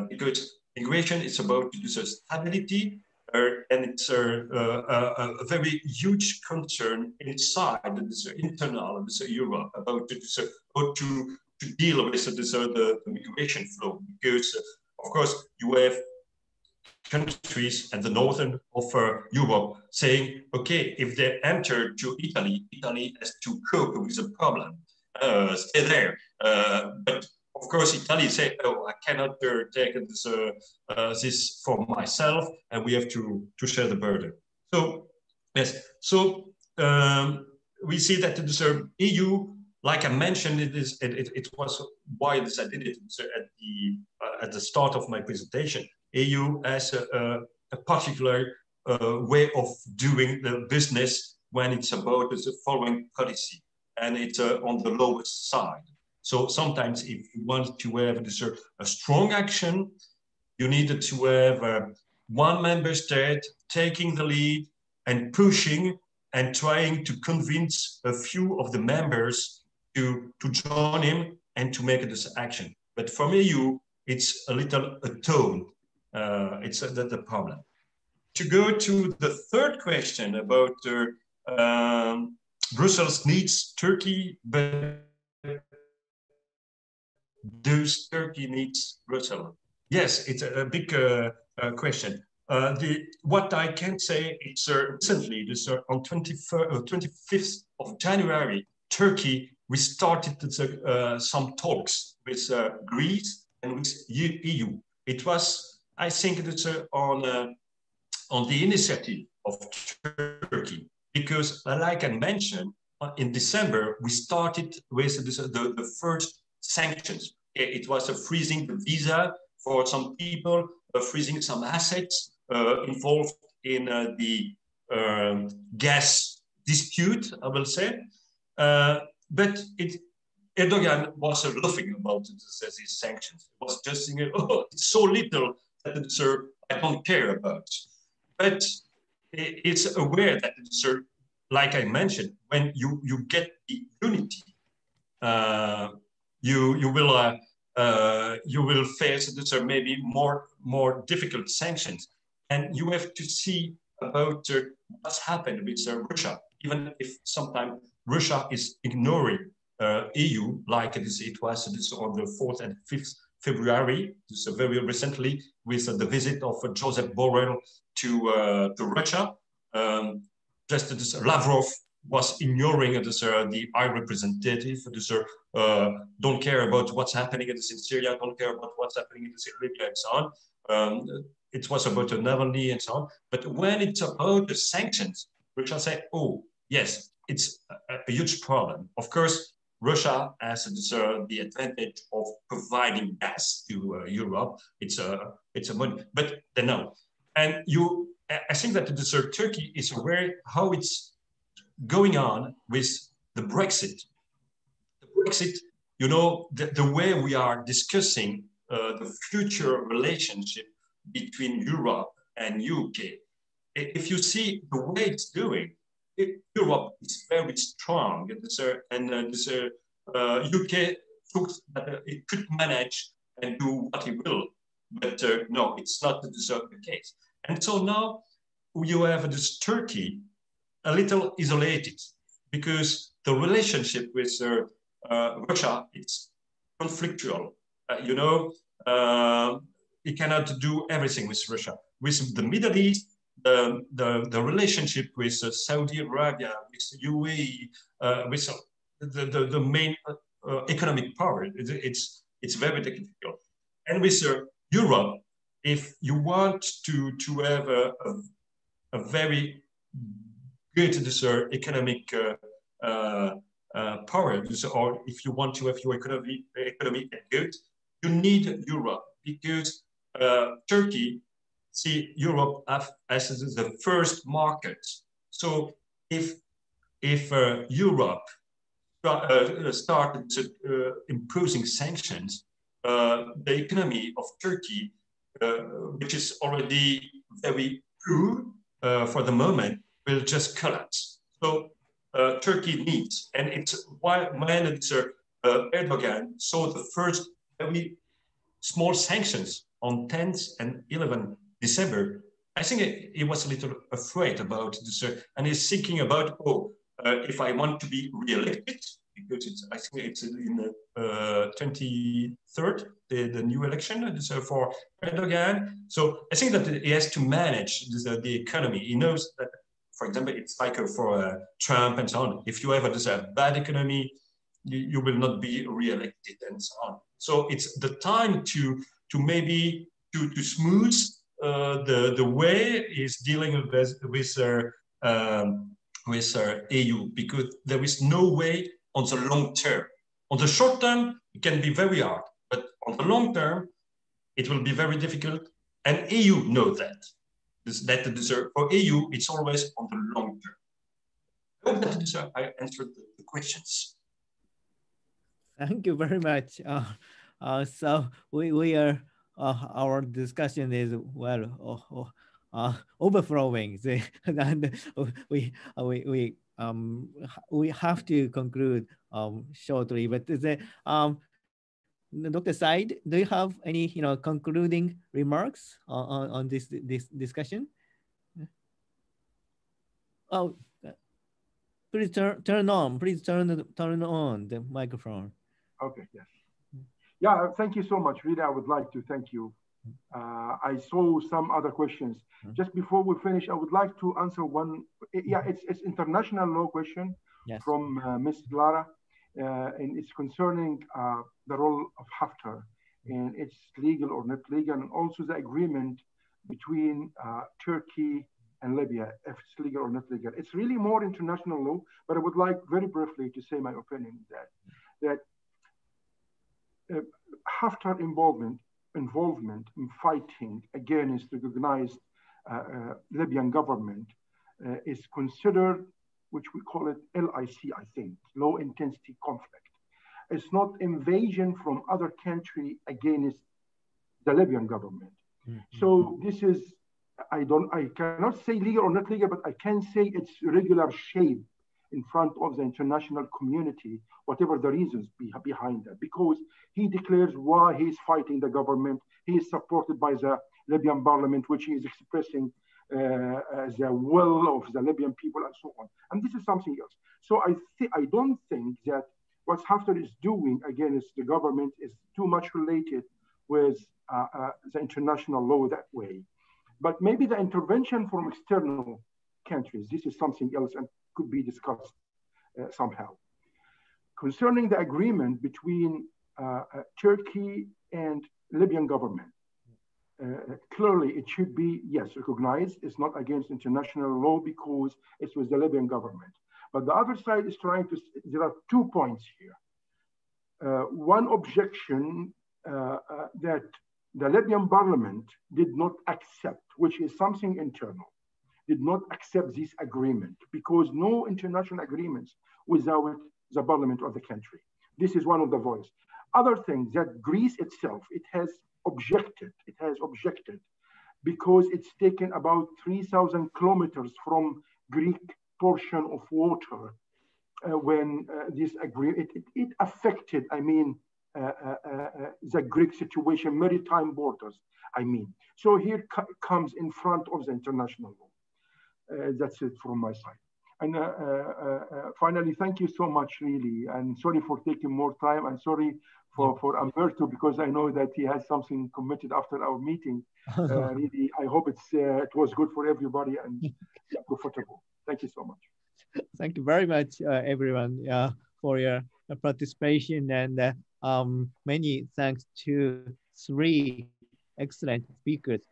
Because migration is about stability and it's a very huge concern inside this internal Europe about this, how to deal with this, the migration flow, because of course you have countries at the northern of Europe saying, okay, if they enter to Italy, Italy has to cope with the problem, stay there. But of course, Italy say, oh, I cannot take this, this for myself, and we have to share the burden. So, yes, so we see that the EU, like I mentioned, it was why I did it at the start of my presentation. EU has a particular way of doing the business when it's about the following policy, and it's on the lowest side. So sometimes if you want to have a strong action, you need to have one member state taking the lead and pushing and trying to convince a few of the members to join him and to make this action. But from EU, it's a little a tone. It's the problem. To go to the third question about Brussels needs Turkey, but does Turkey needs Brussels? Yes, it's a big question. What I can say is recently, this, on 25th of January, Turkey, we started some talks with Greece and with EU. It was, I think, it's on the initiative of Turkey, because like I mentioned, in December, we started with the first sanctions. It was freezing the visa for some people, freezing some assets involved in the gas dispute, I will say. But Erdogan was laughing about these sanctions. It was just thinking, oh, it's so little that it's, I don't care about. But it's aware that it's, like I mentioned, when you get the unity, you will face this, maybe more difficult sanctions, and you have to see about what's happened with Russia, even if sometimes Russia is ignoring EU, like it was on the 4th and 5th February, this very recently, with the visit of Joseph Borrell to Russia. Just this, Lavrov was ignoring the High Representative, don't care about what's happening in Syria, don't care about what's happening in Libya, and so on. It was about Navalny and so on. But when it's about the sanctions, Russia say, oh, yes, it's a huge problem. Of course, Russia has the advantage of providing gas to Europe. It's a money, but they know. And I think that Turkey is aware how it's going on with the Brexit. The Brexit, you know, the way we are discussing the future relationship between Europe and UK. If you see the way it's doing, Europe is very strong, and UK thinks that it could manage and do what it will, but no, it's not the case. And so now you have this Turkey a little isolated, because the relationship with Russia, it's conflictual. You know, you cannot do everything with Russia. With the Middle East, the relationship with Saudi Arabia, with UAE, with the main economic power, it's very difficult. And with Europe, if you want to have a very good economic power, or if you want to have your economy good, you need Europe, because Turkey see Europe as the first market. So if Europe started imposing sanctions, the economy of Turkey, which is already very poor for the moment, will just collapse. So Turkey needs, and it's why when Erdogan saw the first very small sanctions on 10th and 11th December, I think he was a little afraid about this, and he's thinking about, if I want to be re-elected, because I think it's in the 23rd, the new election for Erdogan. So I think that he has to manage the economy. He knows that, for example, it's like for Trump and so on. If you have a bad economy, you will not be re-elected and so on. So it's the time to maybe to smooth the way he's dealing with EU, because there is no way on the long term. On the short term, it can be very hard, but on the long term, it will be very difficult. And EU knows that. For EU, it's always on the long term. I hope that I answered the questions. Thank you very much. So we are our discussion is overflowing, and we have to conclude shortly. But Dr. Said, do you have any concluding remarks on this discussion? Oh, please turn on. Please turn on the microphone. Okay. Yes. Yeah. Thank you so much. Really, I would like to thank you. I saw some other questions. Just before we finish, I would like to answer one. Yeah, it's international law question from Ms. Lara, and it's concerning the role of Haftar, and it's legal or not legal, and also the agreement between Turkey and Libya, if it's legal or not legal. It's really more international law, but I would like very briefly to say my opinion that Haftar involvement in fighting against the recognized Libyan government is considered, which we call it LIC, I think, low intensity conflict. It's not invasion from other country against the Libyan government. So this is, I cannot say legal or not legal, but I can say it's regular shape in front of the international community, whatever the reasons behind that, because he declares why he's fighting the government. He is supported by the Libyan parliament, which he is expressing the will of the Libyan people and so on. And this is something else. So I don't think that what Haftar is doing against the government is too much related with the international law that way. But maybe the intervention from external countries, this is something else and could be discussed somehow. Concerning the agreement between Turkey and Libyan government, clearly it should be, yes, recognized. It's not against international law because it's with the Libyan government. But the other side is trying to, there are 2 points here. One objection that the Libyan parliament did not accept, which is something internal, did not accept this agreement because no international agreements without the parliament of the country. This is one of the voices. Other things that Greece itself, it has objected because it's taken about 3,000 kilometers from Greek portion of water when this agreement, it affected, I mean, the Greek situation, maritime borders, I mean. So here comes in front of the international law. That's it from my side. And finally, thank you so much, really. And sorry for taking more time. I'm sorry for Umberto, because I know that he has something committed after our meeting. Really, I hope it was good for everybody and comfortable. Thank you so much. Thank you very much, everyone, for your participation, and many thanks to 3 excellent speakers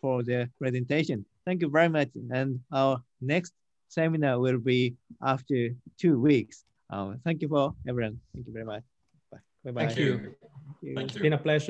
for their presentation. Thank you very much. And our next seminar will be after 2 weeks. Thank you for everyone. Thank you very much. Bye. Bye-bye. Thank you. It's been a pleasure.